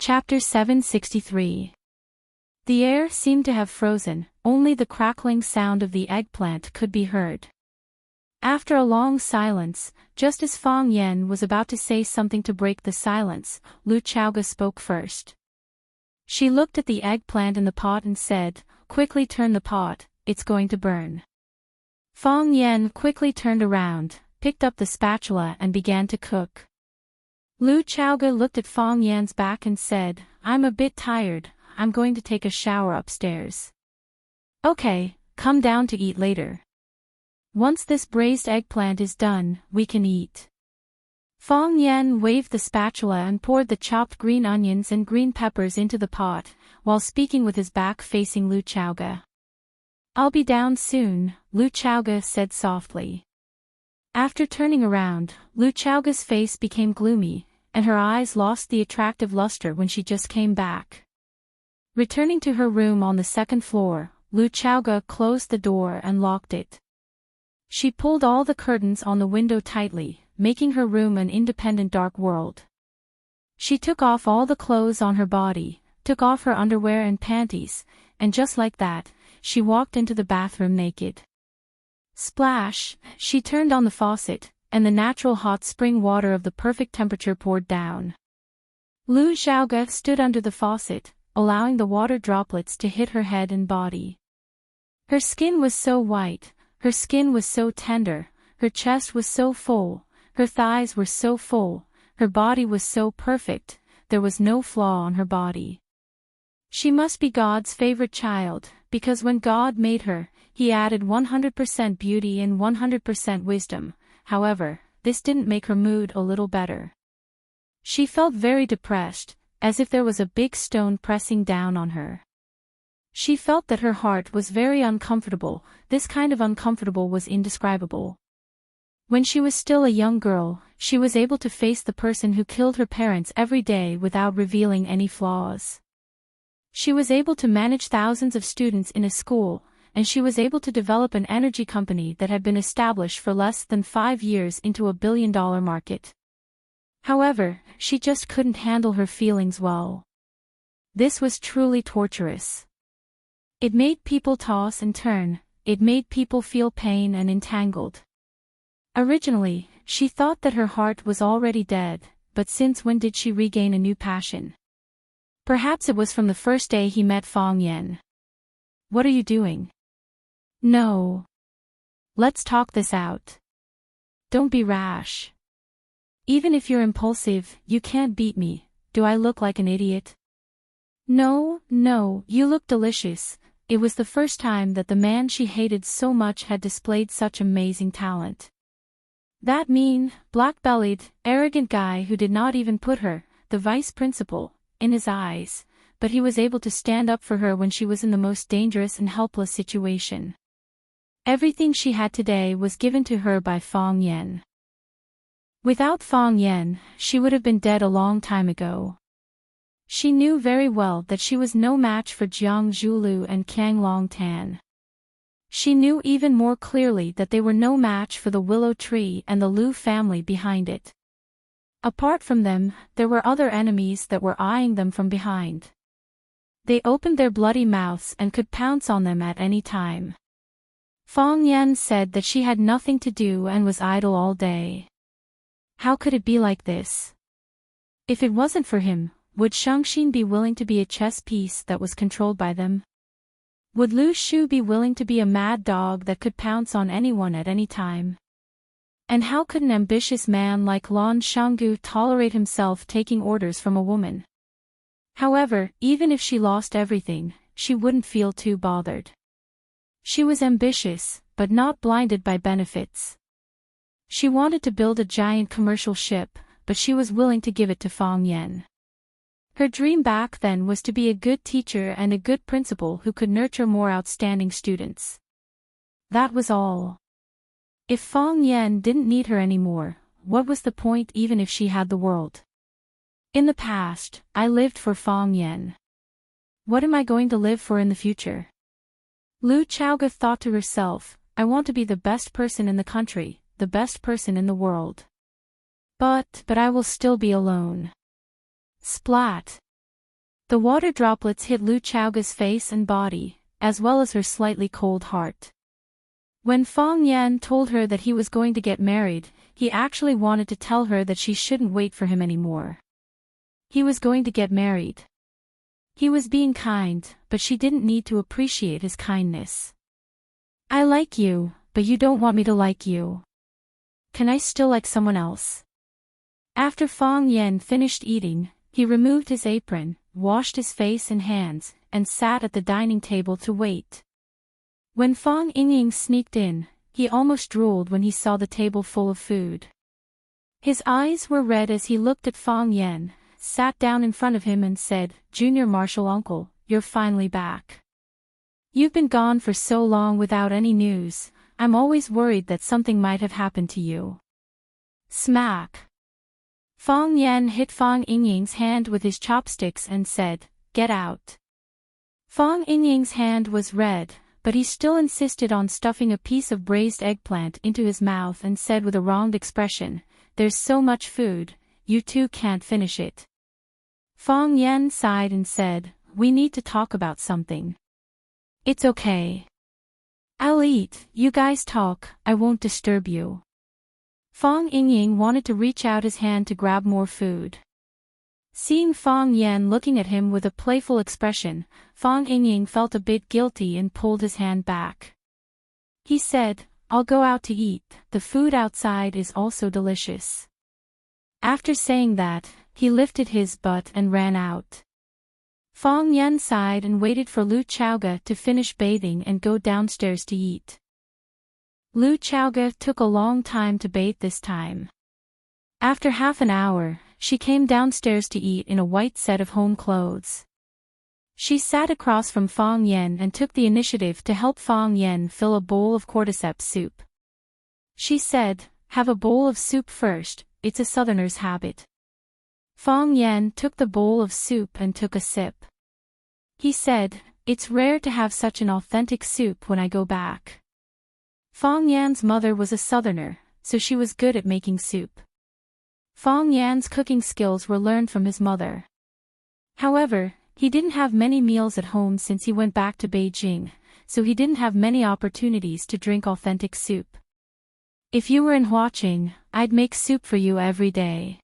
Chapter 763. The air seemed to have frozen, only the crackling sound of the eggplant could be heard. After a long silence, just as Fang Yen was about to say something to break the silence, Lu Chaoga spoke first. She looked at the eggplant in the pot and said, "Quickly turn the pot, it's going to burn." Fang Yen quickly turned around, picked up the spatula and began to cook. Lu Chaoga looked at Fang Yan's back and said, "I'm a bit tired, I'm going to take a shower upstairs." "Okay, come down to eat later. Once this braised eggplant is done, we can eat." Fang Yan waved the spatula and poured the chopped green onions and green peppers into the pot, while speaking with his back facing Lu Chaoga. "I'll be down soon," Lu Chaoga said softly. After turning around, Lu Chaoga's face became gloomy, and her eyes lost the attractive luster when she just came back. Returning to her room on the second floor, Lu Chaoga closed the door and locked it. She pulled all the curtains on the window tightly, making her room an independent dark world. She took off all the clothes on her body, took off her underwear and panties, and just like that, she walked into the bathroom naked. Splash! She turned on the faucet, and the natural hot spring water of the perfect temperature poured down. Lu Chaoga stood under the faucet, allowing the water droplets to hit her head and body. Her skin was so white, her skin was so tender, her chest was so full, her thighs were so full, her body was so perfect, there was no flaw on her body. She must be God's favorite child, because when God made her, He added 100% beauty and 100% wisdom. However, this didn't make her mood a little better. She felt very depressed, as if there was a big stone pressing down on her. She felt that her heart was very uncomfortable. This kind of uncomfortable was indescribable. When she was still a young girl, she was able to face the person who killed her parents every day without revealing any flaws. She was able to manage thousands of students in a school, and she was able to develop an energy company that had been established for less than 5 years into a billion-dollar market. However, she just couldn't handle her feelings well. This was truly torturous. It made people toss and turn, it made people feel pain and entangled. Originally, she thought that her heart was already dead, but since when did she regain a new passion? Perhaps it was from the first day he met Fang Yen. "What are you doing?" "No. Let's talk this out. Don't be rash. Even if you're impulsive, you can't beat me. Do I look like an idiot?" No, you look delicious." It was the first time that the man she hated so much had displayed such amazing talent. That mean, black-bellied, arrogant guy who did not even put her, the vice principal, in his eyes, but he was able to stand up for her when she was in the most dangerous and helpless situation. Everything she had today was given to her by Fang Yen. Without Fang Yen, she would have been dead a long time ago. She knew very well that she was no match for Jiang Zhulu and Qiang Long Tan. She knew even more clearly that they were no match for the willow tree and the Lu family behind it. Apart from them, there were other enemies that were eyeing them from behind. They opened their bloody mouths and could pounce on them at any time. Fang Yen said that she had nothing to do and was idle all day. How could it be like this? If it wasn't for him, would Shangxin be willing to be a chess piece that was controlled by them? Would Lu Shu be willing to be a mad dog that could pounce on anyone at any time? And how could an ambitious man like Lan Shanggu tolerate himself taking orders from a woman? However, even if she lost everything, she wouldn't feel too bothered. She was ambitious, but not blinded by benefits. She wanted to build a giant commercial ship, but she was willing to give it to Fang Yen. Her dream back then was to be a good teacher and a good principal who could nurture more outstanding students. That was all. If Fang Yen didn't need her anymore, what was the point even if she had the world? In the past, I lived for Fang Yen. What am I going to live for in the future? Lu Chaoga thought to herself, I want to be the best person in the country, the best person in the world. But I will still be alone. Splat. The water droplets hit Lu Chaoga's face and body, as well as her slightly cold heart. When Fang Yan told her that he was going to get married, he actually wanted to tell her that she shouldn't wait for him anymore. He was going to get married. He was being kind, but she didn't need to appreciate his kindness. I like you, but you don't want me to like you. Can I still like someone else? After Fang Yan finished eating, he removed his apron, washed his face and hands, and sat at the dining table to wait. When Fang Yingying sneaked in, he almost drooled when he saw the table full of food. His eyes were red as he looked at Fang Yan, sat down in front of him and said, "Junior Marshal Uncle, you're finally back. You've been gone for so long without any news, I'm always worried that something might have happened to you." Smack! Fang Yan hit Fang Yingying's hand with his chopsticks and said, "Get out." Fang Yingying's hand was red, but he still insisted on stuffing a piece of braised eggplant into his mouth and said with a wronged expression, "There's so much food, you two can't finish it." Fang Yan sighed and said, "We need to talk about something." "It's okay. I'll eat, you guys talk, I won't disturb you." Fang Yingying wanted to reach out his hand to grab more food. Seeing Fang Yan looking at him with a playful expression, Fang Yingying felt a bit guilty and pulled his hand back. He said, "I'll go out to eat, the food outside is also delicious." After saying that, he lifted his butt and ran out. Fang Yan sighed and waited for Lu Chaoga to finish bathing and go downstairs to eat. Lu Chaoga took a long time to bathe this time. After half an hour, she came downstairs to eat in a white set of home clothes. She sat across from Fang Yan and took the initiative to help Fang Yan fill a bowl of cordyceps soup. She said, "Have a bowl of soup first, it's a southerner's habit." Fang Yan took the bowl of soup and took a sip. He said, "It's rare to have such an authentic soup when I go back." Fang Yan's mother was a southerner, so she was good at making soup. Fang Yan's cooking skills were learned from his mother. However, he didn't have many meals at home since he went back to Beijing, so he didn't have many opportunities to drink authentic soup. "If you were in Huaqing, I'd make soup for you every day."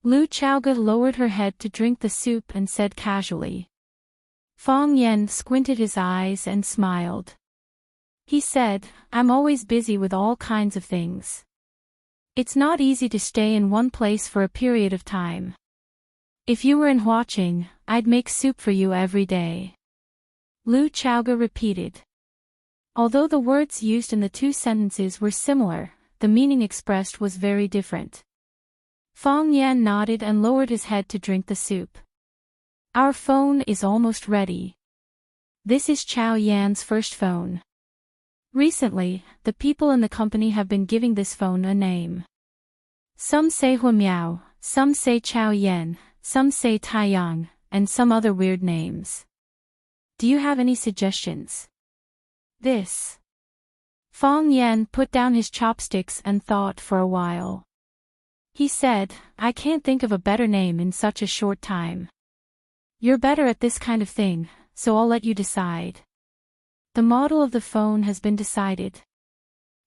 Lu Chaoga lowered her head to drink the soup and said casually. Fang Yan squinted his eyes and smiled. He said, "I'm always busy with all kinds of things. It's not easy to stay in one place for a period of time. If you were in Huaqing, I'd make soup for you every day." Lu Chaoga repeated. Although the words used in the two sentences were similar, the meaning expressed was very different. Fang Yan nodded and lowered his head to drink the soup. "Our phone is almost ready. This is Chao Yan's first phone. Recently, the people in the company have been giving this phone a name. Some say Huamiao, some say Chao Yan, some say Taiyang, and some other weird names. Do you have any suggestions?" This. Fang Yan put down his chopsticks and thought for a while. He said, "I can't think of a better name in such a short time. You're better at this kind of thing, so I'll let you decide. The model of the phone has been decided.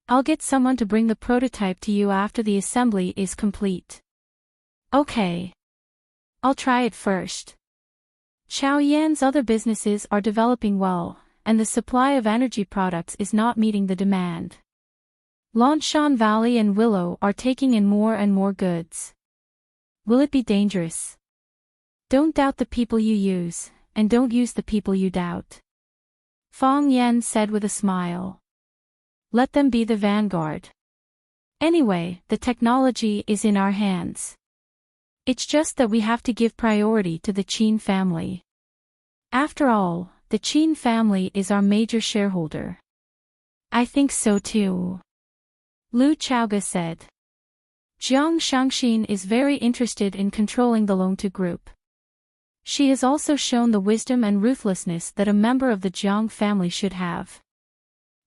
I'll get someone to bring the prototype to you after the assembly is complete." "Okay. I'll try it first." Chao Yan's other businesses are developing well, and the supply of energy products is not meeting the demand. Lanshan Valley and Willow are taking in more and more goods. Will it be dangerous? Don't doubt the people you use, and don't use the people you doubt. Fang Yan said with a smile. Let them be the vanguard. Anyway, the technology is in our hands. It's just that we have to give priority to the Qin family. After all, the Qin family is our major shareholder. I think so too. Lu Chaoga said. Jiang Shangxin is very interested in controlling the Longtu group. She has also shown the wisdom and ruthlessness that a member of the Jiang family should have.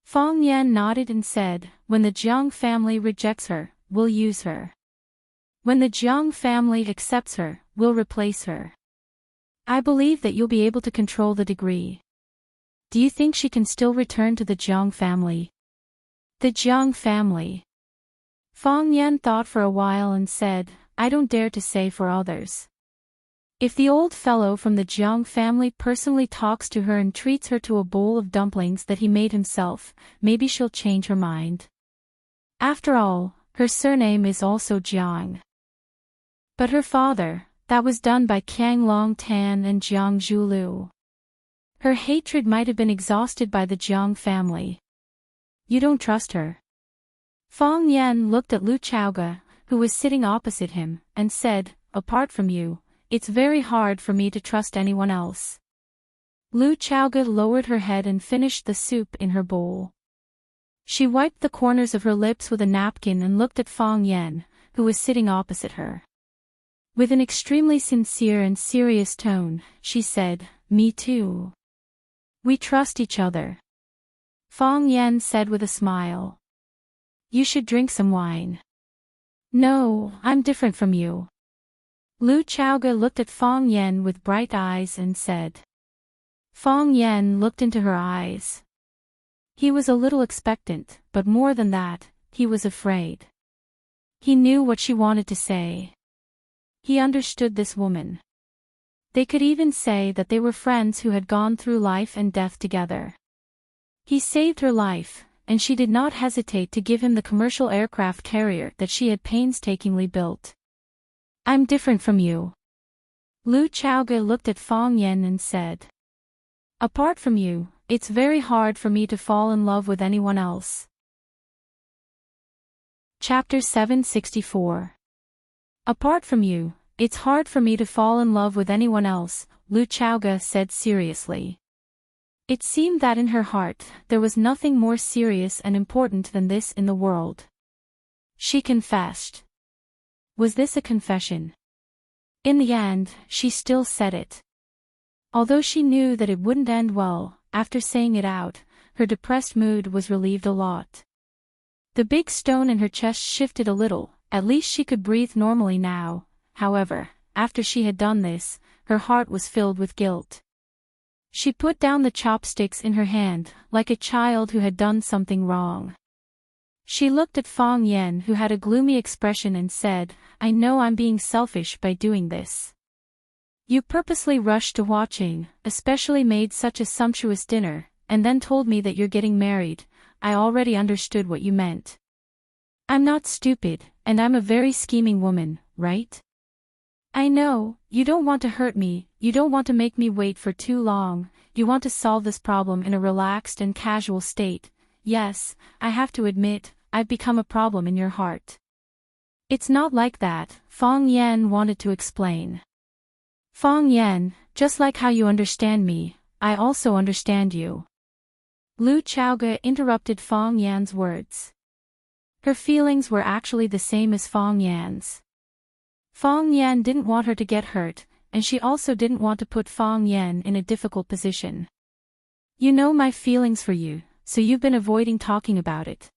Fang Yan nodded and said, when the Jiang family rejects her, we'll use her. When the Jiang family accepts her, we'll replace her. I believe that you'll be able to control the degree. Do you think she can still return to the Jiang family? The Jiang family. Fang Yan thought for a while and said, I don't dare to say for others. If the old fellow from the Jiang family personally talks to her and treats her to a bowl of dumplings that he made himself, maybe she'll change her mind. After all, her surname is also Jiang. But her father, that was done by Qiang Long Tan and Jiang Zhulu. Her hatred might have been exhausted by the Jiang family. You don't trust her? Fang Yan looked at Lu Chaoge, who was sitting opposite him, and said, apart from you, it's very hard for me to trust anyone else. Lu Chaoge lowered her head and finished the soup in her bowl. She wiped the corners of her lips with a napkin and looked at Fang Yan, who was sitting opposite her. With an extremely sincere and serious tone, she said, Me too. We trust each other. Fang Yan said with a smile. You should drink some wine. No, I'm different from you. Lu Chaoge looked at Fang Yan with bright eyes and said. Fang Yan looked into her eyes. He was a little expectant, but more than that, he was afraid. He knew what she wanted to say. He understood this woman. They could even say that they were friends who had gone through life and death together. He saved her life, and she did not hesitate to give him the commercial aircraft carrier that she had painstakingly built. I'm different from you. Lu Chaoge looked at Fang Yan and said. Apart from you, it's very hard for me to fall in love with anyone else. Chapter 764. Apart from you, it's hard for me to fall in love with anyone else, Lu Chaoge said seriously. It seemed that in her heart, there was nothing more serious and important than this in the world. She confessed. Was this a confession? In the end, she still said it. Although she knew that it wouldn't end well, after saying it out, her depressed mood was relieved a lot. The big stone in her chest shifted a little, at least she could breathe normally now. However, after she had done this, her heart was filled with guilt. She put down the chopsticks in her hand, like a child who had done something wrong. She looked at Fang Yan, who had a gloomy expression, and said, I know I'm being selfish by doing this. You purposely rushed to watching, especially made such a sumptuous dinner, and then told me that you're getting married. I already understood what you meant. I'm not stupid, and I'm a very scheming woman, right? I know, you don't want to hurt me, you don't want to make me wait for too long, you want to solve this problem in a relaxed and casual state. Yes, I have to admit, I've become a problem in your heart. It's not like that, Fang Yan wanted to explain. Fang Yan, just like how you understand me, I also understand you. Lu Chaoge interrupted Fang Yan's words. Her feelings were actually the same as Fang Yan's. Fang Yan didn't want her to get hurt, and she also didn't want to put Fang Yan in a difficult position. You know my feelings for you, so you've been avoiding talking about it.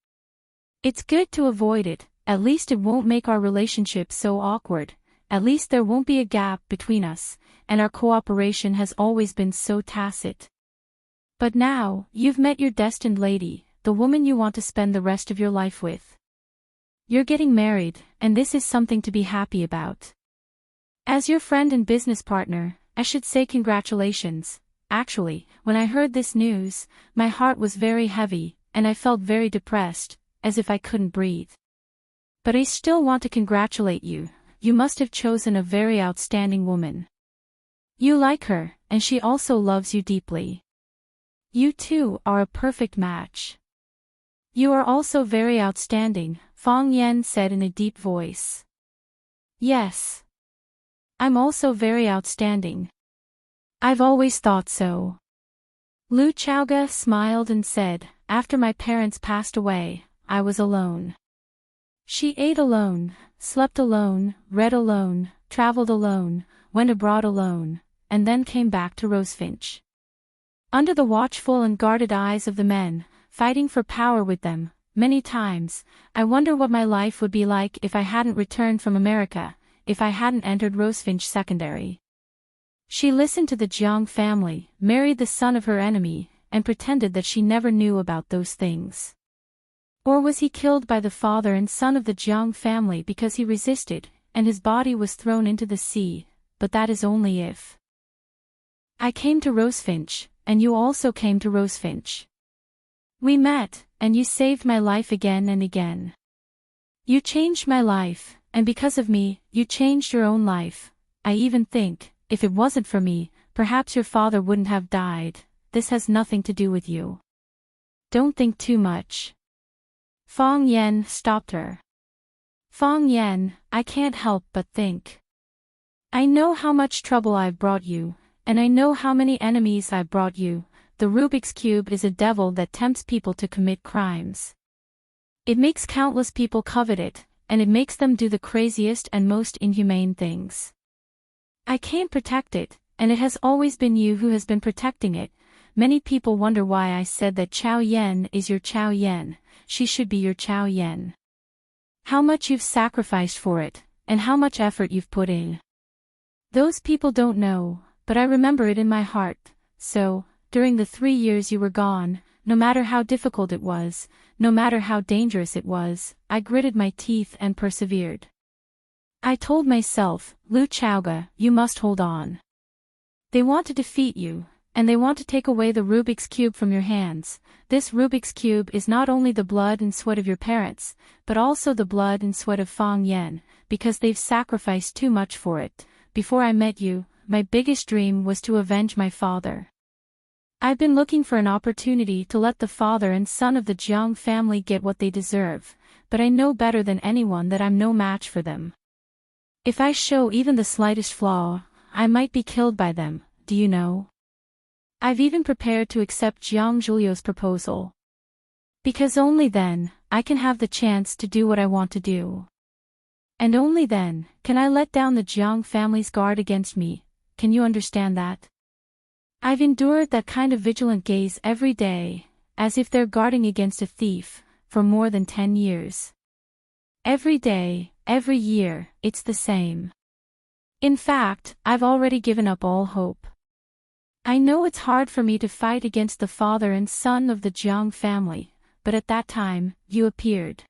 It's good to avoid it, at least it won't make our relationship so awkward, at least there won't be a gap between us, and our cooperation has always been so tacit. But now, you've met your destined lady, the woman you want to spend the rest of your life with. You're getting married, and this is something to be happy about. As your friend and business partner, I should say congratulations. Actually, when I heard this news, my heart was very heavy, and I felt very depressed, as if I couldn't breathe. But I still want to congratulate you. You must have chosen a very outstanding woman. You like her, and she also loves you deeply. You two are a perfect match. You are also very outstanding, Fang Yan said in a deep voice. Yes. I'm also very outstanding. I've always thought so. Lu Chaoge smiled and said, after my parents passed away, I was alone. She ate alone, slept alone, read alone, traveled alone, went abroad alone, and then came back to Rosefinch. Under the watchful and guarded eyes of the men, fighting for power with them, many times, I wonder what my life would be like if I hadn't returned from America, if I hadn't entered Rosefinch Secondary. She listened to the Jiang family, married the son of her enemy, and pretended that she never knew about those things. Or was he killed by the father and son of the Jiang family because he resisted, and his body was thrown into the sea? But that is only if. I came to Rosefinch, and you also came to Rosefinch. We met, and you saved my life again and again. You changed my life, and because of me, you changed your own life. I even think, if it wasn't for me, perhaps your father wouldn't have died. This has nothing to do with you. Don't think too much. Fong Yen stopped her. Fong Yen, I can't help but think. I know how much trouble I've brought you, and I know how many enemies I've brought you. The Rubik's Cube is a devil that tempts people to commit crimes. It makes countless people covet it, and it makes them do the craziest and most inhumane things. I can't protect it, and it has always been you who has been protecting it. Many people wonder why I said that Chao Yen is your Chao Yen. She should be your Chao Yen. How much you've sacrificed for it, and how much effort you've put in. Those people don't know, but I remember it in my heart. So, during the 3 years you were gone, no matter how difficult it was, no matter how dangerous it was, I gritted my teeth and persevered. I told myself, Lu Chaoga, you must hold on. They want to defeat you, and they want to take away the Rubik's Cube from your hands. This Rubik's Cube is not only the blood and sweat of your parents, but also the blood and sweat of Fong Yen, because they've sacrificed too much for it. Before I met you, my biggest dream was to avenge my father. I've been looking for an opportunity to let the father and son of the Jiang family get what they deserve, but I know better than anyone that I'm no match for them. If I show even the slightest flaw, I might be killed by them, do you know? I've even prepared to accept Jiang Zhulio's proposal. Because only then, I can have the chance to do what I want to do. And only then, can I let down the Jiang family's guard against me. Can you understand that? I've endured that kind of vigilant gaze every day, as if they're guarding against a thief, for more than 10 years. Every day, every year, it's the same. In fact, I've already given up all hope. I know it's hard for me to fight against the father and son of the Jiang family, but at that time, you appeared.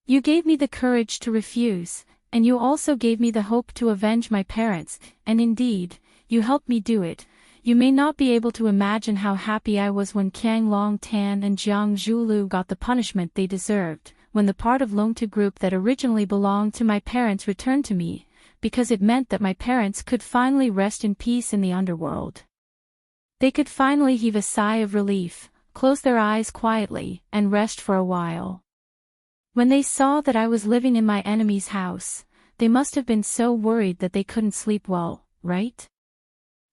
You gave me the courage to refuse, and you also gave me the hope to avenge my parents, and indeed, you helped me do it. You may not be able to imagine how happy I was when Qiang Long Tan and Jiang Zhulu got the punishment they deserved, when the part of Longtu group that originally belonged to my parents returned to me, because it meant that my parents could finally rest in peace in the underworld. They could finally heave a sigh of relief, close their eyes quietly, and rest for a while. When they saw that I was living in my enemy's house, they must have been so worried that they couldn't sleep well, right?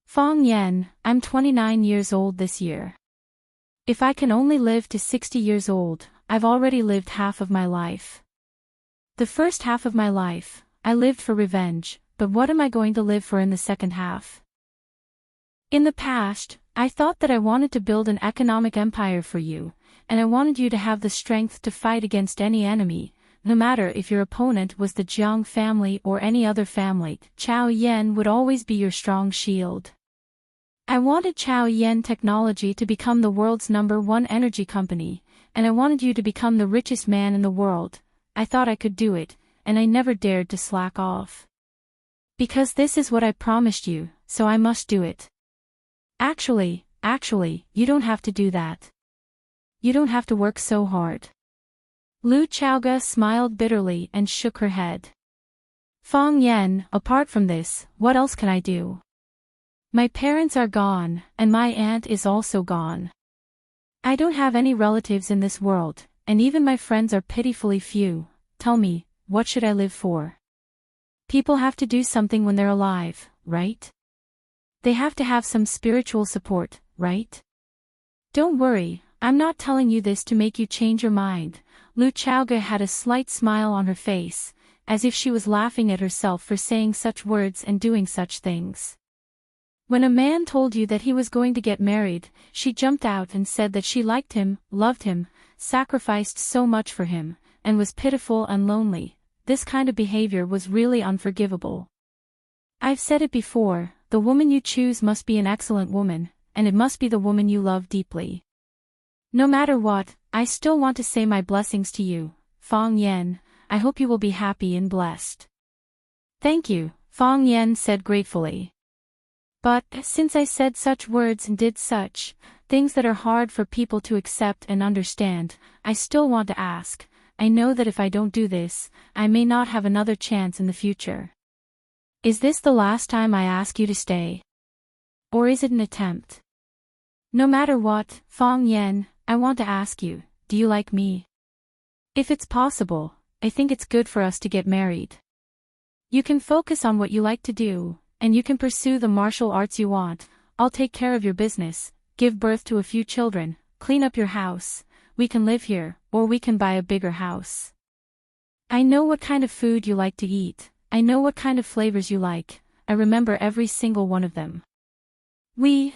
Fong Yen, I'm 29 years old this year. If I can only live to 60 years old, I've already lived half of my life. The first half of my life, I lived for revenge, but what am I going to live for in the second half? In the past, I thought that I wanted to build an economic empire for you, and I wanted you to have the strength to fight against any enemy, no matter if your opponent was the Jiang family or any other family. Chao Yen would always be your strong shield. I wanted Chao Yen Technology to become the world's #1 energy company, and I wanted you to become the richest man in the world. I thought I could do it, and I never dared to slack off. Because this is what I promised you, so I must do it. Actually, you don't have to do that. You don't have to work so hard. Lu Chaoga smiled bitterly and shook her head. Fong Yen, apart from this, what else can I do? My parents are gone, and my aunt is also gone. I don't have any relatives in this world, and even my friends are pitifully few. Tell me, what should I live for? People have to do something when they're alive, right? They have to have some spiritual support, right? Don't worry, I'm not telling you this to make you change your mind. Lu Chaoga had a slight smile on her face, as if she was laughing at herself for saying such words and doing such things. When a man told you that he was going to get married, she jumped out and said that she liked him, loved him, sacrificed so much for him, and was pitiful and lonely. This kind of behavior was really unforgivable. I've said it before, the woman you choose must be an excellent woman, and it must be the woman you love deeply. No matter what, I still want to say my blessings to you, Fong Yan. I hope you will be happy and blessed. Thank you, Fong Yan said gratefully. But, since I said such words and did such things that are hard for people to accept and understand, I still want to ask. I know that if I don't do this, I may not have another chance in the future. Is this the last time I ask you to stay? Or is it an attempt? No matter what, Fong Yan, I want to ask you, do you like me? If it's possible, I think it's good for us to get married. You can focus on what you like to do, and you can pursue the martial arts you want. I'll take care of your business, give birth to a few children, clean up your house. We can live here, or we can buy a bigger house. I know what kind of food you like to eat, I know what kind of flavors you like, I remember every single one of them. We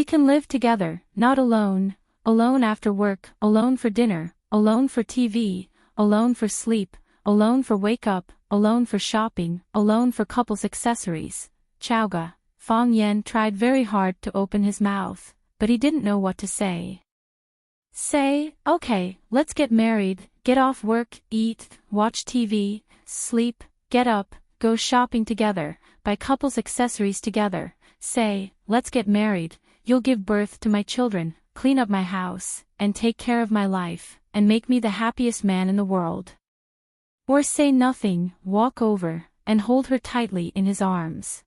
can live together, not alone, alone after work, alone for dinner, alone for TV, alone for sleep, alone for wake up, alone for shopping, alone for couples accessories. Chowga, Fong Yan tried very hard to open his mouth, but he didn't know what to say. Say, okay, let's get married, get off work, eat, watch TV, sleep, get up, go shopping together, buy couples accessories together. Say, let's get married, you'll give birth to my children, clean up my house, and take care of my life, and make me the happiest man in the world. Or say nothing, walk over, and hold her tightly in his arms.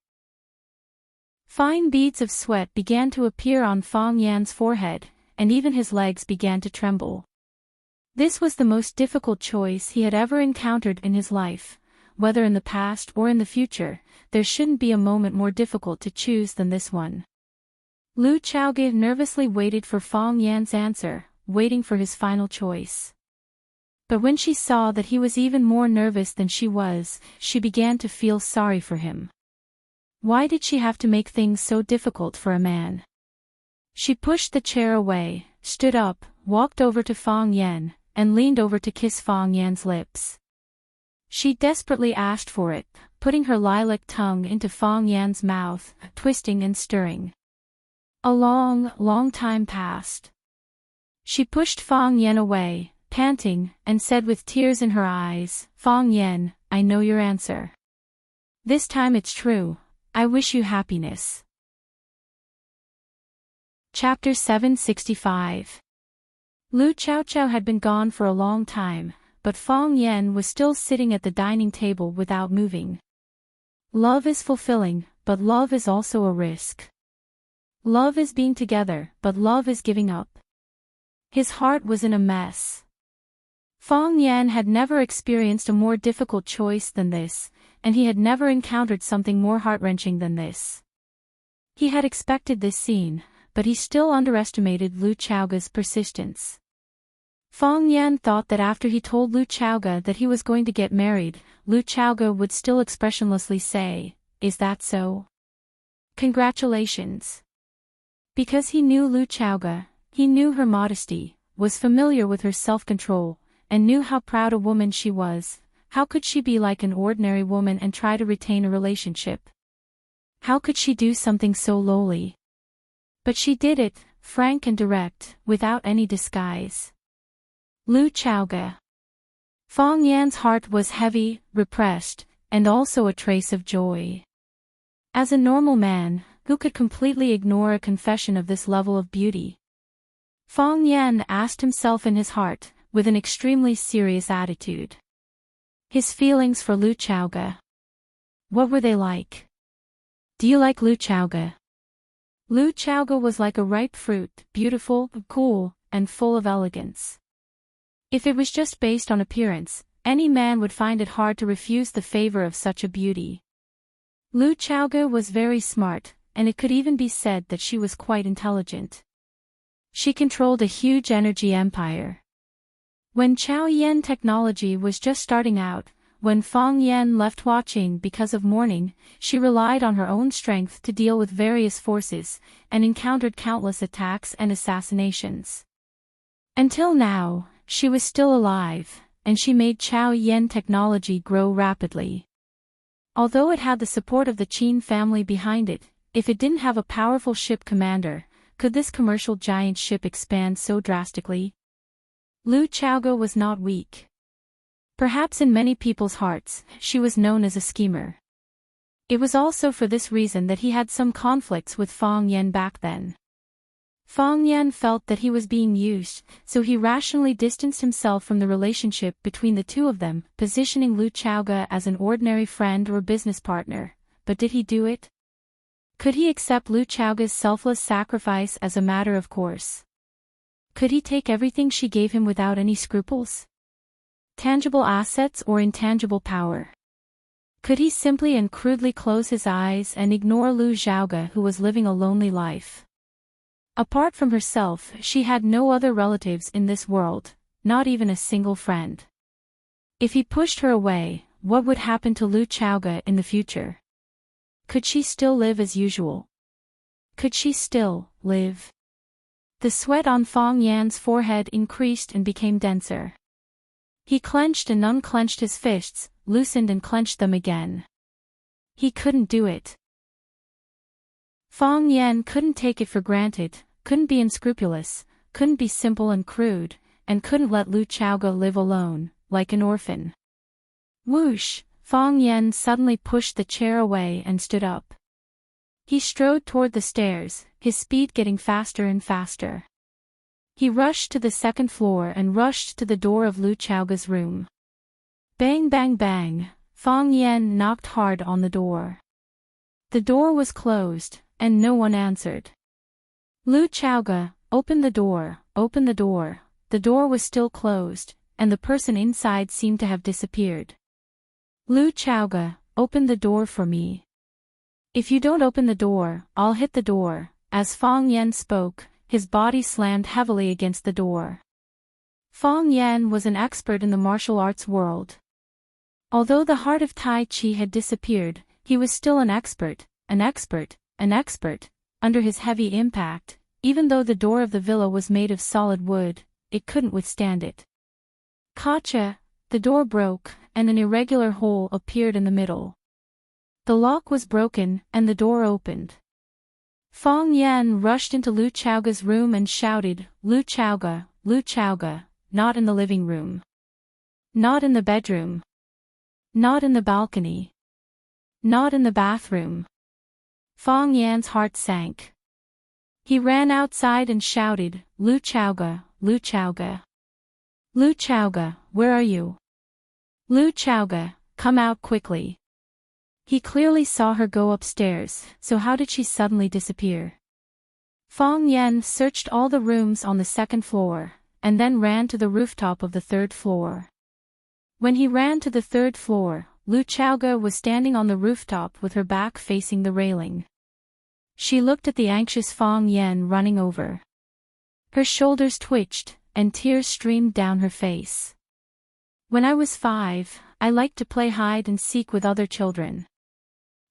Fine beads of sweat began to appear on Fong Yan's forehead, and even his legs began to tremble. This was the most difficult choice he had ever encountered in his life. Whether in the past or in the future, there shouldn't be a moment more difficult to choose than this one. Lu Chaoge nervously waited for Fong Yan's answer, waiting for his final choice. But when she saw that he was even more nervous than she was, she began to feel sorry for him. Why did she have to make things so difficult for a man? She pushed the chair away, stood up, walked over to Fong Yan, and leaned over to kiss Fong Yan's lips. She desperately asked for it, putting her lilac tongue into Fong Yan's mouth, twisting and stirring. A long time passed. She pushed Fong Yan away, panting, and said with tears in her eyes, Fong Yan, I know your answer. This time it's true. I wish you happiness. Chapter 765. Lu Chaochao had been gone for a long time, but Fong Yan was still sitting at the dining table without moving. Love is fulfilling, but love is also a risk. Love is being together, but love is giving up. His heart was in a mess. Fong Yan had never experienced a more difficult choice than this, and he had never encountered something more heart-wrenching than this. He had expected this scene, but he still underestimated Lu Chaoge's persistence. Fong Yan thought that after he told Lu Chaoge that he was going to get married, Lu Chaoge would still expressionlessly say, "Is that so? Congratulations." Because he knew Lu Chaoge, he knew her modesty, was familiar with her self-control, and knew how proud a woman she was. How could she be like an ordinary woman and try to retain a relationship? How could she do something so lowly? But she did it, frank and direct, without any disguise. Lu Chaoge. Fong Yan's heart was heavy, repressed, and also a trace of joy. As a normal man, who could completely ignore a confession of this level of beauty? Fong Yan asked himself in his heart, with an extremely serious attitude. His feelings for Lu Chaoge. What were they like? Do you like Lu Chaoge? Lu Chaoge was like a ripe fruit, beautiful, cool, and full of elegance. If it was just based on appearance, any man would find it hard to refuse the favor of such a beauty. Lu Chaoge was very smart, and it could even be said that she was quite intelligent. She controlled a huge energy empire. When Chao Yan technology was just starting out, when Fong Yan left watching because of mourning, she relied on her own strength to deal with various forces, and encountered countless attacks and assassinations. Until now, she was still alive, and she made Chao Yan technology grow rapidly. Although it had the support of the Qin family behind it, if it didn't have a powerful ship commander, could this commercial giant ship expand so drastically? Lu Chaoga was not weak. Perhaps in many people's hearts, she was known as a schemer. It was also for this reason that he had some conflicts with Fang Yan back then. Fang Yan felt that he was being used, so he rationally distanced himself from the relationship between the two of them, positioning Lu Chaoga as an ordinary friend or business partner. But did he do it? Could he accept Lu Chaoga's selfless sacrifice as a matter of course? Could he take everything she gave him without any scruples? Tangible assets or intangible power? Could he simply and crudely close his eyes and ignore Lu Chaoga, who was living a lonely life? Apart from herself, she had no other relatives in this world, not even a single friend. If he pushed her away, what would happen to Lu Chaoga in the future? Could she still live as usual? Could she still live? The sweat on Fang Yan's forehead increased and became denser. He clenched and unclenched his fists, loosened and clenched them again. He couldn't do it. Fang Yan couldn't take it for granted, couldn't be unscrupulous, couldn't be simple and crude, and couldn't let Lu Chaoga live alone, like an orphan. Whoosh! Fang Yan suddenly pushed the chair away and stood up. He strode toward the stairs, his speed getting faster and faster. He rushed to the second floor and rushed to the door of Lu Chaoga's room. Bang bang bang, Fang Yan knocked hard on the door. The door was closed, and no one answered. Lu Chaoga, open the door, open the door. The door was still closed, and the person inside seemed to have disappeared. Lu Chaoga, open the door for me. If you don't open the door, I'll hit the door. As Fang Yan spoke, his body slammed heavily against the door. Fang Yan was an expert in the martial arts world. Although the heart of Tai Chi had disappeared, he was still an expert, an expert, an expert. Under his heavy impact, even though the door of the villa was made of solid wood, it couldn't withstand it. Gotcha! The door broke, and an irregular hole appeared in the middle. The lock was broken, and the door opened. Fang Yan rushed into Lu Chaoga's room and shouted, Lu Chaoga, not in the living room. Not in the bedroom. Not in the balcony. Not in the bathroom. Fang Yan's heart sank. He ran outside and shouted, Lu Chaoga, Lu Chaoga. Lu Chaoga, where are you? Lu Chaoga, come out quickly. He clearly saw her go upstairs, so how did she suddenly disappear? Fang Yan searched all the rooms on the second floor, and then ran to the rooftop of the third floor. When he ran to the third floor, Lu Chaoga was standing on the rooftop with her back facing the railing. She looked at the anxious Fang Yan running over. Her shoulders twitched, and tears streamed down her face. When I was 5, I liked to play hide and seek with other children.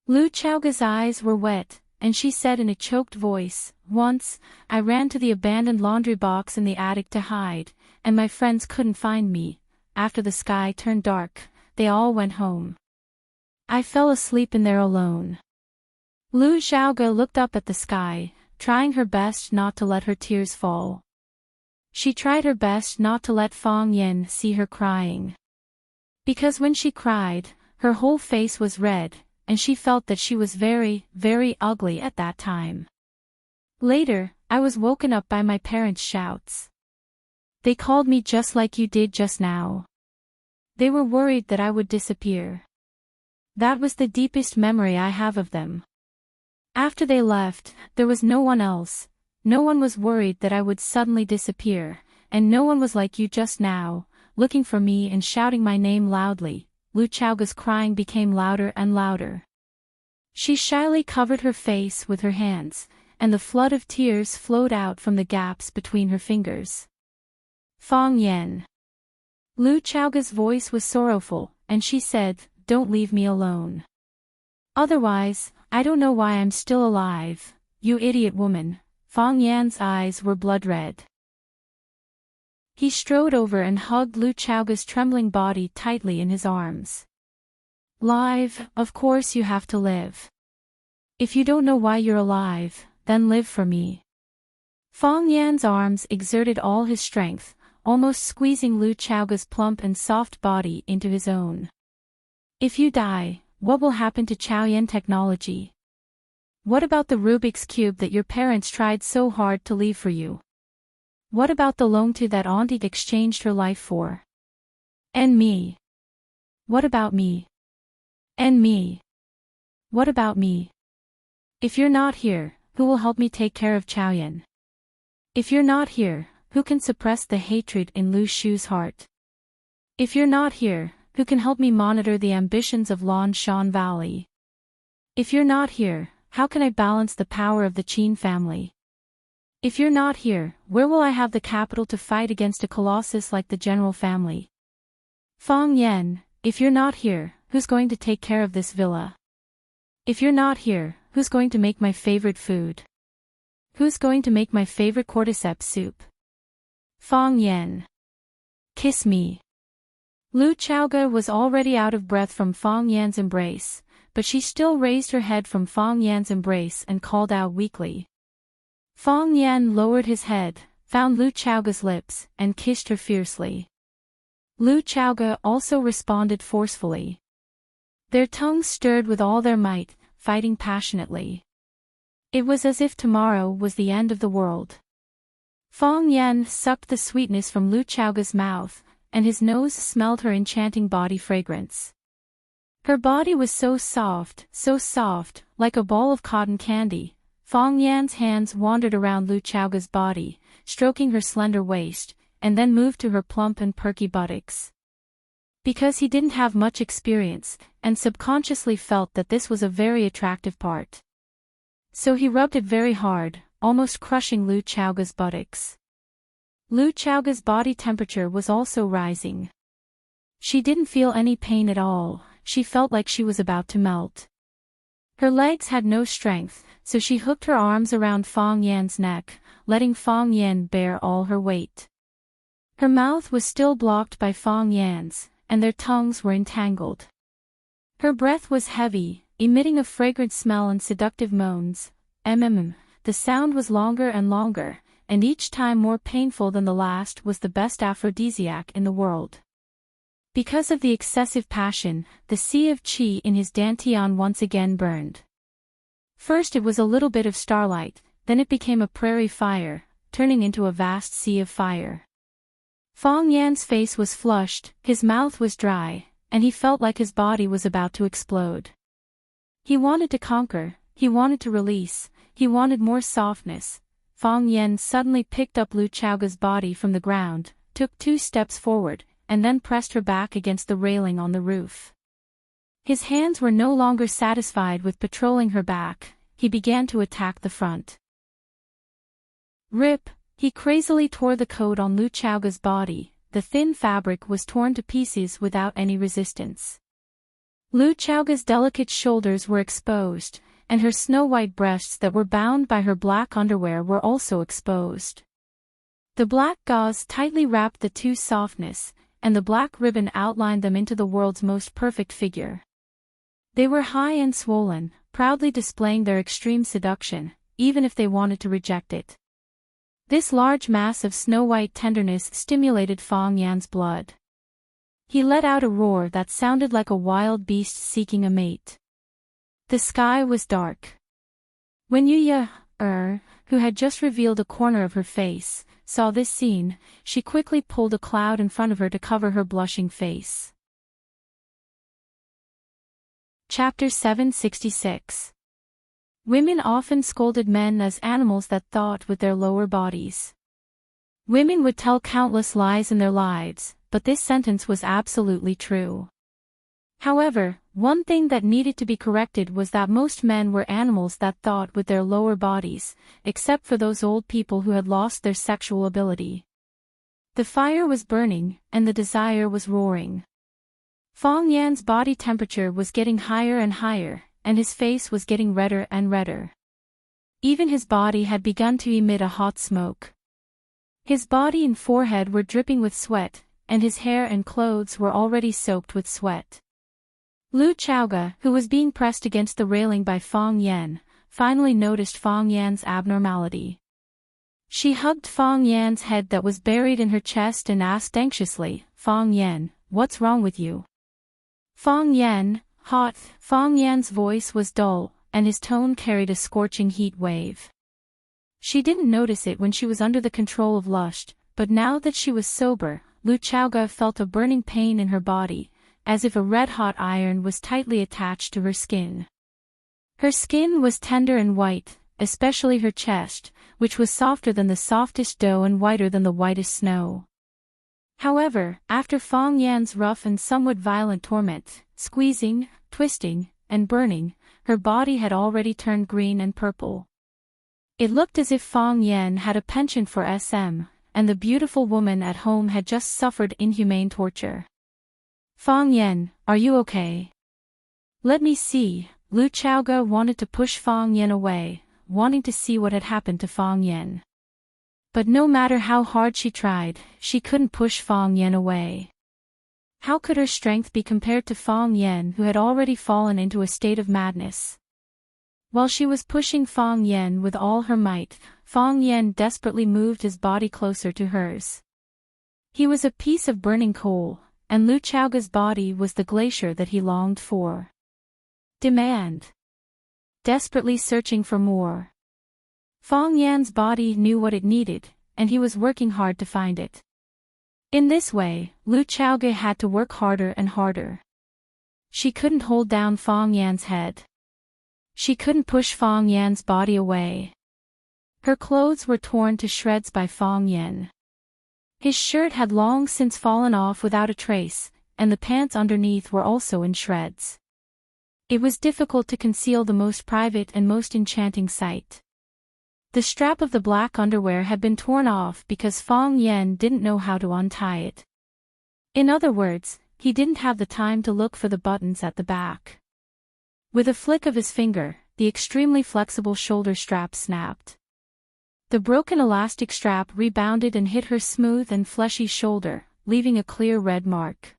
Lu Chaoga's eyes were wet, and she said in a choked voice, once, I ran to the abandoned laundry box in the attic to hide, and my friends couldn't find me. After the sky turned dark, they all went home. I fell asleep in there alone. Lu Chaoga looked up at the sky, trying her best not to let her tears fall. She tried her best not to let Fang Yan see her crying. Because when she cried, her whole face was red, and she felt that she was very, very ugly at that time. Later, I was woken up by my parents' shouts. They called me just like you did just now. They were worried that I would disappear. That was the deepest memory I have of them. After they left, there was no one else. No one was worried that I would suddenly disappear, and no one was like you just now, looking for me and shouting my name loudly. Lu Chaoga's crying became louder and louder. She shyly covered her face with her hands, and the flood of tears flowed out from the gaps between her fingers. Fang Yan. Lu Chaoga's voice was sorrowful, and she said, don't leave me alone. Otherwise, I don't know why I'm still alive, you idiot woman. Fang Yan's eyes were blood red. He strode over and hugged Lu Chaoga's trembling body tightly in his arms. Live, of course you have to live. If you don't know why you're alive, then live for me. Fong Yan's arms exerted all his strength, almost squeezing Lu Chaoga's plump and soft body into his own. If you die, what will happen to Chaoyan technology? What about the Rubik's Cube that your parents tried so hard to leave for you? What about the Longtu that Auntie exchanged her life for? And me? What about me? And me? What about me? If you're not here, who will help me take care of Chaoyan? If you're not here, who can suppress the hatred in Lu Shu's heart? If you're not here, who can help me monitor the ambitions of Lan Shan Valley? If you're not here, how can I balance the power of the Qin family? If you're not here, where will I have the capital to fight against a colossus like the general family? Fong Yan, if you're not here, who's going to take care of this villa? If you're not here, who's going to make my favorite food? Who's going to make my favorite cordyceps soup? Fong Yan. Kiss me. Lu Chaoga was already out of breath from Fong Yan's embrace, but she still raised her head from Fong Yan's embrace and called out weakly. Fong Yan lowered his head, found Lu Chaoga's lips, and kissed her fiercely. Lu Chaoga also responded forcefully. Their tongues stirred with all their might, fighting passionately. It was as if tomorrow was the end of the world. Fong Yan sucked the sweetness from Lu Chaoga's mouth, and his nose smelled her enchanting body fragrance. Her body was so soft, like a ball of cotton candy. Fong Yan's hands wandered around Lu Chaoga's body, stroking her slender waist, and then moved to her plump and perky buttocks. Because he didn't have much experience, and subconsciously felt that this was a very attractive part. So he rubbed it very hard, almost crushing Lu Chaoga's buttocks. Lu Chaoga's body temperature was also rising. She didn't feel any pain at all, she felt like she was about to melt. Her legs had no strength, so she hooked her arms around Fong Yan's neck, letting Fong Yan bear all her weight. Her mouth was still blocked by Fong Yan's, and their tongues were entangled. Her breath was heavy, emitting a fragrant smell and seductive moans. The sound was longer and longer, and each time more painful than the last was the best aphrodisiac in the world. Because of the excessive passion, the sea of qi in his dantian once again burned. First it was a little bit of starlight, then it became a prairie fire, turning into a vast sea of fire. Fong Yan's face was flushed, his mouth was dry, and he felt like his body was about to explode. He wanted to conquer, he wanted to release, he wanted more softness. Fong Yan suddenly picked up Lu Chaoga's body from the ground, took 2 steps forward, and then pressed her back against the railing on the roof. His hands were no longer satisfied with patrolling her back, he began to attack the front. Rip! He crazily tore the coat on Lu Chaoga's body, the thin fabric was torn to pieces without any resistance. Lu Chaoga's delicate shoulders were exposed, and her snow-white breasts that were bound by her black underwear were also exposed. The black gauze tightly wrapped the two softness, and the black ribbon outlined them into the world's most perfect figure. They were high and swollen, proudly displaying their extreme seduction, even if they wanted to reject it. This large mass of snow-white tenderness stimulated Fong Yan's blood. He let out a roar that sounded like a wild beast seeking a mate. The sky was dark. When Yuya, who had just revealed a corner of her face, saw this scene, she quickly pulled a cloud in front of her to cover her blushing face. Chapter 766. Women often scolded men as animals that thought with their lower bodies. Women would tell countless lies in their lives, but this sentence was absolutely true. However, one thing that needed to be corrected was that most men were animals that thought with their lower bodies, except for those old people who had lost their sexual ability. The fire was burning, and the desire was roaring. Fong Yan's body temperature was getting higher and higher, and his face was getting redder and redder. Even his body had begun to emit a hot smoke. His body and forehead were dripping with sweat, and his hair and clothes were already soaked with sweat. Lu Chaoga, who was being pressed against the railing by Fong Yan, finally noticed Fong Yan's abnormality. She hugged Fong Yan's head that was buried in her chest and asked anxiously, "Fong Yan, what's wrong with you?" "Fong Yan, hot." Fong Yan's voice was dull, and his tone carried a scorching heat wave. She didn't notice it when she was under the control of lust, but now that she was sober, Lu Chaoga felt a burning pain in her body, as if a red-hot iron was tightly attached to her skin. Her skin was tender and white, especially her chest, which was softer than the softest dough and whiter than the whitest snow. However, after Fong Yan's rough and somewhat violent torment, squeezing, twisting, and burning, her body had already turned green and purple. It looked as if Fong Yan had a penchant for SM, and the beautiful woman at home had just suffered inhumane torture. "Fong Yan, are you okay?" "Let me see." Lu Chaoga wanted to push Fong Yan away, wanting to see what had happened to Fong Yan. But no matter how hard she tried, she couldn't push Fong Yan away. How could her strength be compared to Fong Yan, who had already fallen into a state of madness? While she was pushing Fong Yan with all her might, Fong Yan desperately moved his body closer to hers. He was a piece of burning coal, and Lu Chaoga's body was the glacier that he longed for. Demand. Desperately searching for more. Fong Yan's body knew what it needed, and he was working hard to find it. In this way, Lu Chaoga had to work harder and harder. She couldn't hold down Fong Yan's head. She couldn't push Fong Yan's body away. Her clothes were torn to shreds by Fong Yan. His shirt had long since fallen off without a trace, and the pants underneath were also in shreds. It was difficult to conceal the most private and most enchanting sight. The strap of the black underwear had been torn off because Fong Yan didn't know how to untie it. In other words, he didn't have the time to look for the buttons at the back. With a flick of his finger, the extremely flexible shoulder strap snapped. The broken elastic strap rebounded and hit her smooth and fleshy shoulder, leaving a clear red mark.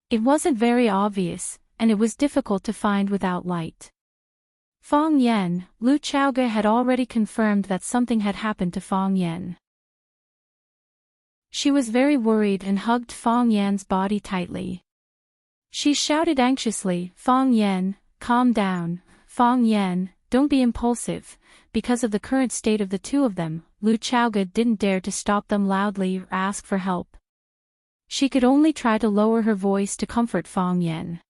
It wasn't very obvious, and it was difficult to find without light. Fong Yan, Lu Chaoga had already confirmed that something had happened to Fong Yan. She was very worried and hugged Fong Yan's body tightly. She shouted anxiously, "Fong Yan, calm down. Fong Yan, don't be impulsive." Because of the current state of the two of them, Lu Chaoga didn't dare to stop them loudly or ask for help. She could only try to lower her voice to comfort Fong Yan.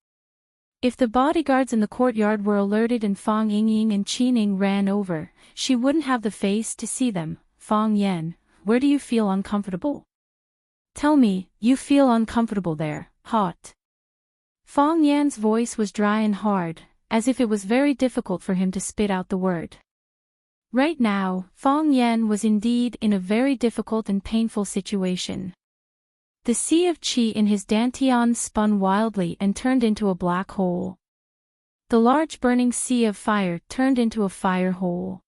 If the bodyguards in the courtyard were alerted and Fong Yingying and Qining ran over, she wouldn't have the face to see them. "Fong Yan, where do you feel uncomfortable? Tell me, you feel uncomfortable there, hot." Fong Yan's voice was dry and hard, as if it was very difficult for him to spit out the word. Right now, Fong Yan was indeed in a very difficult and painful situation. The sea of qi in his dantian spun wildly and turned into a black hole. The large burning sea of fire turned into a fire hole.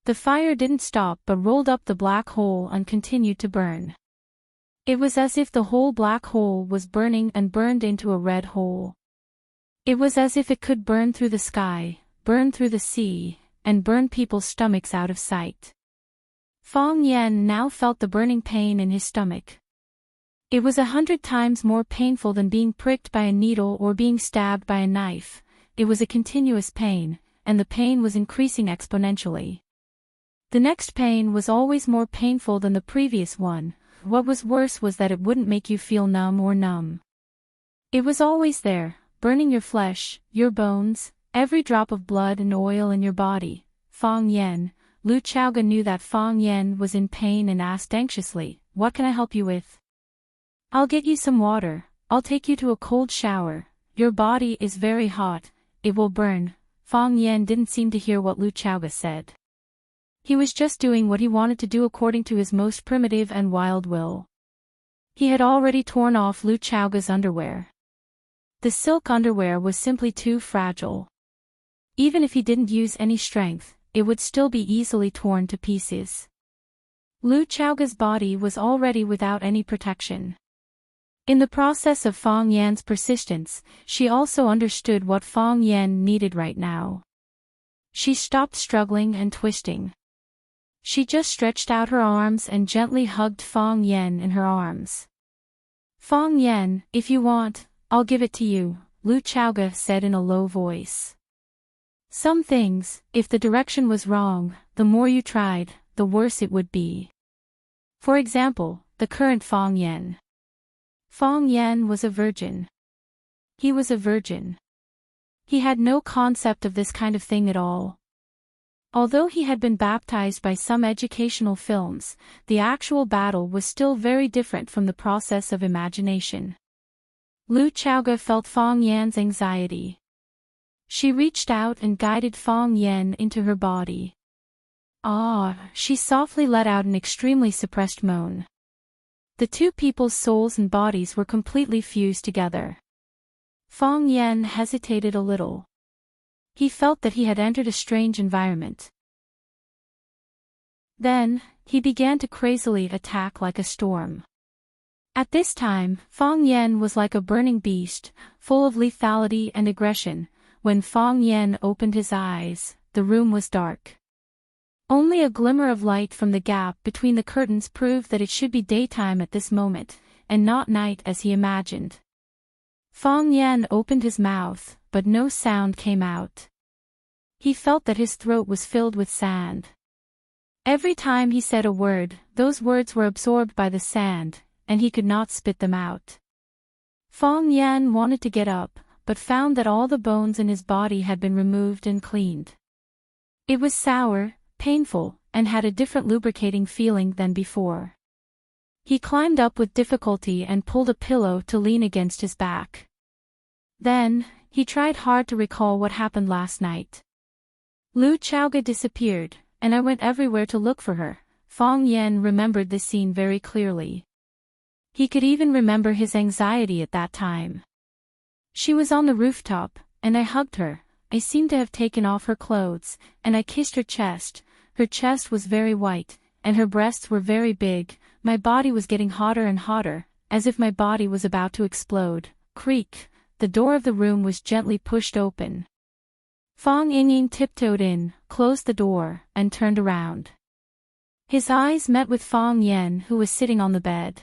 The fire didn't stop but rolled up the black hole and continued to burn. It was as if the whole black hole was burning and burned into a red hole. It was as if it could burn through the sky, burn through the sea, and burn people's stomachs out of sight. Fong Yan now felt the burning pain in his stomach. It was 100 times more painful than being pricked by a needle or being stabbed by a knife. It was a continuous pain, and the pain was increasing exponentially. The next pain was always more painful than the previous one. What was worse was that it wouldn't make you feel numb. It was always there, burning your flesh, your bones, every drop of blood and oil in your body. Fong Yan, Lu Chaoga knew that Fong Yan was in pain and asked anxiously, "What can I help you with?" "I'll get you some water. I'll take you to a cold shower. Your body is very hot. It will burn." Fong Yan didn't seem to hear what Lu Chaoga said. He was just doing what he wanted to do according to his most primitive and wild will. He had already torn off Lu Chaoga's underwear. The silk underwear was simply too fragile. Even if he didn't use any strength, it would still be easily torn to pieces. Lu Chaoga's body was already without any protection. In the process of Fong Yan's persistence, she also understood what Fong Yan needed right now. She stopped struggling and twisting. She just stretched out her arms and gently hugged Fang Yen in her arms. Fang Yen, if you want, I'll give it to you, Lu Chaoga said in a low voice. Some things, if the direction was wrong, the more you tried, the worse it would be. For example, the current Fang Yen. Fang Yen was a virgin. He was a virgin. He had no concept of this kind of thing at all. Although he had been baptized by some educational films, the actual battle was still very different from the process of imagination. Lu Chaoga felt Fang Yan's anxiety. She reached out and guided Fang Yan into her body. She softly let out an extremely suppressed moan. The two people's souls and bodies were completely fused together. Fang Yan hesitated a little. He felt that he had entered a strange environment. Then, he began to crazily attack like a storm. At this time, Fang Yan was like a burning beast, full of lethality and aggression. When Fang Yan opened his eyes, the room was dark. Only a glimmer of light from the gap between the curtains proved that it should be daytime at this moment, and not night as he imagined. Fang Yan opened his mouth, but no sound came out. He felt that his throat was filled with sand. Every time he said a word, those words were absorbed by the sand, and he could not spit them out. Fang Yan wanted to get up, but found that all the bones in his body had been removed and cleaned. It was sour, painful, and had a different lubricating feeling than before. He climbed up with difficulty and pulled a pillow to lean against his back. Then, he tried hard to recall what happened last night. Lu Chaoga disappeared, and I went everywhere to look for her. Fang Yan remembered this scene very clearly. He could even remember his anxiety at that time. She was on the rooftop, and I hugged her. I seemed to have taken off her clothes, and I kissed her chest. Her chest was very white, and her breasts were very big. My body was getting hotter and hotter, as if my body was about to explode. Creak! The door of the room was gently pushed open. Fang Yingying tiptoed in, closed the door, and turned around. His eyes met with Fang Yan, who was sitting on the bed.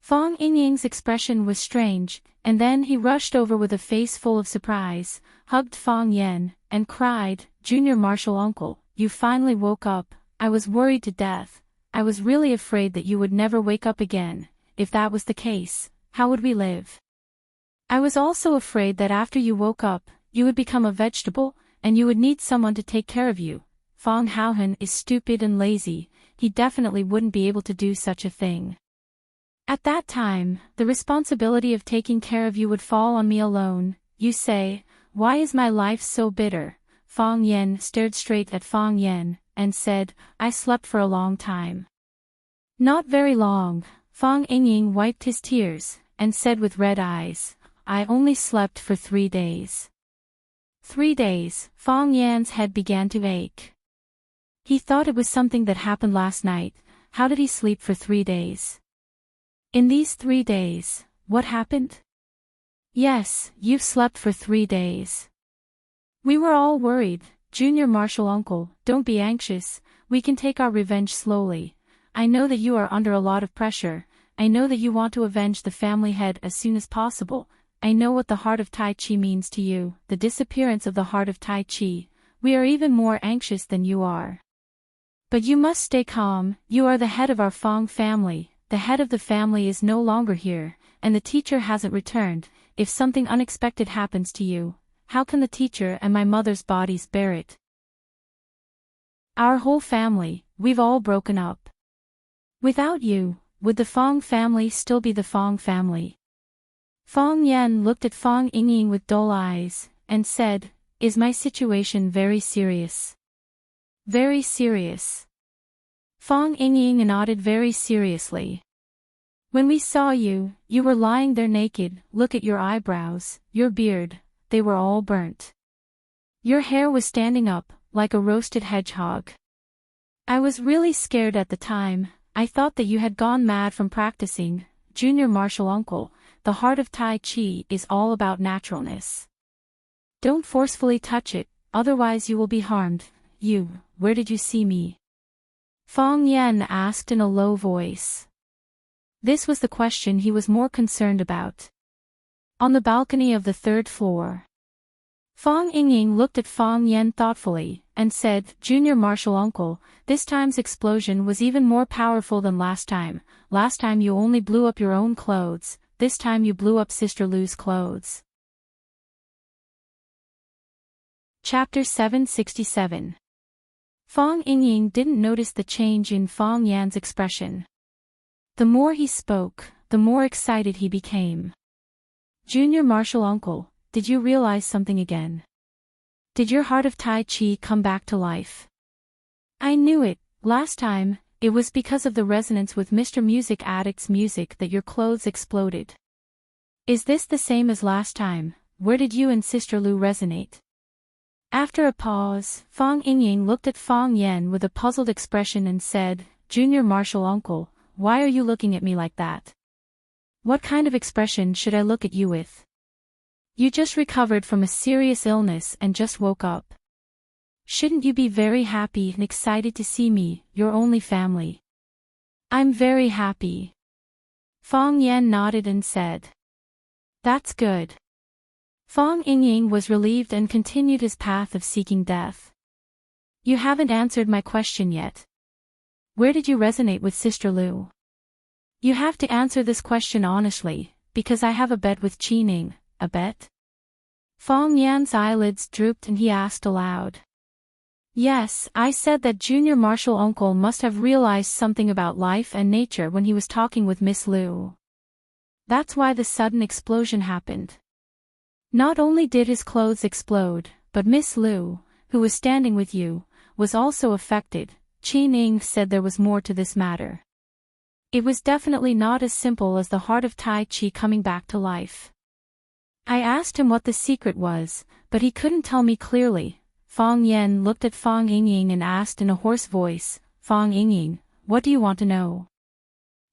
Fang Yingying's expression was strange, and then he rushed over with a face full of surprise, hugged Fang Yan, and cried, "Junior Martial Uncle, you finally woke up. I was worried to death. I was really afraid that you would never wake up again. If that was the case, how would we live? I was also afraid that after you woke up, you would become a vegetable, and you would need someone to take care of you. Fang Haohan is stupid and lazy. He definitely wouldn't be able to do such a thing. At that time, the responsibility of taking care of you would fall on me alone. You say, why is my life so bitter?" Fang Yan stared straight at Fang Yan, and said, "I slept for a long time." "Not very long." Fang Yingying wiped his tears, and said with red eyes, "I only slept for 3 days." 3 days, Fang Yan's head began to ache. He thought it was something that happened last night. How did he sleep for 3 days? In these 3 days, what happened? Yes, you've slept for 3 days. We were all worried. Junior Martial Uncle, don't be anxious. We can take our revenge slowly. I know that you are under a lot of pressure. I know that you want to avenge the family head as soon as possible. I know what the heart of Tai Chi means to you, the disappearance of the heart of Tai Chi. We are even more anxious than you are. But you must stay calm. You are the head of our Fang family. The head of the family is no longer here, and the teacher hasn't returned. If something unexpected happens to you, how can the teacher and my mother's bodies bear it? Our whole family, we've all broken up. Without you, would the Fang family still be the Fang family? Fang Yan looked at Fang Yingying with dull eyes, and said, "Is my situation very serious?" "Very serious." Fang Yingying nodded very seriously. "When we saw you, you were lying there naked. Look at your eyebrows, your beard, they were all burnt. Your hair was standing up, like a roasted hedgehog. I was really scared at the time. I thought that you had gone mad from practicing. Junior Martial Uncle, the heart of Tai Chi is all about naturalness. Don't forcefully touch it. otherwise you will be harmed. Where did you see me? Fong Yan asked in a low voice. This was the question he was more concerned about. On the balcony of the third floor. Fong Yingying looked at Fong Yan thoughtfully, and said, Junior Martial Uncle, this time's explosion was even more powerful than last time. Last time you only blew up your own clothes, this time you blew up Sister Lu's clothes. Chapter 767. Fong Yingying didn't notice the change in Fong Yan's expression. The more he spoke, the more excited he became. Junior Martial Uncle, did you realize something again? Did your heart of Tai Chi come back to life? I knew it. Last time, it was because of the resonance with Mr. Music Addict's music that your clothes exploded. Is this the same as last time? Where did you and Sister Lu resonate? After a pause, Fong Yingying looked at Fong Yan with a puzzled expression and said, Junior Martial Uncle, why are you looking at me like that? What kind of expression should I look at you with? You just recovered from a serious illness and just woke up. Shouldn't you be very happy and excited to see me, your only family? I'm very happy. Fong Yan nodded and said. That's good. Fong Yingying was relieved and continued his path of seeking death. You haven't answered my question yet. Where did you resonate with Sister Lu? You have to answer this question honestly, because I have a bet with Qining. A bet? Fong Yan's eyelids drooped and he asked aloud. Yes, I said that Junior Martial Uncle must have realized something about life and nature when he was talking with Miss Lu. That's why the sudden explosion happened. Not only did his clothes explode, but Miss Lu, who was standing with you, was also affected. Qining said there was more to this matter. It was definitely not as simple as the heart of Tai Chi coming back to life. I asked him what the secret was, but he couldn't tell me clearly. Fong Yan looked at Fong Yingying and asked in a hoarse voice, Fong Yingying, what do you want to know?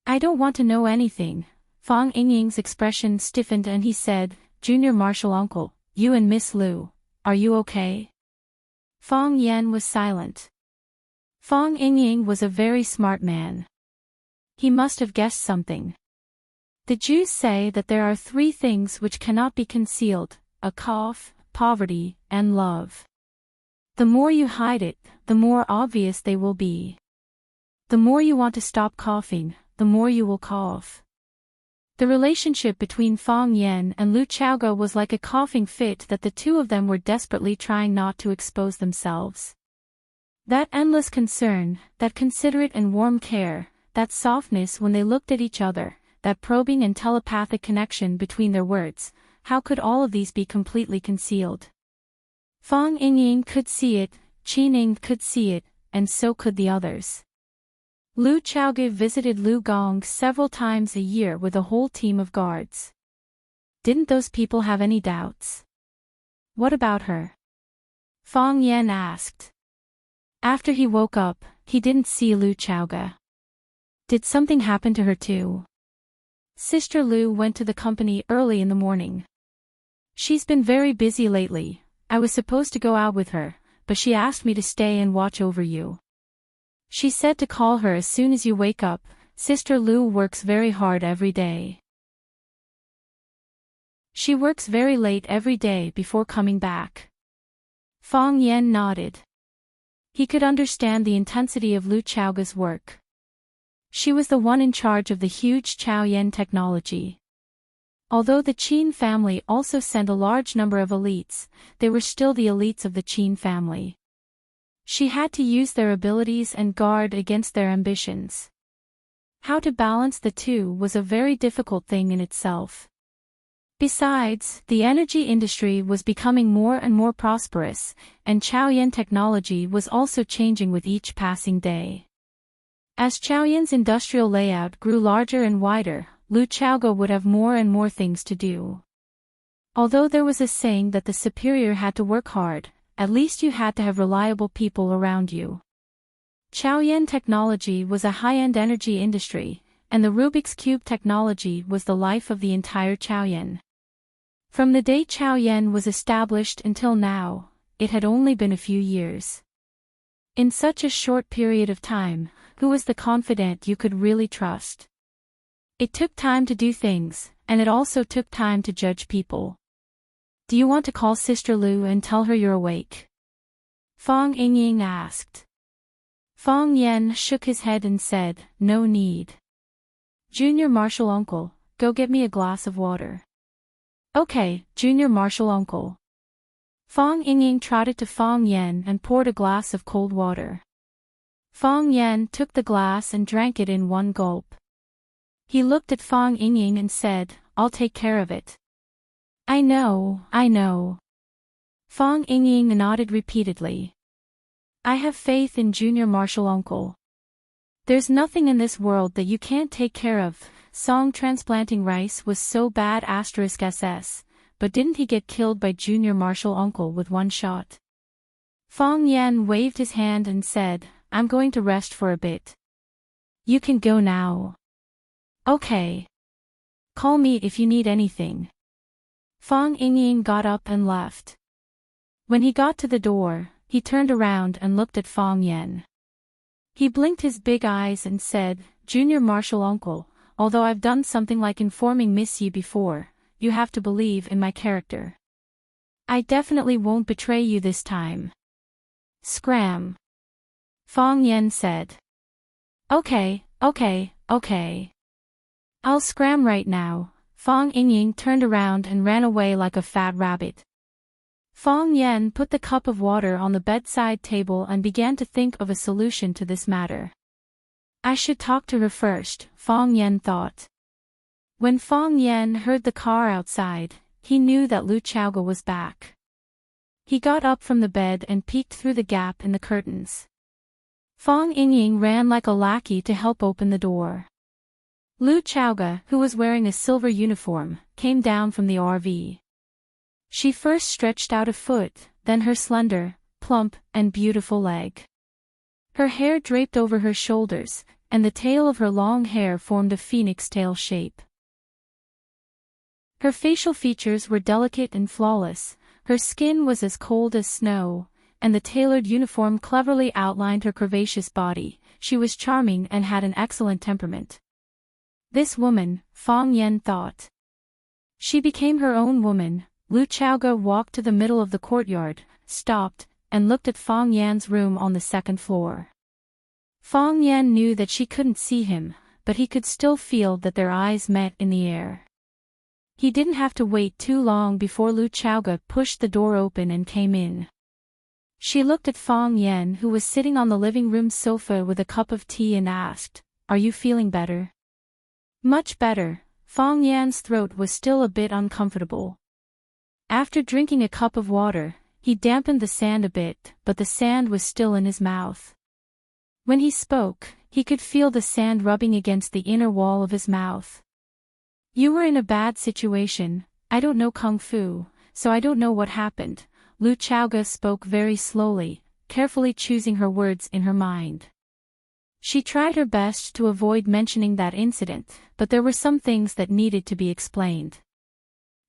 I don't want to know anything. Fong Yingying's expression stiffened and he said, Junior Martial Uncle, you and Miss Lu, are you okay? Fong Yan was silent. Fong Yingying was a very smart man. He must have guessed something. The Jews say that there are three things which cannot be concealed, a cough, poverty, and love. The more you hide it, the more obvious they will be. The more you want to stop coughing, the more you will cough. The relationship between Fong Yan and Lu Chaoge was like a coughing fit that the two of them were desperately trying not to expose themselves. That endless concern, that considerate and warm care, that softness when they looked at each other, that probing and telepathic connection between their words, how could all of these be completely concealed? Fong Yingying could see it, Qining could see it, and so could the others. Lu Chaoge visited Lu Gong several times a year with a whole team of guards. Didn't those people have any doubts? What about her? Fong Yan asked. After he woke up, he didn't see Lu Chaoge. Did something happen to her too? Sister Lu went to the company early in the morning. She's been very busy lately. I was supposed to go out with her, but she asked me to stay and watch over you. She said to call her as soon as you wake up. Sister Lu works very hard every day. She works very late every day before coming back. Fong Yan nodded. He could understand the intensity of Lu Chaoge's work. She was the one in charge of the huge Chaoyan technology. Although the Qin family also sent a large number of elites, they were still the elites of the Qin family. She had to use their abilities and guard against their ambitions. How to balance the two was a very difficult thing in itself. Besides, the energy industry was becoming more and more prosperous, and Chaoyan technology was also changing with each passing day. As Chaoyan's industrial layout grew larger and wider, Lu Chaoge would have more and more things to do. Although there was a saying that the superior had to work hard, at least you had to have reliable people around you. Chaoyan technology was a high-end energy industry, and the Rubik's Cube technology was the life of the entire Chaoyan. From the day Chaoyan was established until now, it had only been a few years. In such a short period of time, who was the confidant you could really trust? It took time to do things, and it also took time to judge people. Do you want to call Sister Lu and tell her you're awake? Fong Yingying asked. Fong Yen shook his head and said, no need. Junior Marshal Uncle, go get me a glass of water. Okay, Junior Marshal Uncle. Fong Yingying trotted to Fong Yen and poured a glass of cold water. Fong Yen took the glass and drank it in one gulp. He looked at Fong Yingying and said, I'll take care of it. I know. Fong Yingying nodded repeatedly. I have faith in Junior Marshal Uncle. There's nothing in this world that you can't take care of. Song transplanting rice was so bad *SS, but didn't he get killed by Junior Marshal Uncle with one shot? Fong Yen waved his hand and said, I'm going to rest for a bit. You can go now. Okay. Call me if you need anything. Fong Yingying got up and left. When he got to the door, he turned around and looked at Fong Yen. He blinked his big eyes and said, Junior Marshal Uncle, although I've done something like informing Miss Yi before, you have to believe in my character. I definitely won't betray you this time. Scram. Fong Yen said. Okay. I'll scram right now. Fong Yingying turned around and ran away like a fat rabbit. Fong Yen put the cup of water on the bedside table and began to think of a solution to this matter. I should talk to her first, Fong Yen thought. When Fong Yen heard the car outside, he knew that Lu Chaoga was back. He got up from the bed and peeked through the gap in the curtains. Fong Yingying ran like a lackey to help open the door. Lu Chaoga, who was wearing a silver uniform, came down from the RV. She first stretched out a foot, then her slender, plump, and beautiful leg. Her hair draped over her shoulders, and the tail of her long hair formed a phoenix tail shape. Her facial features were delicate and flawless, her skin was as cold as snow, and the tailored uniform cleverly outlined her curvaceous body. She was charming and had an excellent temperament. This woman, Fong Yen thought. She became her own woman. Lu Chaoga walked to the middle of the courtyard, stopped, and looked at Fong Yan's room on the second floor. Fong Yan knew that she couldn't see him, but he could still feel that their eyes met in the air. He didn't have to wait too long before Lu Chaoga pushed the door open and came in. She looked at Fong Yan, who was sitting on the living room sofa with a cup of tea, and asked, Are you feeling better? Much better. Fong Yan's throat was still a bit uncomfortable. After drinking a cup of water, he dampened the sand a bit, but the sand was still in his mouth. When he spoke, he could feel the sand rubbing against the inner wall of his mouth. You were in a bad situation. I don't know Kung Fu, so I don't know what happened. Lu Chaoga spoke very slowly, carefully choosing her words in her mind. She tried her best to avoid mentioning that incident, but there were some things that needed to be explained.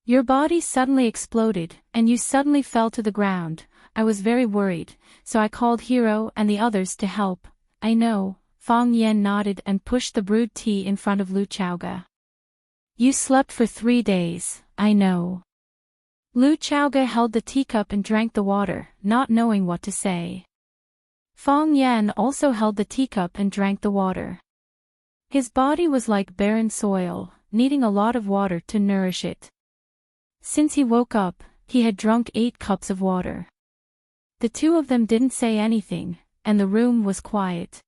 Your body suddenly exploded, and you suddenly fell to the ground. I was very worried, so I called Hero and the others to help. I know. Fong Yen nodded and pushed the brewed tea in front of Lu Chaoga. You slept for 3 days, I know. Lu Chaoga held the teacup and drank the water, not knowing what to say. Fong Yen also held the teacup and drank the water. His body was like barren soil, needing a lot of water to nourish it. Since he woke up, he had drunk 8 cups of water. The two of them didn't say anything, and the room was quiet.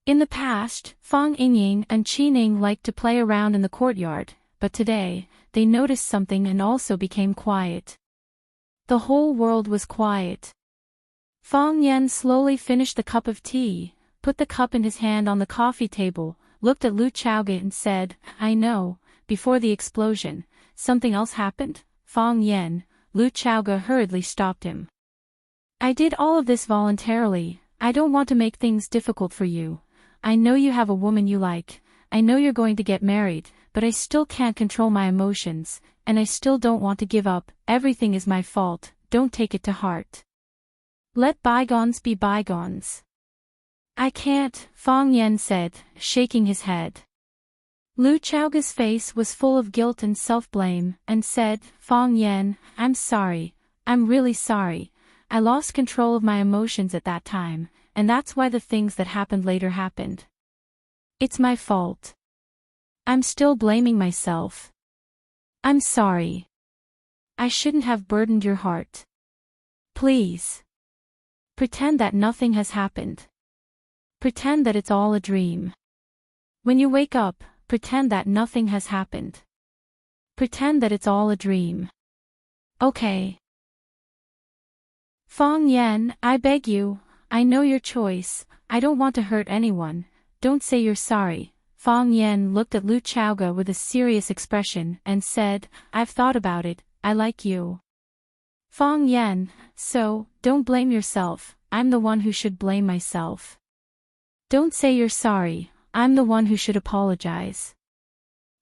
In the past, Fong Yingying and Qi Ning liked to play around in the courtyard, but today, they noticed something and also became quiet. The whole world was quiet. Fong Yen slowly finished the cup of tea, put the cup in his hand on the coffee table, looked at Lu Chaoga and said, I know. Before the explosion, something else happened? Fong Yen. Lu Chaoga hurriedly stopped him. I did all of this voluntarily. I don't want to make things difficult for you. I know you have a woman you like. I know you're going to get married, but I still can't control my emotions, and I still don't want to give up. Everything is my fault. Don't take it to heart. Let bygones be bygones. I can't, Fong Yen said, shaking his head. Lu Chaoga's face was full of guilt and self-blame, and said, Fong Yen, I'm sorry, I'm really sorry. I lost control of my emotions at that time, and that's why the things that happened later happened. It's my fault. I'm still blaming myself. I'm sorry. I shouldn't have burdened your heart. Please. Pretend that nothing has happened. Pretend that it's all a dream. When you wake up, pretend that nothing has happened. Pretend that it's all a dream. Okay. Fong Yen, I beg you, I know your choice, I don't want to hurt anyone, don't say you're sorry. Fong Yen looked at Lu Chaoga with a serious expression and said, I've thought about it, I like you. Fong Yen, so, don't blame yourself, I'm the one who should blame myself. Don't say you're sorry, I'm the one who should apologize.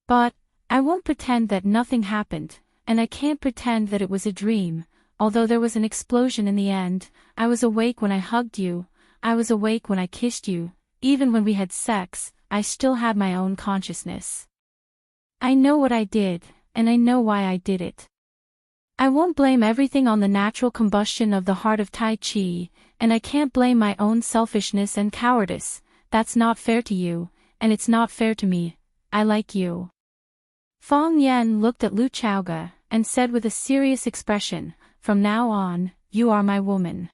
But, I won't pretend that nothing happened, and I can't pretend that it was a dream, although there was an explosion in the end. I was awake when I hugged you, I was awake when I kissed you, even when we had sex, I still had my own consciousness. I know what I did, and I know why I did it. I won't blame everything on the natural combustion of the heart of Tai Chi, and I can't blame my own selfishness and cowardice. That's not fair to you, and it's not fair to me. I like you. Fong Yen looked at Lu Chaoga, and said with a serious expression, From now on, you are my woman.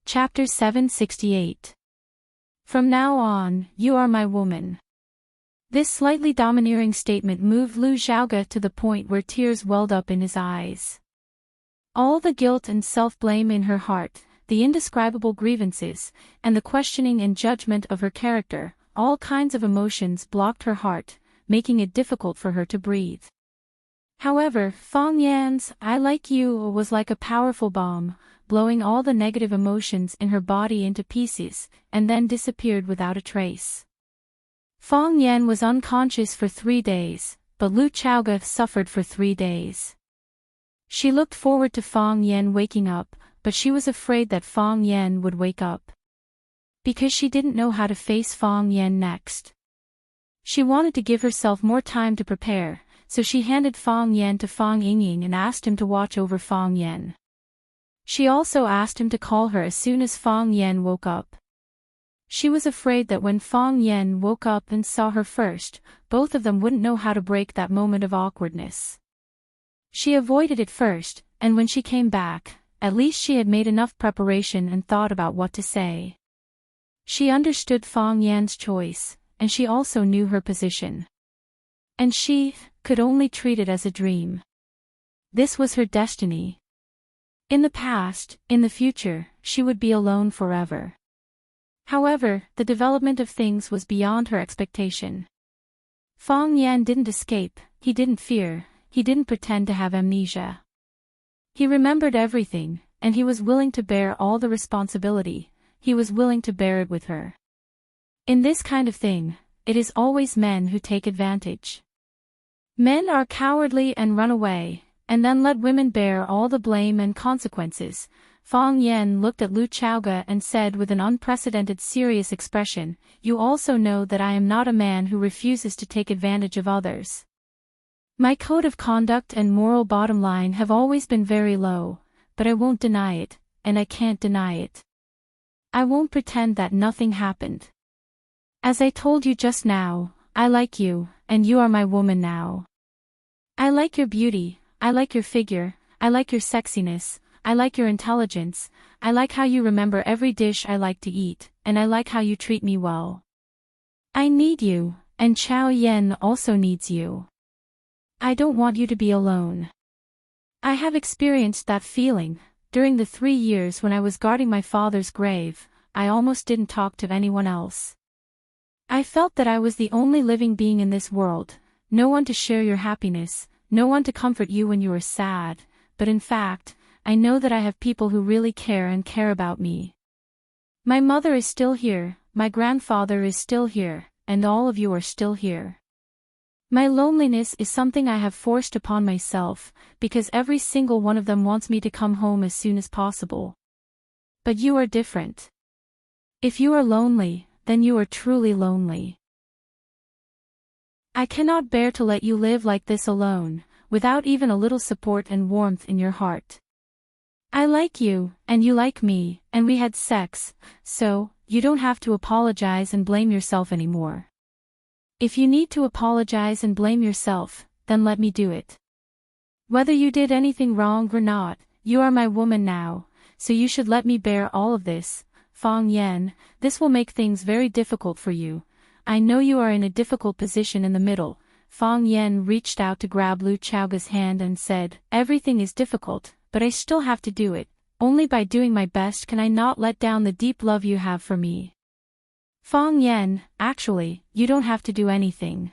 Chapter 768. From now on, you are my woman. This slightly domineering statement moved Lu Xiaoga to the point where tears welled up in his eyes. All the guilt and self-blame in her heart, the indescribable grievances, and the questioning and judgment of her character, all kinds of emotions blocked her heart, making it difficult for her to breathe. However, Fong Yan's I like you was like a powerful bomb, blowing all the negative emotions in her body into pieces, and then disappeared without a trace. Fong Yan was unconscious for 3 days, but Lu Chaoga suffered for 3 days. She looked forward to Fong Yan waking up, but she was afraid that Fong Yan would wake up. Because she didn't know how to face Fong Yan next. She wanted to give herself more time to prepare, so she handed Fong Yan to Fong Yingying and asked him to watch over Fong Yan. She also asked him to call her as soon as Fong Yan woke up. She was afraid that when Fong Yan woke up and saw her first, both of them wouldn't know how to break that moment of awkwardness. She avoided it first, and when she came back, at least she had made enough preparation and thought about what to say. She understood Fong Yan's choice, and she also knew her position. And she could only treat it as a dream. This was her destiny. In the past, in the future, she would be alone forever. However, the development of things was beyond her expectation. Fong Yan didn't escape, he didn't fear, he didn't pretend to have amnesia. He remembered everything, and he was willing to bear all the responsibility, he was willing to bear it with her. In this kind of thing, it is always men who take advantage. Men are cowardly and run away, and then let women bear all the blame and consequences. Fong Yan looked at Lu Chaoga and said with an unprecedented serious expression, You also know that I am not a man who refuses to take advantage of others. My code of conduct and moral bottom line have always been very low, but I won't deny it, and I can't deny it. I won't pretend that nothing happened. As I told you just now, I like you, and you are my woman now. I like your beauty, I like your figure, I like your sexiness, I like your intelligence, I like how you remember every dish I like to eat, and I like how you treat me well. I need you, and Chao Yen also needs you. I don't want you to be alone. I have experienced that feeling. During the 3 years when I was guarding my father's grave, I almost didn't talk to anyone else. I felt that I was the only living being in this world, no one to share your happiness, no one to comfort you when you were sad, but in fact, I know that I have people who really care and care about me. My mother is still here, my grandfather is still here, and all of you are still here. My loneliness is something I have forced upon myself, because every single one of them wants me to come home as soon as possible. But you are different. If you are lonely, then you are truly lonely. I cannot bear to let you live like this alone, without even a little support and warmth in your heart. I like you, and you like me, and we had sex, so, you don't have to apologize and blame yourself anymore. If you need to apologize and blame yourself, then let me do it. Whether you did anything wrong or not, you are my woman now, so you should let me bear all of this. Fang Yan, this will make things very difficult for you. I know you are in a difficult position in the middle. Fang Yan reached out to grab Lu Chaoga's hand and said, everything is difficult, but I still have to do it. Only by doing my best can I not let down the deep love you have for me. Fang Yan, actually, you don't have to do anything.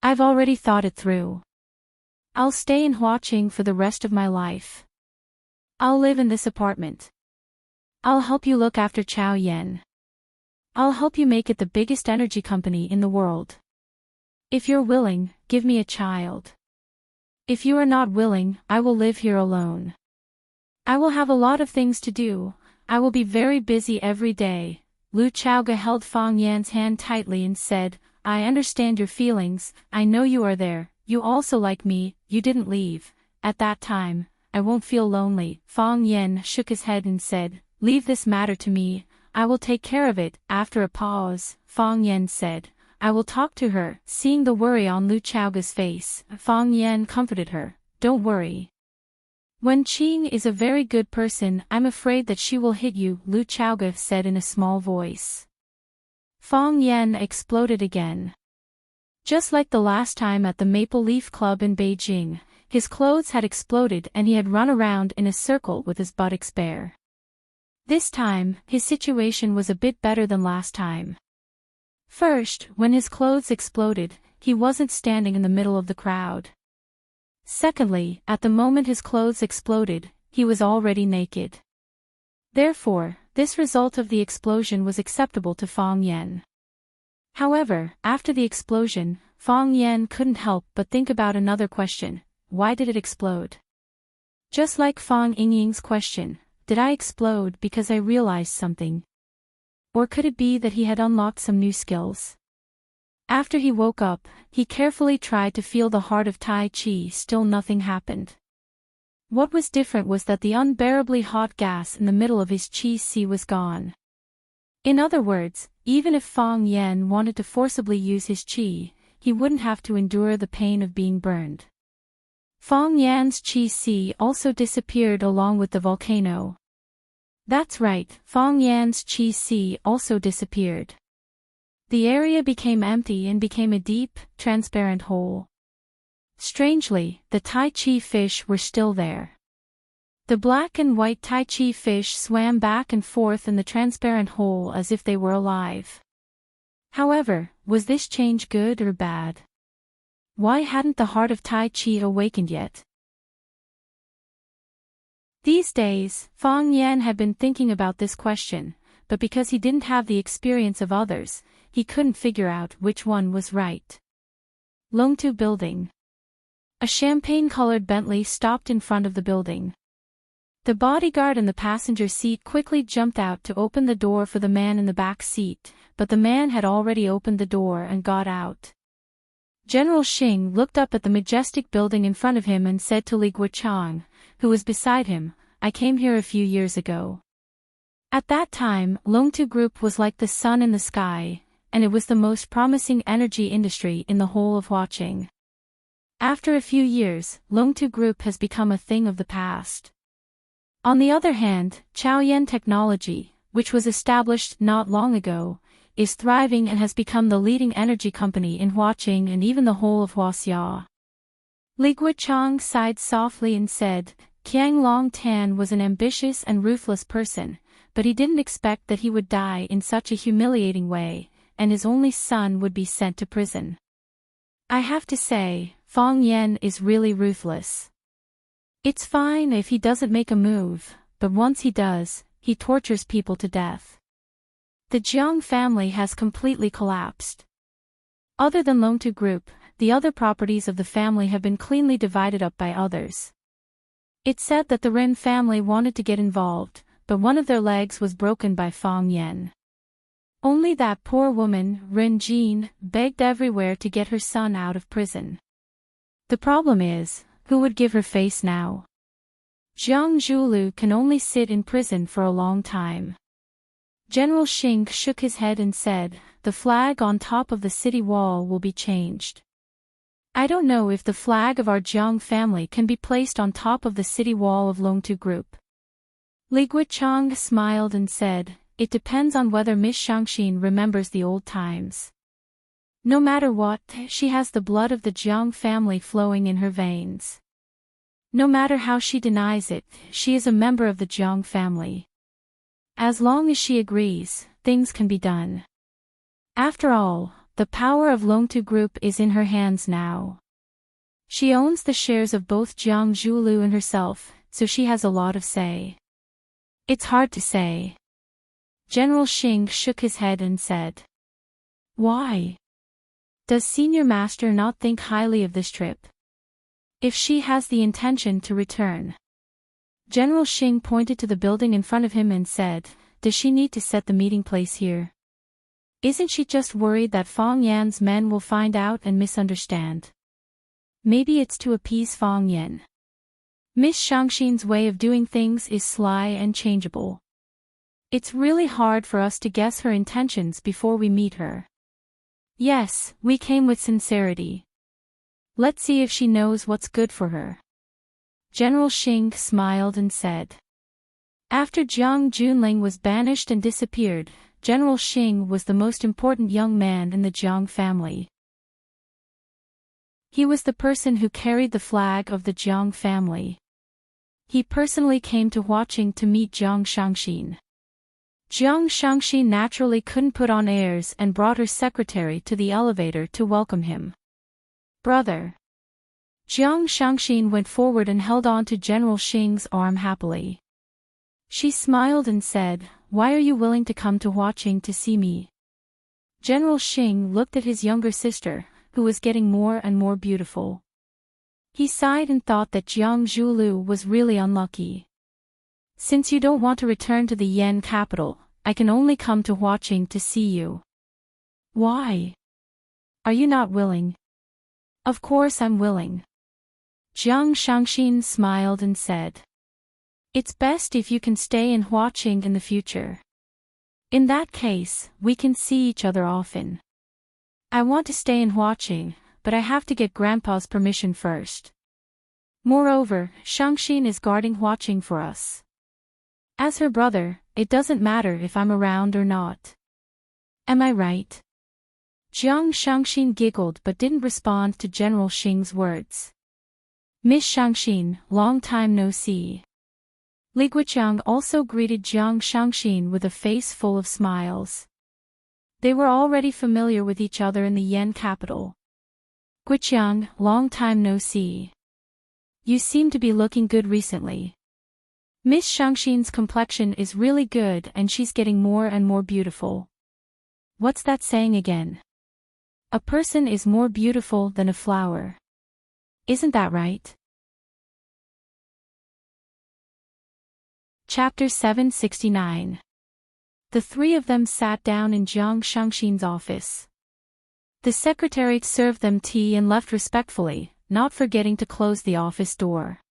I've already thought it through. I'll stay in Huaqing for the rest of my life. I'll live in this apartment. I'll help you look after Chao Yan. I'll help you make it the biggest energy company in the world. If you're willing, give me a child. If you are not willing, I will live here alone. I will have a lot of things to do. I will be very busy every day. Lu Chaoga held Fang Yan's hand tightly and said, I understand your feelings, I know you are there, you also like me, you didn't leave. At that time, I won't feel lonely. Fang Yan shook his head and said, leave this matter to me, I will take care of it. After a pause, Fang Yan said, I will talk to her. Seeing the worry on Lu Chaoga's face, Fang Yan comforted her, don't worry. Wen Qing is a very good person, I'm afraid that she will hit you, Lu Chaoga said in a small voice. Fang Yan exploded again. Just like the last time at the Maple Leaf Club in Beijing, his clothes had exploded and he had run around in a circle with his buttocks bare. This time, his situation was a bit better than last time. First, when his clothes exploded, he wasn't standing in the middle of the crowd. Secondly, at the moment his clothes exploded, he was already naked. Therefore, this result of the explosion was acceptable to Fang Yan. However, after the explosion, Fang Yan couldn't help but think about another question, why did it explode? Just like Fang Yingying's question, did I explode because I realized something? Or could it be that he had unlocked some new skills? After he woke up, he carefully tried to feel the heart of Tai Chi, still nothing happened. What was different was that the unbearably hot gas in the middle of his Qi Si was gone. In other words, even if Fang Yan wanted to forcibly use his Qi, he wouldn't have to endure the pain of being burned. Fang Yan's Qi Si also disappeared along with the volcano. That's right, Fang Yan's Qi Si also disappeared. The area became empty and became a deep, transparent hole. Strangely, the Tai Chi fish were still there. The black and white Tai Chi fish swam back and forth in the transparent hole as if they were alive. However, was this change good or bad? Why hadn't the heart of Tai Chi awakened yet? These days, Fang Yan had been thinking about this question, but because he didn't have the experience of others, he couldn't figure out which one was right. Longtu Building. A champagne-colored Bentley stopped in front of the building. The bodyguard in the passenger seat quickly jumped out to open the door for the man in the back seat, but the man had already opened the door and got out. General Xing looked up at the majestic building in front of him and said to Li Guochang, who was beside him, I came here a few years ago. At that time, Longtu Group was like the sun in the sky, and it was the most promising energy industry in the whole of Huaqing. After a few years, Longtu Group has become a thing of the past. On the other hand, Chaoyan Technology, which was established not long ago, is thriving and has become the leading energy company in Huaqing and even the whole of Huaxia. Li Guochang sighed softly and said, Qiang Long Tan was an ambitious and ruthless person, but he didn't expect that he would die in such a humiliating way, and his only son would be sent to prison. I have to say, Fang Yan is really ruthless. It's fine if he doesn't make a move, but once he does, he tortures people to death. The Jiang family has completely collapsed. Other than Longtu Group, the other properties of the family have been cleanly divided up by others. It said that the Ren family wanted to get involved, but one of their legs was broken by Fang Yen. Only that poor woman, Ren Jin, begged everywhere to get her son out of prison. The problem is, who would give her face now? Jiang Zhulu can only sit in prison for a long time. General Xing shook his head and said, the flag on top of the city wall will be changed. I don't know if the flag of our Jiang family can be placed on top of the city wall of Longtu Group. Li Guichang smiled and said, it depends on whether Miss Shangxin remembers the old times. No matter what, she has the blood of the Jiang family flowing in her veins. No matter how she denies it, she is a member of the Jiang family. As long as she agrees, things can be done. After all, the power of Longtu Group is in her hands now. She owns the shares of both Jiang Zhulu and herself, so she has a lot of say. It's hard to say. General Xing shook his head and said. Why? Does Senior Master not think highly of this trip? If she has the intention to return. General Xing pointed to the building in front of him and said, does she need to set the meeting place here? Isn't she just worried that Fang Yan's men will find out and misunderstand? Maybe it's to appease Fang Yan. Miss Shangxin's way of doing things is sly and changeable. It's really hard for us to guess her intentions before we meet her. Yes, we came with sincerity. Let's see if she knows what's good for her. General Xing smiled and said. After Jiang Junling was banished and disappeared, General Xing was the most important young man in the Jiang family. He was the person who carried the flag of the Jiang family. He personally came to Huaqing to meet Jiang Shangxin. Jiang Shangxin naturally couldn't put on airs and brought her secretary to the elevator to welcome him. Brother. Jiang Shangxin went forward and held on to General Xing's arm happily. She smiled and said, why are you willing to come to Huaqing to see me? General Xing looked at his younger sister, who was getting more and more beautiful. He sighed and thought that Jiang Zhulu was really unlucky. Since you don't want to return to the Yen capital, I can only come to Huaqing to see you. Why? Are you not willing? Of course I'm willing. Jiang Shangxin smiled and said. It's best if you can stay in Huaqing in the future. In that case, we can see each other often. I want to stay in Huaqing, but I have to get Grandpa's permission first. Moreover, Shangxin is guarding Huaqing for us. As her brother, it doesn't matter if I'm around or not. Am I right? Jiang Shangxin giggled but didn't respond to General Xing's words. Miss Shangxin, long time no see. Li Guichang also greeted Jiang Shangxin with a face full of smiles. They were already familiar with each other in the Yen capital. Guichang, long time no see. You seem to be looking good recently. Miss Shangxin's complexion is really good and she's getting more and more beautiful. What's that saying again? A person is more beautiful than a flower. Isn't that right? Chapter 769. The three of them sat down in Jiang Shangxin's office. The secretary served them tea and left respectfully, not forgetting to close the office door.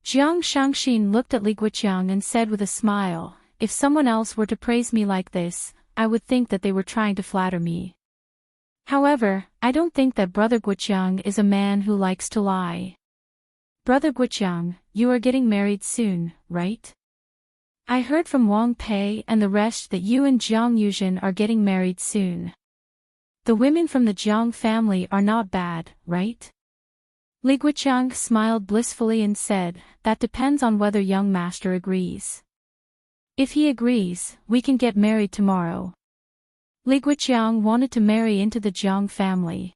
Jiang Shangxin looked at Li Guichang and said with a smile, if someone else were to praise me like this, I would think that they were trying to flatter me. However, I don't think that Brother Guichang is a man who likes to lie. Brother Guichang, you are getting married soon, right? I heard from Wang Pei and the rest that you and Jiang Yuzhen are getting married soon. The women from the Jiang family are not bad, right? Li Guichang smiled blissfully and said, that depends on whether young master agrees. If he agrees, we can get married tomorrow. Li Guichang wanted to marry into the Jiang family.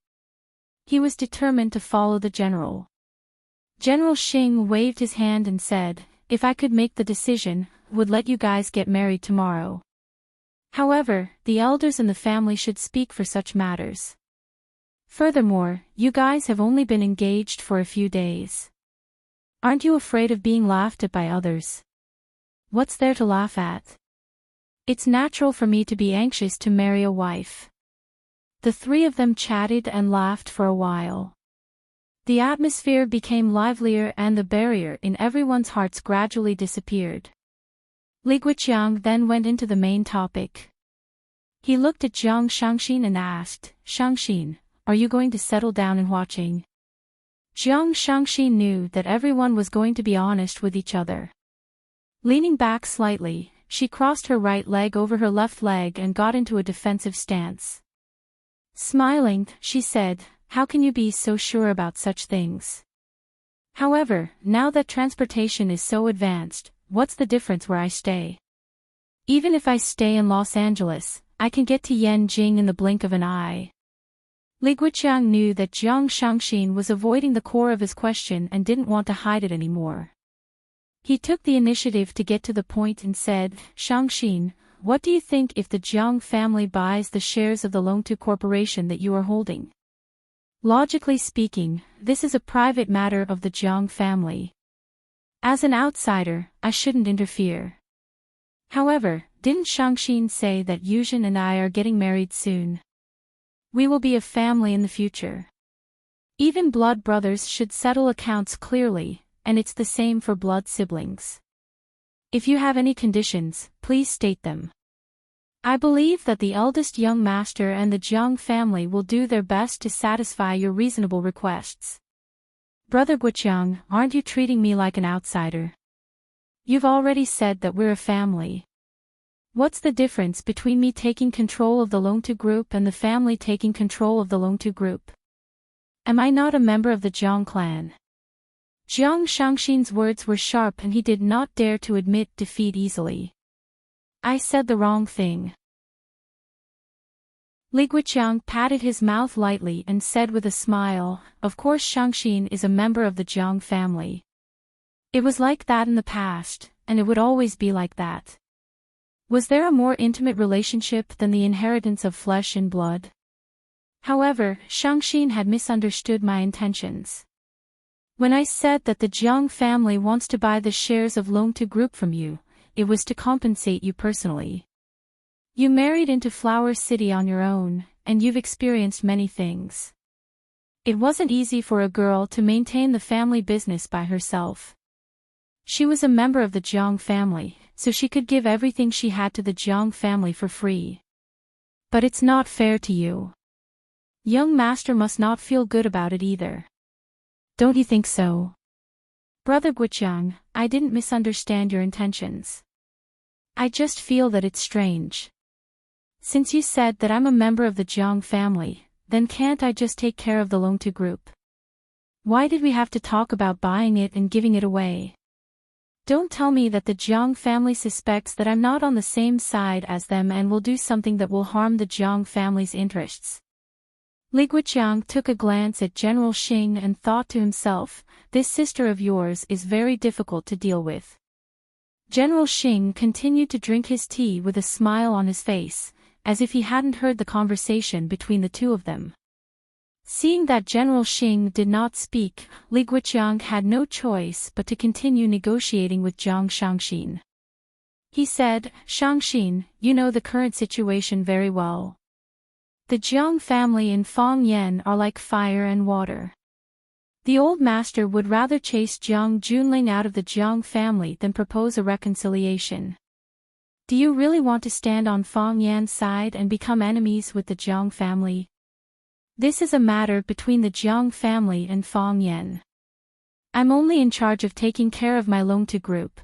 He was determined to follow the general. General Xing waved his hand and said, if I could make the decision, would let you guys get married tomorrow. However, the elders in the family should speak for such matters. Furthermore, you guys have only been engaged for a few days. Aren't you afraid of being laughed at by others? What's there to laugh at? It's natural for me to be anxious to marry a wife. The three of them chatted and laughed for a while. The atmosphere became livelier and the barrier in everyone's hearts gradually disappeared. Li Guiqiang then went into the main topic. He looked at Jiang Shangxin and asked, "Shangxin, are you going to settle down and watching?" Jiang Shangxin knew that everyone was going to be honest with each other. Leaning back slightly, she crossed her right leg over her left leg and got into a defensive stance. Smiling, she said, "How can you be so sure about such things? However, now that transportation is so advanced, what's the difference where I stay? Even if I stay in Los Angeles, I can get to Yanjing in the blink of an eye." Li Guiqiang knew that Jiang Shangxin was avoiding the core of his question and didn't want to hide it anymore. He took the initiative to get to the point and said, "Shangxin, what do you think if the Jiang family buys the shares of the Longtu Corporation that you are holding? Logically speaking, this is a private matter of the Jiang family. As an outsider, I shouldn't interfere. However, didn't Shangxin say that Yuzhen and I are getting married soon? We will be a family in the future. Even blood brothers should settle accounts clearly, and it's the same for blood siblings. If you have any conditions, please state them. I believe that the eldest young master and the Jiang family will do their best to satisfy your reasonable requests. Brother Guiqiang, aren't you treating me like an outsider? You've already said that we're a family. What's the difference between me taking control of the Longtu group and the family taking control of the Longtu group? Am I not a member of the Jiang clan?" Jiang Shangxin's words were sharp and he did not dare to admit defeat easily. "I said the wrong thing." Li Guiqiang patted his mouth lightly and said with a smile, "Of course Shangxin is a member of the Jiang family. It was like that in the past, and it would always be like that. Was there a more intimate relationship than the inheritance of flesh and blood? However, Shangxin had misunderstood my intentions. When I said that the Jiang family wants to buy the shares of Longtu Group from you, it was to compensate you personally. You married into Flower City on your own, and you've experienced many things. It wasn't easy for a girl to maintain the family business by herself. She was a member of the Jiang family, so she could give everything she had to the Jiang family for free. But it's not fair to you. Young master must not feel good about it either. Don't you think so? Brother Guiqiang, I didn't misunderstand your intentions. I just feel that it's strange. Since you said that I'm a member of the Jiang family, then can't I just take care of the Longtu group? Why did we have to talk about buying it and giving it away? Don't tell me that the Jiang family suspects that I'm not on the same side as them and will do something that will harm the Jiang family's interests." Li Guiqiang took a glance at General Xing and thought to himself, "This sister of yours is very difficult to deal with." General Xing continued to drink his tea with a smile on his face, as if he hadn't heard the conversation between the two of them. Seeing that General Xing did not speak, Li Guiqiang had no choice but to continue negotiating with Jiang Shangxin. He said, "Shangxin, you know the current situation very well. The Jiang family in Fangyan are like fire and water. The old master would rather chase Jiang Junling out of the Jiang family than propose a reconciliation. Do you really want to stand on Fangyan's side and become enemies with the Jiang family? This is a matter between the Jiang family and Fangyan. I'm only in charge of taking care of my Longtu group.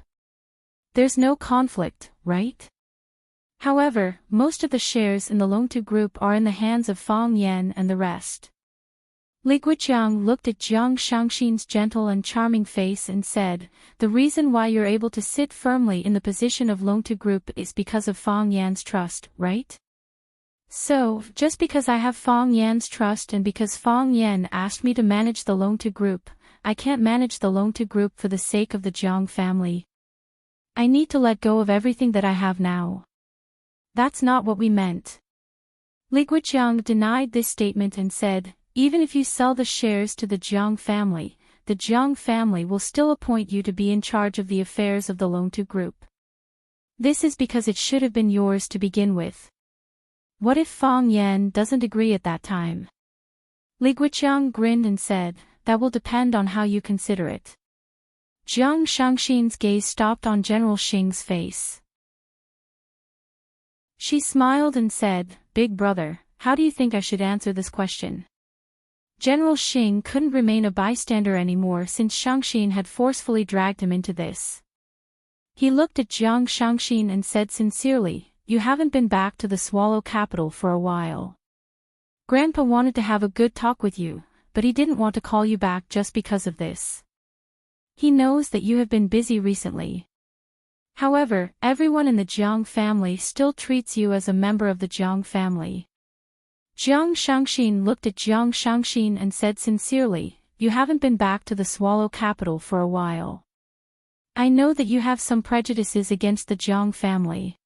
There's no conflict, right? However, most of the shares in the Longtu group are in the hands of Fangyan and the rest." Li Guiqiang looked at Jiang Shangxin's gentle and charming face and said, "The reason why you're able to sit firmly in the position of Longtu group is because of Fangyan's trust, right? So, just because I have Fangyan's trust and because Fangyan asked me to manage the Longtu group, I can't manage the Longtu group for the sake of the Jiang family. I need to let go of everything that I have now." "That's not what we meant." Li Guiqiang denied this statement and said, even if you sell the shares to the Jiang family, the Jiang family will still appoint you to be in charge of the affairs of the Loan-Tu group. This is because it should have been yours to begin with. What if Fang Yan doesn't agree at that time? Li Guiqiang grinned and said, that will depend on how you consider it. Jiang Shangxin's gaze stopped on General Xing's face. She smiled and said, Big brother, how do you think I should answer this question? General Xing couldn't remain a bystander anymore since Shangxin had forcefully dragged him into this. He looked at Jiang Shangxin and said sincerely, you haven't been back to the Swallow capital for a while. Grandpa wanted to have a good talk with you, but he didn't want to call you back just because of this. He knows that you have been busy recently. However, everyone in the Jiang family still treats you as a member of the Jiang family. Jiang Shangxin looked at Jiang Shangxin and said sincerely, you haven't been back to the Swallow capital for a while. I know that you have some prejudices against the Jiang family.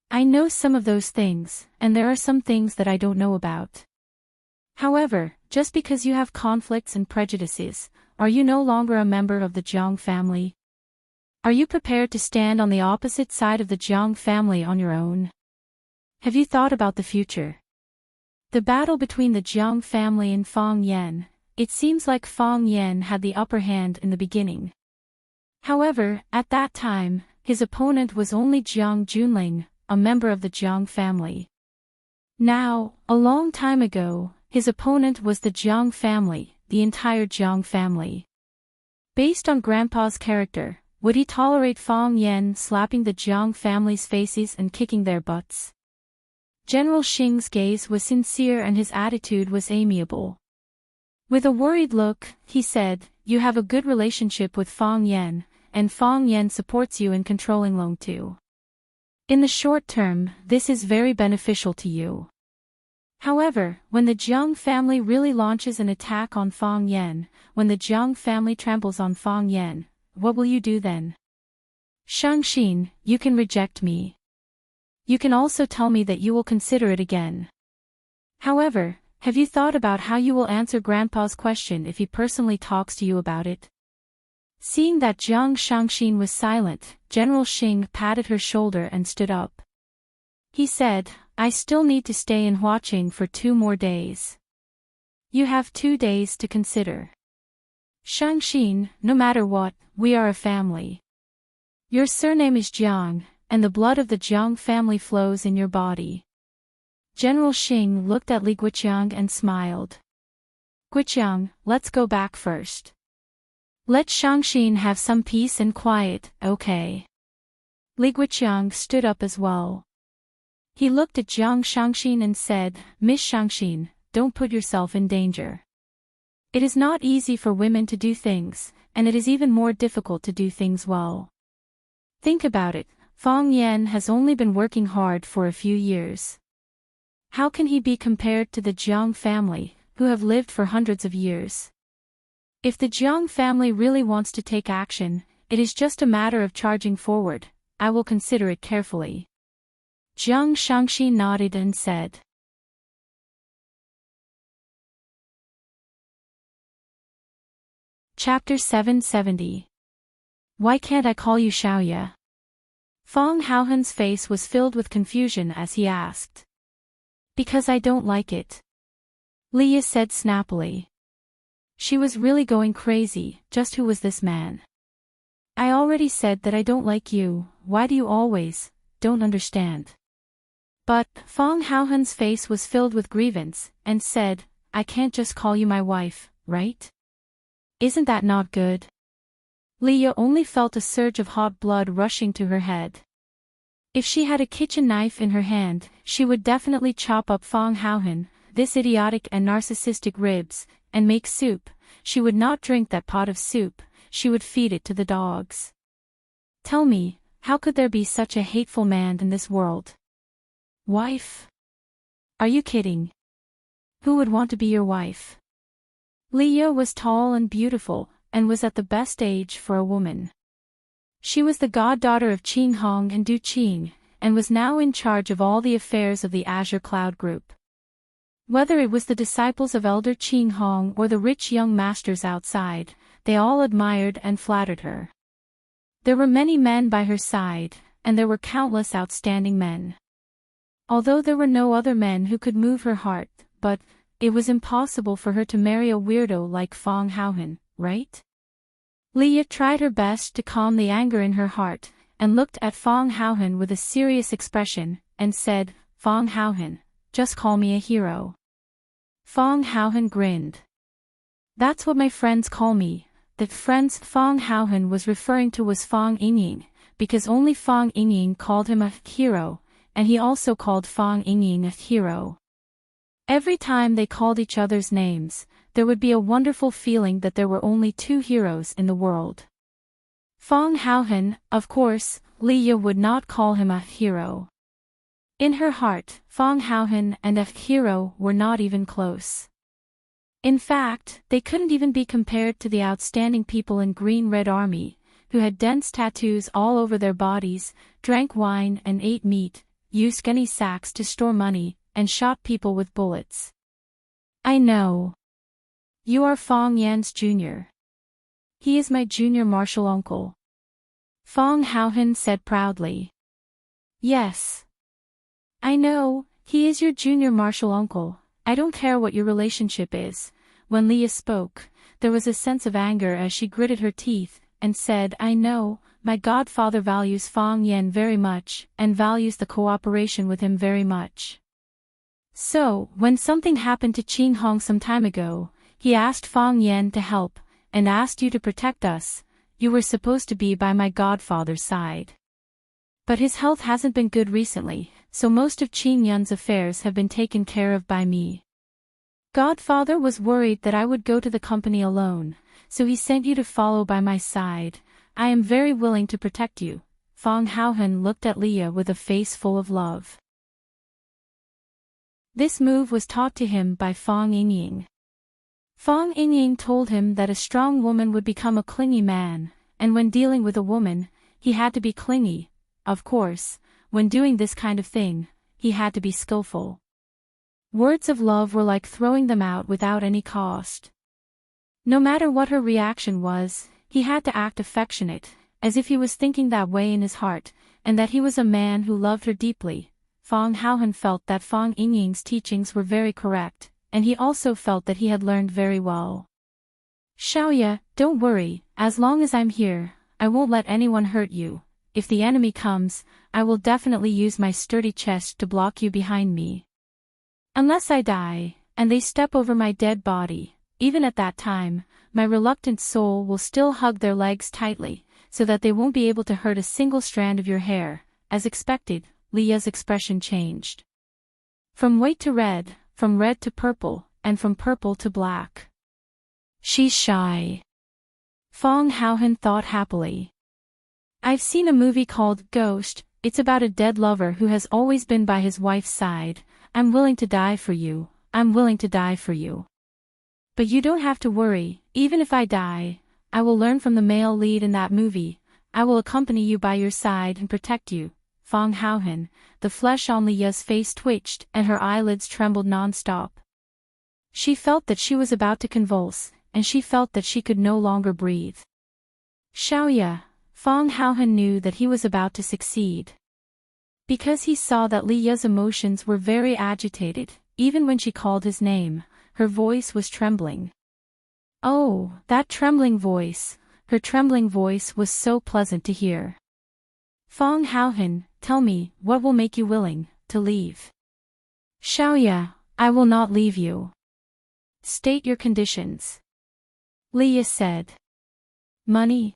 I know some of those things, and there are some things that I don't know about. However, just because you have conflicts and prejudices, are you no longer a member of the Jiang family? Are you prepared to stand on the opposite side of the Jiang family on your own? Have you thought about the future? The battle between the Jiang family and Fang Yan, it seems like Fang Yan had the upper hand in the beginning. However, at that time, his opponent was only Jiang Junling, a member of the Jiang family. Now, a long time ago, his opponent was the Jiang family, the entire Jiang family. Based on Grandpa's character, would he tolerate Fang Yan slapping the Jiang family's faces and kicking their butts? General Xing's gaze was sincere and his attitude was amiable. With a worried look, he said, you have a good relationship with Fang Yan, and Fang Yan supports you in controlling Loan-Tu. In the short term, this is very beneficial to you. However, when the Jiang family really launches an attack on Fang Yan, when the Jiang family tramples on Fang Yan, what will you do then? Shangxin, you can reject me. You can also tell me that you will consider it again. However, have you thought about how you will answer Grandpa's question if he personally talks to you about it? Seeing that Jiang Shangxin was silent, General Xing patted her shoulder and stood up. He said, I still need to stay in Huaqing for 2 more days. You have 2 days to consider. Shangxin, no matter what, we are a family. Your surname is Jiang, and the blood of the Jiang family flows in your body. General Xing looked at Li Guiqiang and smiled. Guiqiang, let's go back first. Let Shangxin have some peace and quiet, okay? Li Guiqiang stood up as well. He looked at Jiang Shangxin and said, Miss Shangxin, don't put yourself in danger. It is not easy for women to do things, and it is even more difficult to do things well. Think about it, Fang Yan has only been working hard for a few years. How can he be compared to the Jiang family, who have lived for hundreds of years? If the Jiang family really wants to take action, it is just a matter of charging forward. I will consider it carefully. Jiang Shangxi nodded and said. Chapter 770. Why can't I call you Xiaoya? Fang Haohen's face was filled with confusion as he asked. Because I don't like it. Leah said snappily. She was really going crazy, just who was this man? I already said that I don't like you, why do you always, don't understand? But, Fang Haohen's face was filled with grievance, and said, I can't just call you my wife, right? Isn't that not good? Leah only felt a surge of hot blood rushing to her head. If she had a kitchen knife in her hand, she would definitely chop up Fang Haohen, this idiotic and narcissistic ribs, and make soup. She would not drink that pot of soup, she would feed it to the dogs. Tell me, how could there be such a hateful man in this world? Wife? Are you kidding? Who would want to be your wife? Leah was tall and beautiful, and was at the best age for a woman. She was the goddaughter of Qing Hong and Du Qing, and was now in charge of all the affairs of the Azure Cloud Group. Whether it was the disciples of Elder Qing Hong or the rich young masters outside, they all admired and flattered her. There were many men by her side, and there were countless outstanding men. Although there were no other men who could move her heart, but it was impossible for her to marry a weirdo like Fong Haohan, right? Leah tried her best to calm the anger in her heart, and looked at Fong Haohan with a serious expression, and said, "Fong Haohan, just call me a hero." Fong Haohan grinned. "That's what my friends call me." The friends Fong Haohan was referring to was Fong Yingying, because only Fong Yingying called him a hero, and he also called Fong Yingying a hero. Every time they called each other's names, there would be a wonderful feeling that there were only two heroes in the world. Fong Haohan, of course, Leah would not call him a hero. In her heart, Fong Haohan and a hero were not even close. In fact, they couldn't even be compared to the outstanding people in Green Red Army, who had dense tattoos all over their bodies, drank wine and ate meat, used gunny sacks to store money, and shot people with bullets. "I know. You are Fong Yan's junior. He is my junior martial uncle," Fong Haohan said proudly. "Yes. I know, he is your junior martial uncle. I don't care what your relationship is." When Leah spoke, there was a sense of anger as she gritted her teeth, and said, "I know, my godfather values Fong Yan very much, and values the cooperation with him very much. So, when something happened to Qing Hong some time ago, he asked Fong Yan to help, and asked you to protect us. You were supposed to be by my godfather's side. But his health hasn't been good recently, so most of Qing Yan's affairs have been taken care of by me. Godfather was worried that I would go to the company alone, so he sent you to follow by my side. I am very willing to protect you." Fong Haohan looked at Leah with a face full of love. This move was taught to him by Fong Yingying. Fong Yingying told him that a strong woman would become a clingy man, and when dealing with a woman, he had to be clingy. Of course, when doing this kind of thing, he had to be skillful. Words of love were like throwing them out without any cost. No matter what her reaction was, he had to act affectionate, as if he was thinking that way in his heart, and that he was a man who loved her deeply. Fong Haohan felt that Fong Yingying's teachings were very correct, and he also felt that he had learned very well. "Xiaoya, don't worry, as long as I'm here, I won't let anyone hurt you. If the enemy comes, I will definitely use my sturdy chest to block you behind me. Unless I die, and they step over my dead body, even at that time, my reluctant soul will still hug their legs tightly, so that they won't be able to hurt a single strand of your hair." As expected, Leah's expression changed. From white to red, from red to purple, and from purple to black. "She's shy," Fong Haohan thought happily. "I've seen a movie called Ghost. It's about a dead lover who has always been by his wife's side. I'm willing to die for you, I'm willing to die for you. But you don't have to worry, even if I die, I will learn from the male lead in that movie. I will accompany you by your side and protect you." Fong Haohan, the flesh on Leah's face twitched and her eyelids trembled non-stop. She felt that she was about to convulse, and she felt that she could no longer breathe. "Xiaoya," Fong Haohan knew that he was about to succeed. Because he saw that Leah's emotions were very agitated, even when she called his name, her voice was trembling. Oh, that trembling voice, her trembling voice was so pleasant to hear. "Fong Haohan, tell me, what will make you willing to leave?" "Xiaoya, I will not leave you." "State your conditions," Leah said. "Money?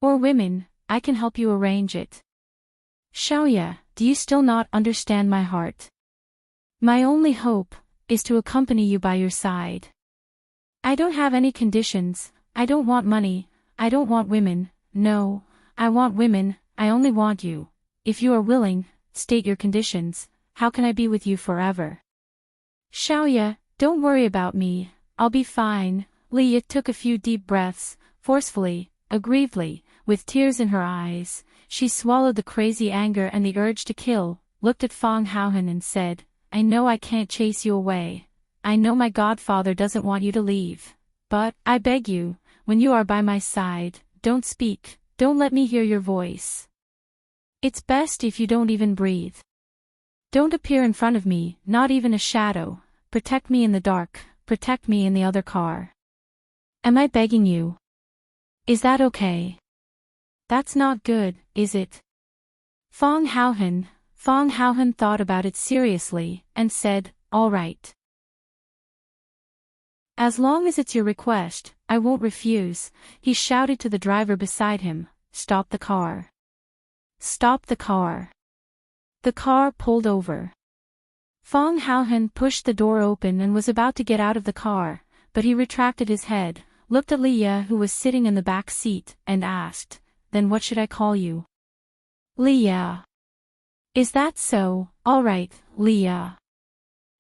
Or women? I can help you arrange it." "Xiaoya, do you still not understand my heart? My only hope is to accompany you by your side. I don't have any conditions. I don't want money, I don't want women. No, I want women, I only want you. If you are willing, state your conditions. How can I be with you forever?" "Xiaoya, don't worry about me, I'll be fine." Leah took a few deep breaths, forcefully, aggrievedly, with tears in her eyes. She swallowed the crazy anger and the urge to kill, looked at Fong Haohan and said, I know I can't chase you away. I know my godfather doesn't want you to leave. But, I beg you, when you are by my side, don't speak, don't let me hear your voice. It's best if you don't even breathe. Don't appear in front of me, not even a shadow. Protect me in the dark, protect me in the other car. Am I begging you? Is that okay? That's not good, is it? Fong Haohan thought about it seriously, and said, all right. As long as it's your request, I won't refuse, he shouted to the driver beside him, stop the car. Stop the car. The car pulled over. Fong Haohan pushed the door open and was about to get out of the car, but he retracted his head, looked at Leah who was sitting in the back seat, and asked, then what should I call you? Leah. Is that so? All right, Leah.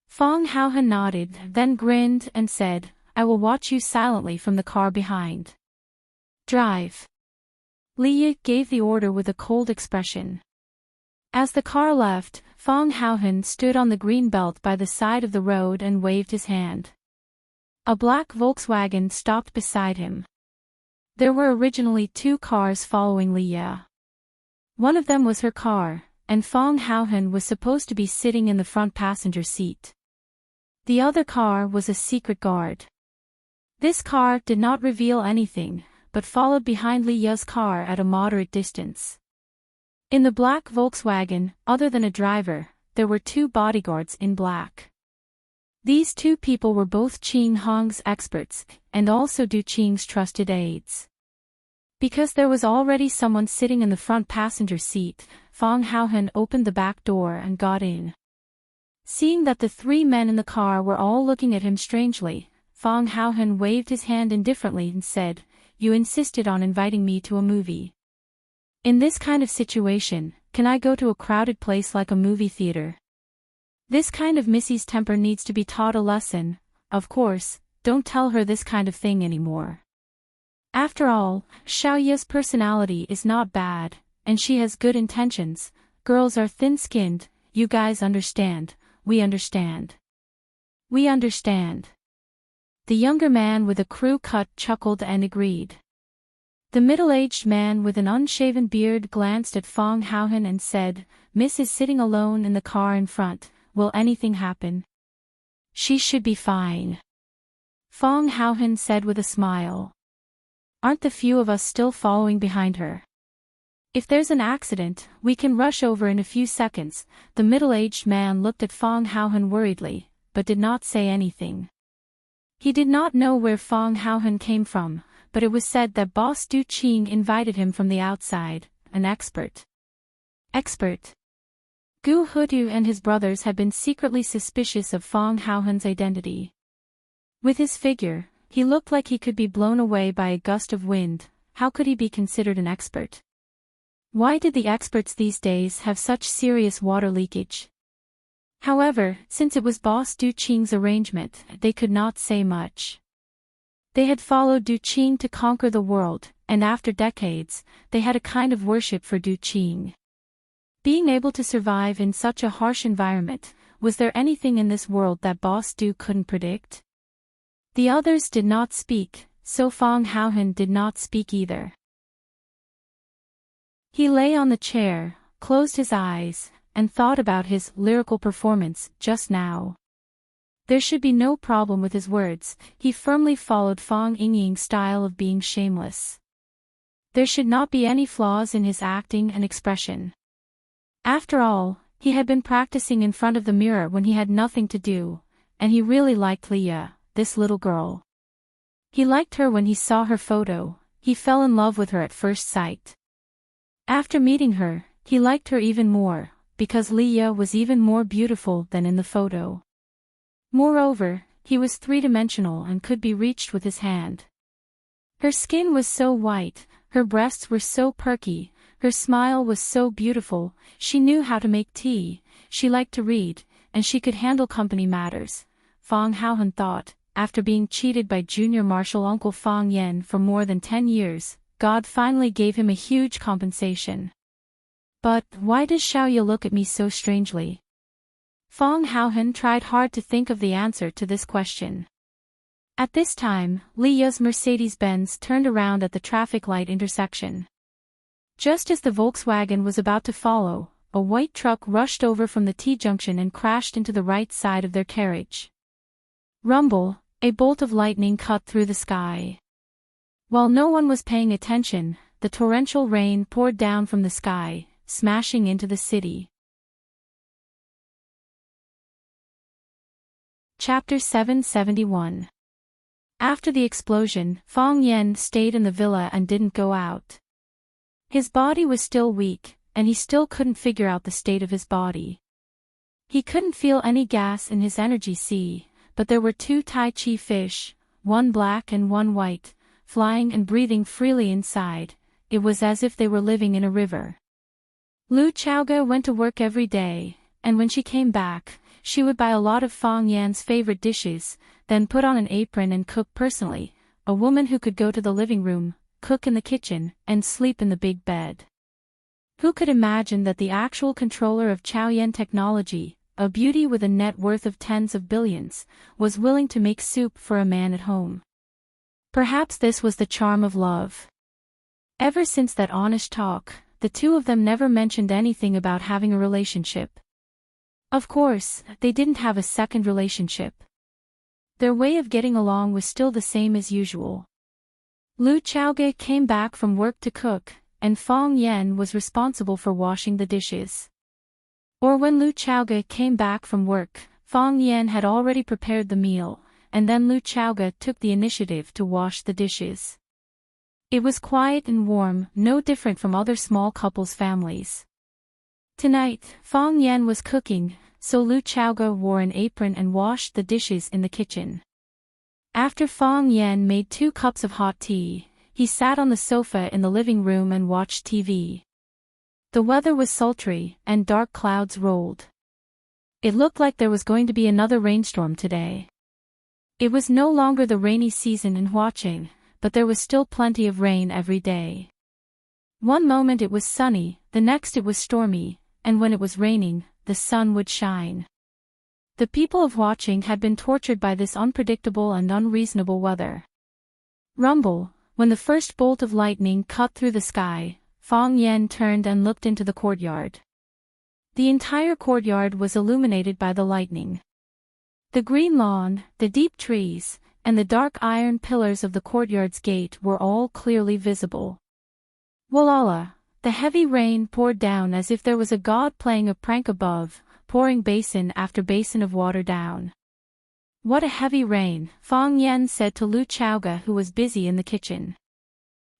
Fong Haohan nodded, then grinned and said, I will watch you silently from the car behind. Drive. Leah gave the order with a cold expression. As the car left, Fong Haohan stood on the green belt by the side of the road and waved his hand. A black Volkswagen stopped beside him. There were originally 2 cars following Leah. One of them was her car, and Fong Haohan was supposed to be sitting in the front passenger seat. The other car was a secret guard. This car did not reveal anything, but followed behind Leah's car at a moderate distance. In the black Volkswagen, other than a driver, there were 2 bodyguards in black. These 2 people were both Qing Hong's experts, and also Du Qing's trusted aides. Because there was already someone sitting in the front passenger seat, Fong Haohan opened the back door and got in. Seeing that the 3 men in the car were all looking at him strangely, Fong Haohan waved his hand indifferently and said, you insisted on inviting me to a movie. In this kind of situation, can I go to a crowded place like a movie theater? This kind of Missy's temper needs to be taught a lesson. Of course, don't tell her this kind of thing anymore. After all, Xiaoya's personality is not bad, and she has good intentions. Girls are thin-skinned, you guys understand, we understand. We understand. The younger man with a crew cut chuckled and agreed. The middle-aged man with an unshaven beard glanced at Fong Haohan and said, Miss is sitting alone in the car in front, will anything happen? She should be fine. Fong Haohan said with a smile. Aren't the few of us still following behind her? If there's an accident, we can rush over in a few seconds. The middle-aged man looked at Fong Haohan worriedly, but did not say anything. He did not know where Fong Haohan came from, but it was said that boss Du Qing invited him from the outside, an expert. Expert. Gu Hutu and his brothers had been secretly suspicious of Fong Haohan's identity. With his figure, he looked like he could be blown away by a gust of wind. How could he be considered an expert? Why did the experts these days have such serious water leakage? However, since it was boss Du Qing's arrangement, they could not say much. They had followed Du Qing to conquer the world, and after decades, they had a kind of worship for Du Qing. Being able to survive in such a harsh environment, was there anything in this world that boss Du couldn't predict? The others did not speak, so Fong Haohan did not speak either. He lay on the chair, closed his eyes, and thought about his lyrical performance just now. There should be no problem with his words. He firmly followed Fong Yingying's style of being shameless. There should not be any flaws in his acting and expression. After all, he had been practicing in front of the mirror when he had nothing to do, and he really liked Leah, this little girl. He liked her when he saw her photo, he fell in love with her at first sight. After meeting her, he liked her even more, because Leah was even more beautiful than in the photo. Moreover, he was three-dimensional and could be reached with his hand. Her skin was so white, her breasts were so perky, her smile was so beautiful, she knew how to make tea, she liked to read, and she could handle company matters. Fong Haohan thought, after being cheated by junior marshal Uncle Fong Yen for more than 10 years, God finally gave him a huge compensation. But, why does Xiaoya look at me so strangely? Fong Haohan tried hard to think of the answer to this question. At this time, Li Yu's Mercedes-Benz turned around at the traffic light intersection. Just as the Volkswagen was about to follow, a white truck rushed over from the T-junction and crashed into the right side of their carriage. Rumble, a bolt of lightning cut through the sky. While no one was paying attention, the torrential rain poured down from the sky, smashing into the city. Chapter 771. After the explosion, Fong Yan stayed in the villa and didn't go out. His body was still weak, and he still couldn't figure out the state of his body. He couldn't feel any gas in his energy sea, but there were 2 Tai Chi fish, one black and one white, flying and breathing freely inside. It was as if they were living in a river. Lu Chaoge went to work every day, and when she came back, she would buy a lot of Fong Yan's favorite dishes, then put on an apron and cook personally, a woman who could go to the living room, cook in the kitchen, and sleep in the big bed. Who could imagine that the actual controller of Chaoyan Technology, a beauty with a net worth of tens of billions, was willing to make soup for a man at home? Perhaps this was the charm of love. Ever since that honest talk, the two of them never mentioned anything about having a relationship. Of course, they didn't have a second relationship. Their way of getting along was still the same as usual. Lu Chaoge came back from work to cook, and Fong Yan was responsible for washing the dishes. Or when Lu Chaoge came back from work, Fong Yan had already prepared the meal, and then Lu Chaoge took the initiative to wash the dishes. It was quiet and warm, no different from other small couples' families. Tonight, Fong Yan was cooking, so Lu Chaoge wore an apron and washed the dishes in the kitchen. After Fong Yan made 2 cups of hot tea, he sat on the sofa in the living room and watched TV. The weather was sultry, and dark clouds rolled. It looked like there was going to be another rainstorm today. It was no longer the rainy season in Huaqing, but there was still plenty of rain every day. One moment it was sunny, the next it was stormy, and when it was raining, the sun would shine. The people of Huaqing had been tortured by this unpredictable and unreasonable weather. Rumble, when the first bolt of lightning cut through the sky, Fong Yan turned and looked into the courtyard. The entire courtyard was illuminated by the lightning. The green lawn, the deep trees, and the dark iron pillars of the courtyard's gate were all clearly visible. Walala, the heavy rain poured down as if there was a god playing a prank above, pouring basin after basin of water down. What a heavy rain, Fong Yan said to Lu Chaoge, who was busy in the kitchen.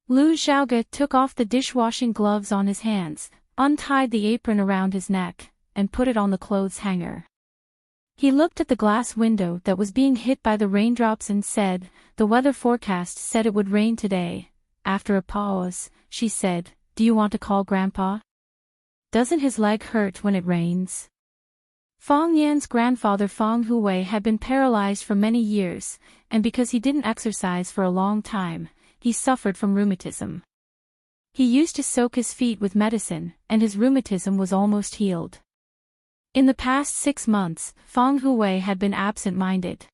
Lu Chaoge took off the dishwashing gloves on his hands, untied the apron around his neck, and put it on the clothes hanger. He looked at the glass window that was being hit by the raindrops and said, "The weather forecast said it would rain today." After a pause, she said, "Do you want to call Grandpa? Doesn't his leg hurt when it rains?" Fong Yan's grandfather Fong Hui had been paralyzed for many years, and because he didn't exercise for a long time, he suffered from rheumatism. He used to soak his feet with medicine, and his rheumatism was almost healed. In the past 6 months, Fong Hui had been absent-minded.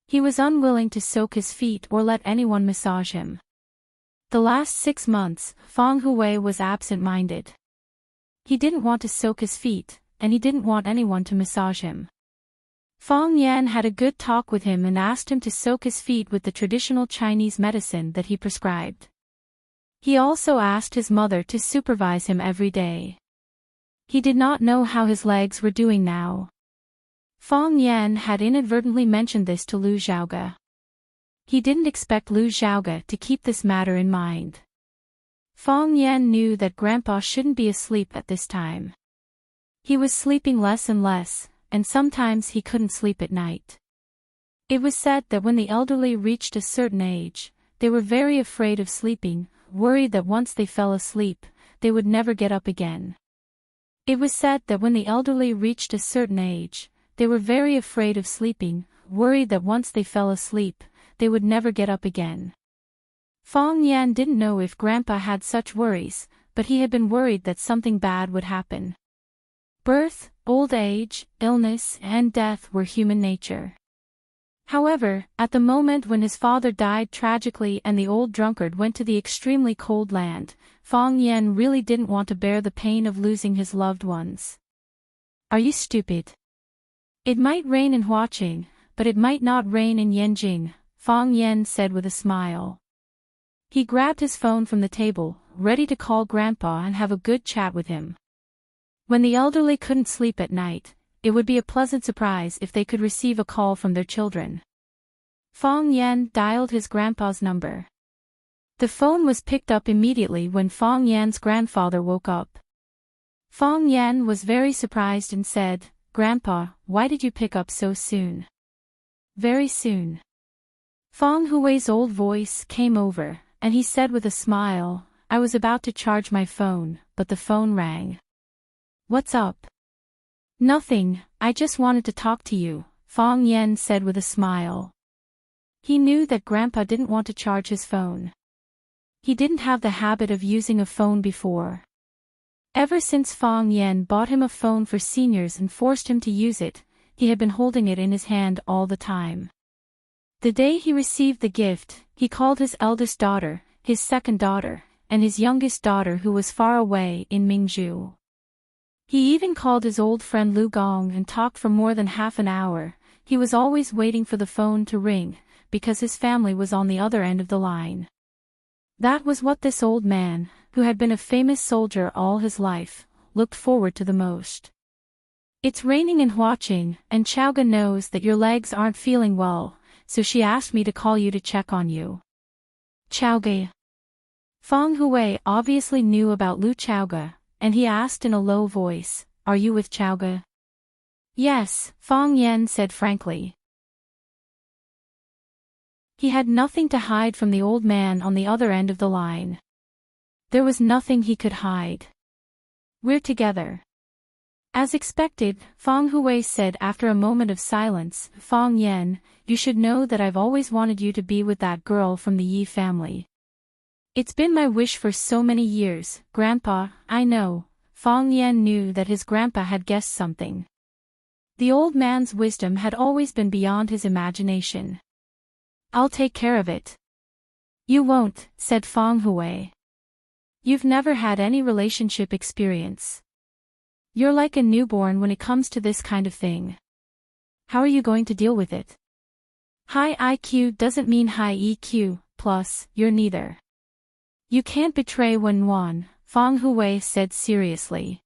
He was unwilling to soak his feet or let anyone massage him. The last 6 months, Fong Hui was absent-minded. He didn't want to soak his feet, and he didn't want anyone to massage him. Fong Yan had a good talk with him and asked him to soak his feet with the traditional Chinese medicine that he prescribed. He also asked his mother to supervise him every day. He did not know how his legs were doing now. Fong Yan had inadvertently mentioned this to Lu Xiaoge. He didn't expect Lu Xiaoge to keep this matter in mind. Fong Yan knew that Grandpa shouldn't be asleep at this time. He was sleeping less and less, and sometimes he couldn't sleep at night. It was said that when the elderly reached a certain age, they were very afraid of sleeping, worried that once they fell asleep, they would never get up again. It was said that when the elderly reached a certain age, they were very afraid of sleeping, worried that once they fell asleep, they would never get up again. Fong Yan didn't know if Grandpa had such worries, but he had been worried that something bad would happen. Birth, old age, illness, and death were human nature. However, at the moment when his father died tragically and the old drunkard went to the extremely cold land, Fong Yen really didn't want to bear the pain of losing his loved ones. Are you stupid? It might rain in Huaqing, but it might not rain in Yanjing, Fong Yen said with a smile. He grabbed his phone from the table, ready to call Grandpa and have a good chat with him. When the elderly couldn't sleep at night, it would be a pleasant surprise if they could receive a call from their children. Fong Yen dialed his grandpa's number. The phone was picked up immediately when Fong Yan's grandfather woke up. Fong Yan was very surprised and said, "Grandpa, why did you pick up so soon?" "Very soon." Fong Hui's old voice came over, and he said with a smile, "I was about to charge my phone, but the phone rang." "What's up?" "Nothing, I just wanted to talk to you," Fong Yen said with a smile. He knew that Grandpa didn't want to charge his phone. He didn't have the habit of using a phone before. Ever since Fong Yen bought him a phone for seniors and forced him to use it, he had been holding it in his hand all the time. The day he received the gift, he called his eldest daughter, his second daughter, and his youngest daughter who was far away in Mingzhu. He even called his old friend Lu Gong and talked for more than half an hour. He was always waiting for the phone to ring, because his family was on the other end of the line. That was what this old man, who had been a famous soldier all his life, looked forward to the most. "It's raining in Huaqing, and Chaoga knows that your legs aren't feeling well, so she asked me to call you to check on you." "Chaoga?" Fong Hui obviously knew about Lu Chaoga, and he asked in a low voice, "Are you with Chaoga?" "Yes," Fong Yen said frankly. He had nothing to hide from the old man on the other end of the line. There was nothing he could hide. "We're together." As expected, Fong Hui said after a moment of silence, "Fong Yen, you should know that I've always wanted you to be with that girl from the Yi family. It's been my wish for so many years, Grandpa, I know." Fong Yen knew that his grandpa had guessed something. The old man's wisdom had always been beyond his imagination. "I'll take care of it." "You won't," said Fong Hui. "You've never had any relationship experience. You're like a newborn when it comes to this kind of thing. How are you going to deal with it? High IQ doesn't mean high EQ, plus, you're neither. You can't betray Wenwan," Fong Hui said seriously.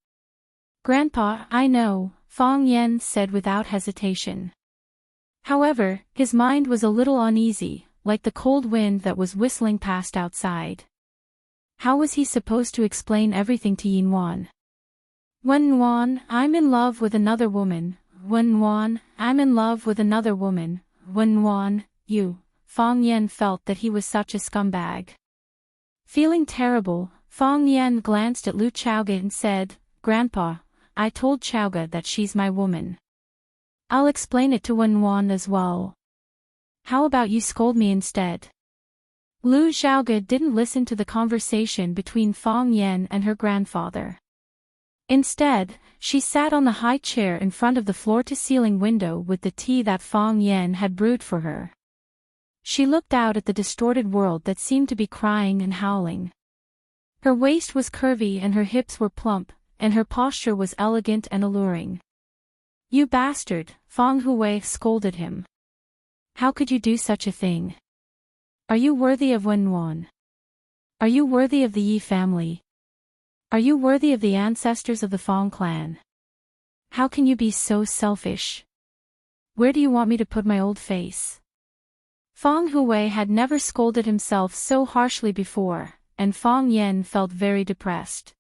"Grandpa, I know," Fong Yen said without hesitation. However, his mind was a little uneasy, like the cold wind that was whistling past outside. How was he supposed to explain everything to Yinwan? "Wenwan, I'm in love with another woman. Wenwan, I'm in love with another woman. Wenwan, you." Fong Yen felt that he was such a scumbag. Feeling terrible, Fong Yen glanced at Lu Chaoga and said, "Grandpa, I told Chaoga that she's my woman. I'll explain it to Wenwan as well. How about you scold me instead?" Lu Xiaoga didn't listen to the conversation between Fong Yen and her grandfather. Instead, she sat on the high chair in front of the floor-to-ceiling window with the tea that Fong Yen had brewed for her. She looked out at the distorted world that seemed to be crying and howling. Her waist was curvy and her hips were plump, and her posture was elegant and alluring. "You bastard," Fong Hui scolded him. "How could you do such a thing? Are you worthy of Wenwan? Are you worthy of the Yi family? Are you worthy of the ancestors of the Fong clan? How can you be so selfish? Where do you want me to put my old face?" Fong Hui had never scolded himself so harshly before, and Fong Yen felt very depressed.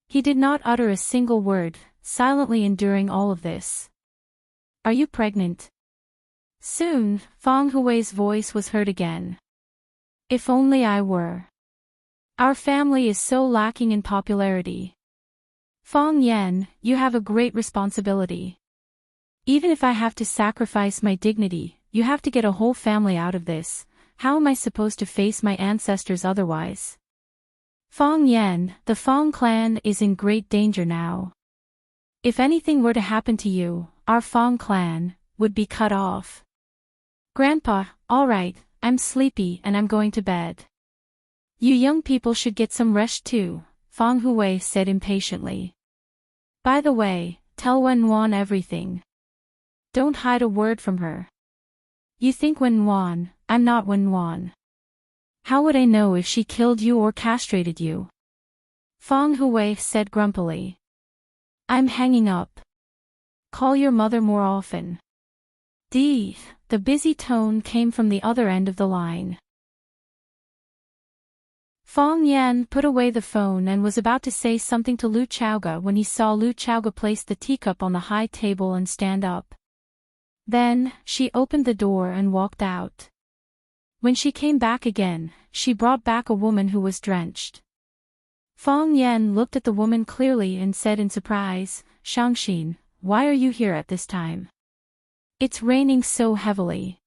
He did not utter a single word, silently enduring all of this. "Are you pregnant?" Soon, Fong Hui's voice was heard again. "If only I were. Our family is so lacking in popularity. Fong Yen, you have a great responsibility. Even if I have to sacrifice my dignity, you have to get a whole family out of this. How am I supposed to face my ancestors otherwise? Fong Yen, the Fong clan is in great danger now. If anything were to happen to you, our Fong clan would be cut off. Grandpa, all right, I'm sleepy and I'm going to bed. You young people should get some rest too, Fong Hui said impatiently. By the way, tell Wen Wan everything. Don't hide a word from her. You think Wen Wan, I'm not Wen Wan. How would I know if she killed you or castrated you? Fong Hui said grumpily. I'm hanging up. Call your mother more often. The busy tone came from the other end of the line. Fong Yan put away the phone and was about to say something to Lu Chaoga when he saw Lu Chaoga place the teacup on the high table and stand up. Then, she opened the door and walked out. When she came back again, she brought back a woman who was drenched. Fong Yan looked at the woman clearly and said in surprise, Shangxin, why are you here at this time? It's raining so heavily.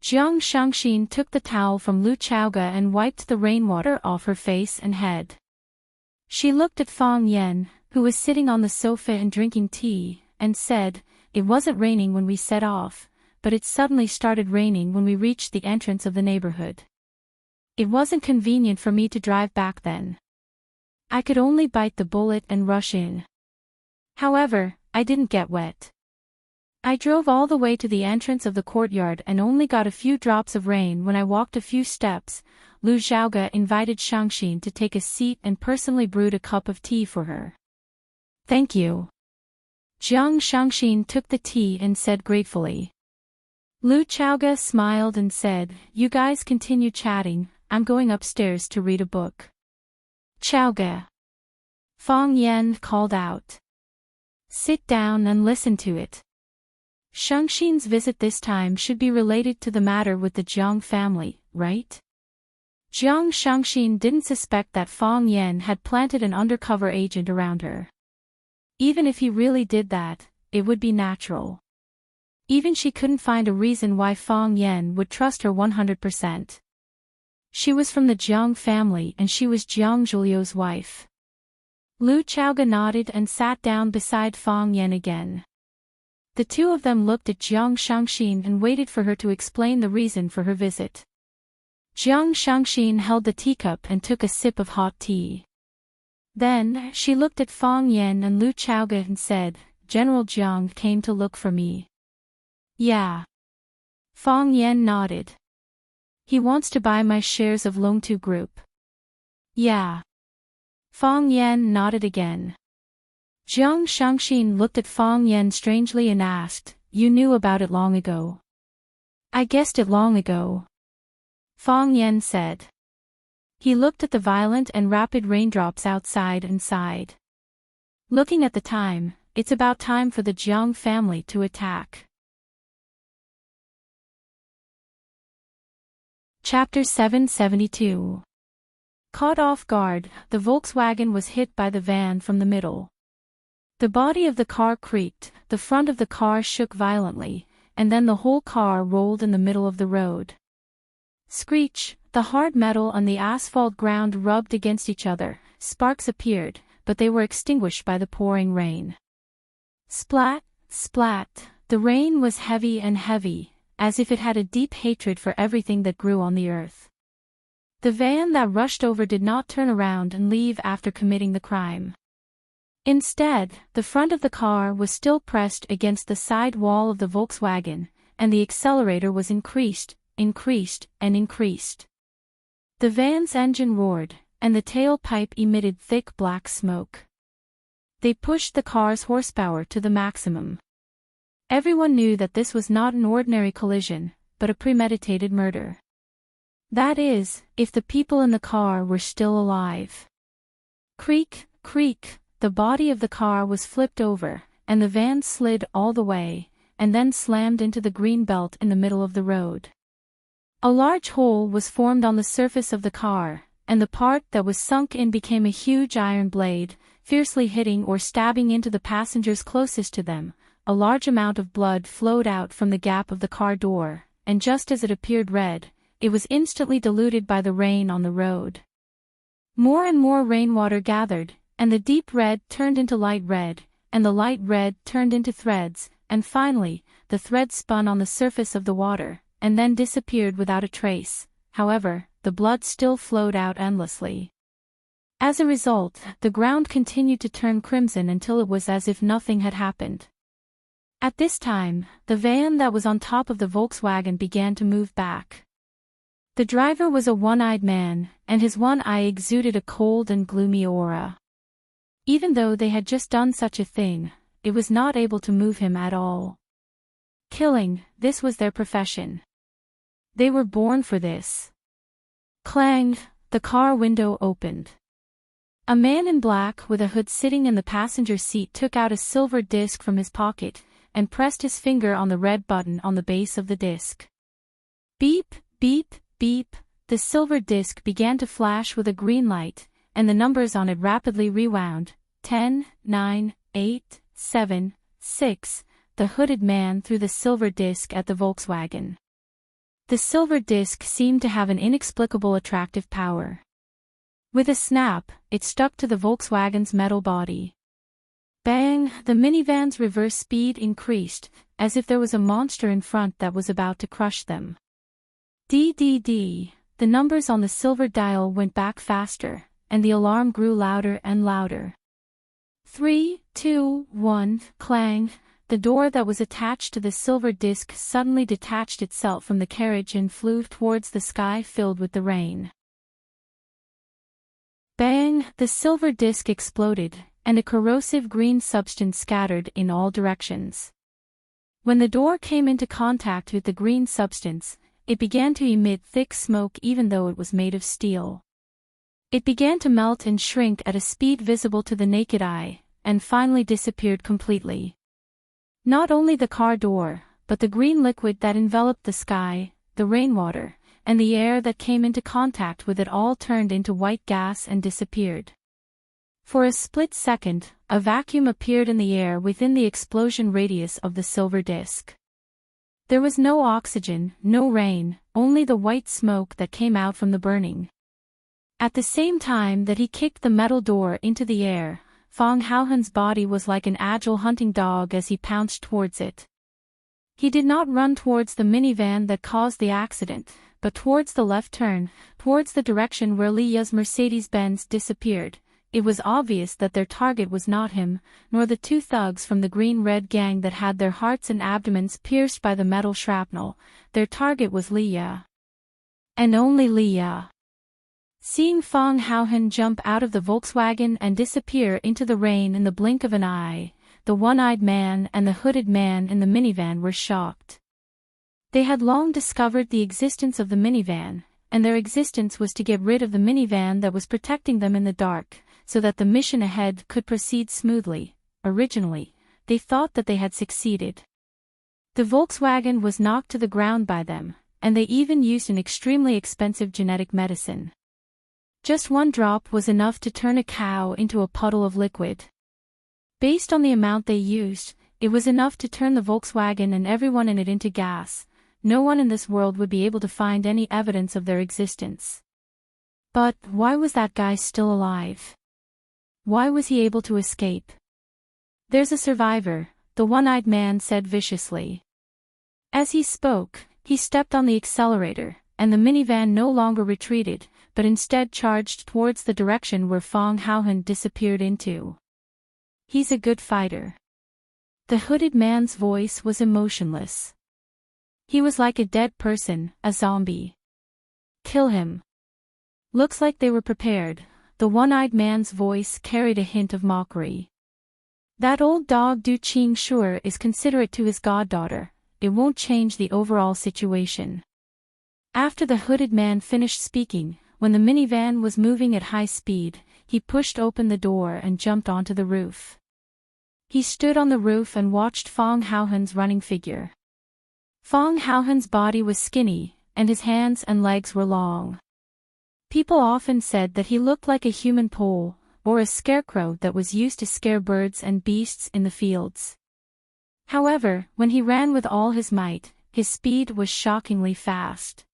Jiang Shangxin took the towel from Lu Chaoga and wiped the rainwater off her face and head. She looked at Fong Yan, who was sitting on the sofa and drinking tea, and said, It wasn't raining when we set off, but it suddenly started raining when we reached the entrance of the neighborhood. It wasn't convenient for me to drive back then. I could only bite the bullet and rush in. However, I didn't get wet. I drove all the way to the entrance of the courtyard and only got a few drops of rain when I walked a few steps. Lu Xiaoga invited Shangxin to take a seat and personally brewed a cup of tea for her. Thank you. Jiang Shangxin took the tea and said gratefully. Lu Chaoga smiled and said, You guys continue chatting, I'm going upstairs to read a book. Chaoga. Fong Yan called out. Sit down and listen to it. Shangxin's visit this time should be related to the matter with the Jiang family, right? Jiang Shangxin didn't suspect that Fong Yan had planted an undercover agent around her. Even if he really did that, it would be natural. Even she couldn't find a reason why Fong Yan would trust her 100%. She was from the Jiang family and she was Jiang Zhuliu's wife. Lu Chaoga nodded and sat down beside Fong Yan again. The two of them looked at Jiang Shangxin and waited for her to explain the reason for her visit. Jiang Shangxin held the teacup and took a sip of hot tea. Then, she looked at Fong Yan and Lu Chaoga and said, General Jiang came to look for me. Yeah. Fong Yan nodded. He wants to buy my shares of Longtu Group. Yeah. Fong Yan nodded again. Jiang Shangxin looked at Fong Yan strangely and asked, You knew about it long ago? I guessed it long ago. Fong Yan said. He looked at the violent and rapid raindrops outside and sighed. Looking at the time, it's about time for the Jiang family to attack. Chapter 772. Caught off guard, the Volkswagen was hit by the van from the middle. The body of the car creaked, the front of the car shook violently, and then the whole car rolled in the middle of the road. Screech, the hard metal and the asphalt ground rubbed against each other, sparks appeared, but they were extinguished by the pouring rain. Splat, splat, the rain was heavy and heavy, as if it had a deep hatred for everything that grew on the earth. The van that rushed over did not turn around and leave after committing the crime. Instead, the front of the car was still pressed against the side wall of the Volkswagen, and the accelerator was increased, and increased. The van's engine roared, and the tailpipe emitted thick black smoke. They pushed the car's horsepower to the maximum. Everyone knew that this was not an ordinary collision, but a premeditated murder. That is, if the people in the car were still alive. Creak, creak, the body of the car was flipped over, and the van slid all the way, and then slammed into the green belt in the middle of the road. A large hole was formed on the surface of the car, and the part that was sunk in became a huge iron blade, fiercely hitting or stabbing into the passengers closest to them. A large amount of blood flowed out from the gap of the car door, and just as it appeared red, it was instantly diluted by the rain on the road. More and more rainwater gathered, and the deep red turned into light red, and the light red turned into threads, and finally, the threads spun on the surface of the water, and then disappeared without a trace. However, the blood still flowed out endlessly. As a result, the ground continued to turn crimson until it was as if nothing had happened. At this time, the van that was on top of the Volkswagen began to move back. The driver was a one-eyed man, and his one eye exuded a cold and gloomy aura. Even though they had just done such a thing, it was not able to move him at all. Killing, this was their profession. They were born for this. Clang, the car window opened. A man in black with a hood sitting in the passenger seat took out a silver disc from his pocket, and pressed his finger on the red button on the base of the disc. Beep, beep, beep, the silver disc began to flash with a green light, and the numbers on it rapidly rewound. 10, 9, 8, 7, 6, the hooded man threw the silver disc at the Volkswagen. The silver disc seemed to have an inexplicable attractive power. With a snap, it stuck to the Volkswagen's metal body. Bang! The minivan's reverse speed increased, as if there was a monster in front that was about to crush them. DDD, the numbers on the silver dial went back faster, and the alarm grew louder and louder. 3, 2, 1, clang! The door that was attached to the silver disc suddenly detached itself from the carriage and flew towards the sky filled with the rain. Bang! The silver disc exploded, and a corrosive green substance scattered in all directions. When the door came into contact with the green substance, it began to emit thick smoke even though it was made of steel. It began to melt and shrink at a speed visible to the naked eye, and finally disappeared completely. Not only the car door, but the green liquid that enveloped the sky, the rainwater, and the air that came into contact with it all turned into white gas and disappeared. For a split second, a vacuum appeared in the air within the explosion radius of the silver disc. There was no oxygen, no rain, only the white smoke that came out from the burning. At the same time that he kicked the metal door into the air, Fong Haohen's body was like an agile hunting dog as he pounced towards it. He did not run towards the minivan that caused the accident, but towards the left turn, towards the direction where Li Ya's Mercedes-Benz disappeared. It was obvious that their target was not him, nor the two thugs from the green-red gang that had their hearts and abdomens pierced by the metal shrapnel. Their target was Li Ya. And only Li Ya. Seeing Fong Haohen jump out of the Volkswagen and disappear into the rain in the blink of an eye, the one-eyed man and the hooded man in the minivan were shocked. They had long discovered the existence of the minivan, and their existence was to get rid of the minivan that was protecting them in the dark, so that the mission ahead could proceed smoothly. Originally, they thought that they had succeeded. The Volkswagen was knocked to the ground by them, and they even used an extremely expensive genetic medicine. Just one drop was enough to turn a cow into a puddle of liquid. Based on the amount they used, it was enough to turn the Volkswagen and everyone in it into gas. No one in this world would be able to find any evidence of their existence. But why was that guy still alive? Why was he able to escape? There's a survivor, the one-eyed man said viciously. As he spoke, he stepped on the accelerator, and the minivan no longer retreated, but instead charged towards the direction where Fong Haohen disappeared into. He's a good fighter. The hooded man's voice was emotionless. He was like a dead person, a zombie. Kill him. Looks like they were prepared. The one-eyed man's voice carried a hint of mockery. That old dog Du Qing sure is considerate to his goddaughter. It won't change the overall situation. After the hooded man finished speaking, when the minivan was moving at high speed, he pushed open the door and jumped onto the roof. He stood on the roof and watched Fong Haohen's running figure. Fong Haohen's body was skinny, and his hands and legs were long. People often said that he looked like a human pole, or a scarecrow that was used to scare birds and beasts in the fields. However, when he ran with all his might, his speed was shockingly fast.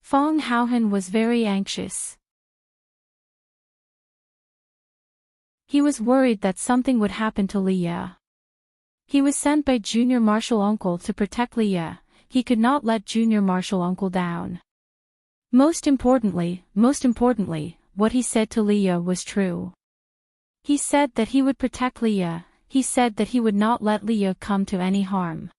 Fong Haohen was very anxious. He was worried that something would happen to Leah. He was sent by Junior Marshal Uncle to protect Leah. He could not let Junior Marshal Uncle down. Most importantly, what he said to Leah was true. He said that he would protect Leah. He said that he would not let Leah come to any harm.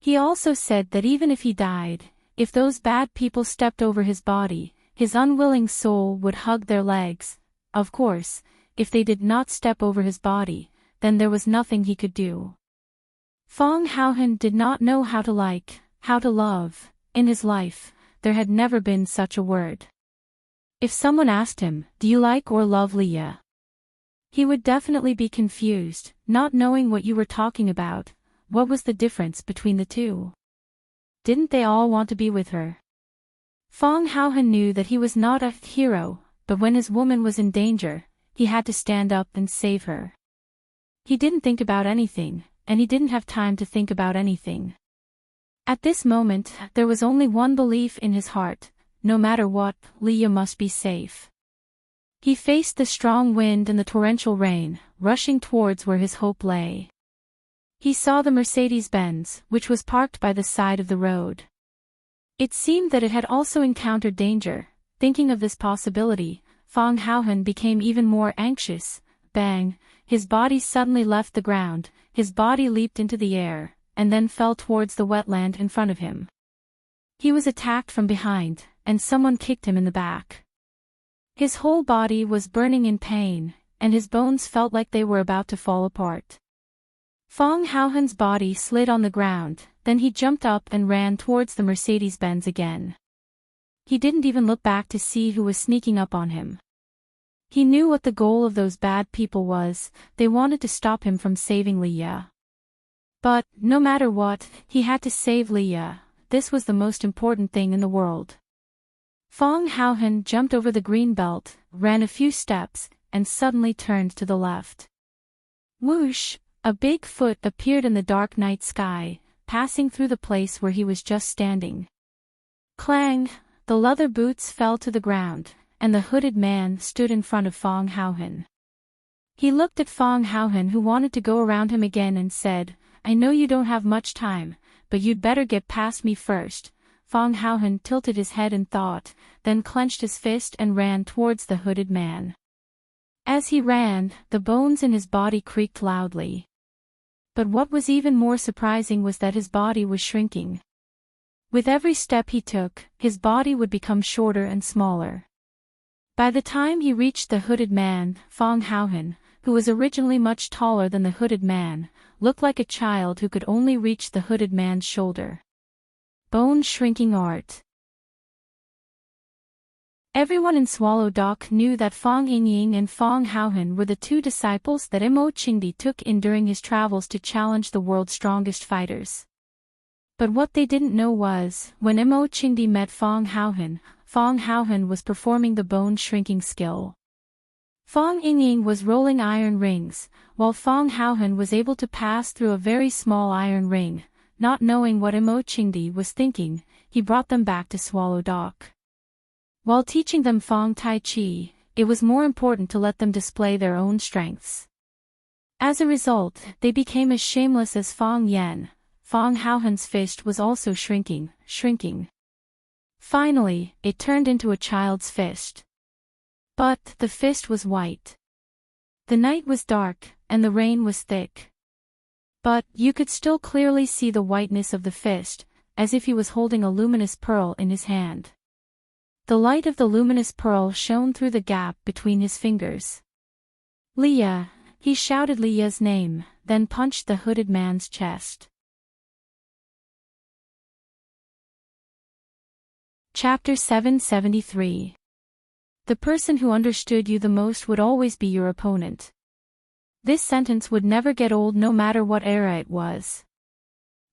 He also said that even if he died, if those bad people stepped over his body, his unwilling soul would hug their legs. Of course, if they did not step over his body, then there was nothing he could do. Fong Haohan did not know how to like, how to love. In his life, there had never been such a word. If someone asked him, "Do you like or love Leah?" he would definitely be confused, not knowing what you were talking about. What was the difference between the two? Didn't they all want to be with her? Fong Haohan knew that he was not a hero, but when his woman was in danger, he had to stand up and save her. He didn't think about anything, and he didn't have time to think about anything. At this moment, there was only one belief in his heart: no matter what, Leah must be safe. He faced the strong wind and the torrential rain, rushing towards where his hope lay. He saw the Mercedes-Benz, which was parked by the side of the road. It seemed that it had also encountered danger. Thinking of this possibility, Fong Haohan became even more anxious. Bang! His body suddenly left the ground, his body leaped into the air, and then fell towards the wetland in front of him. He was attacked from behind, and someone kicked him in the back. His whole body was burning in pain, and his bones felt like they were about to fall apart. Fong Haohan's body slid on the ground, then he jumped up and ran towards the Mercedes-Benz again. He didn't even look back to see who was sneaking up on him. He knew what the goal of those bad people was. They wanted to stop him from saving Leah. But, no matter what, he had to save Leah. This was the most important thing in the world. Fong Haohan jumped over the green belt, ran a few steps, and suddenly turned to the left. Whoosh! A big foot appeared in the dark night sky, passing through the place where he was just standing. Clang! The leather boots fell to the ground, and the hooded man stood in front of Fong Haohan. He looked at Fong Haohan, who wanted to go around him again, and said, "I know you don't have much time, but you'd better get past me first." Fong Haohan tilted his head in thought, then clenched his fist and ran towards the hooded man. As he ran, the bones in his body creaked loudly. But what was even more surprising was that his body was shrinking. With every step he took, his body would become shorter and smaller. By the time he reached the hooded man, Fong Haohan, who was originally much taller than the hooded man, looked like a child who could only reach the hooded man's shoulder. Bone shrinking art. Everyone in Swallow Dock knew that Fong Yingying and Fong Haohan were the two disciples that Mo Qingdi took in during his travels to challenge the world's strongest fighters. But what they didn't know was, when Mo Qingdi met Fong Haohan was performing the bone-shrinking skill. Fong Yingying was rolling iron rings, while Fong Haohan was able to pass through a very small iron ring. Not knowing what Mo Qingdi was thinking, he brought them back to Swallow Dock. While teaching them Fong Tai Chi, it was more important to let them display their own strengths. As a result, they became as shameless as Fong Yan. Fong Haohan's fist was also shrinking. Finally, it turned into a child's fist. But the fist was white. The night was dark, and the rain was thick. But you could still clearly see the whiteness of the fist, as if he was holding a luminous pearl in his hand. The light of the luminous pearl shone through the gap between his fingers. "Leah!" He shouted Leah's name, then punched the hooded man's chest. Chapter 773. The person who understood you the most would always be your opponent. This sentence would never get old no matter what era it was.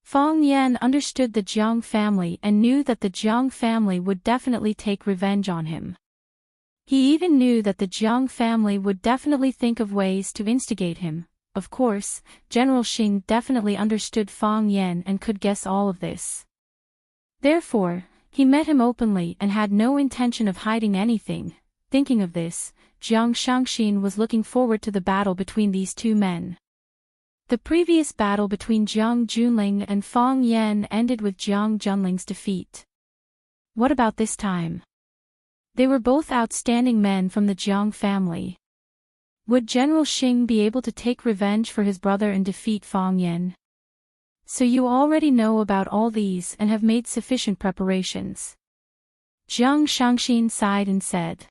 Fong Yan understood the Jiang family and knew that the Jiang family would definitely take revenge on him. He even knew that the Jiang family would definitely think of ways to instigate him. Of course, General Xing definitely understood Fong Yan and could guess all of this. Therefore, he met him openly and had no intention of hiding anything. Thinking of this, Jiang Shangxin was looking forward to the battle between these two men. The previous battle between Jiang Junling and Fang Yan ended with Jiang Junling's defeat. What about this time? They were both outstanding men from the Jiang family. Would General Xing be able to take revenge for his brother and defeat Fang Yan? So you already know about all these and have made sufficient preparations. Jiang Shangxin sighed and said.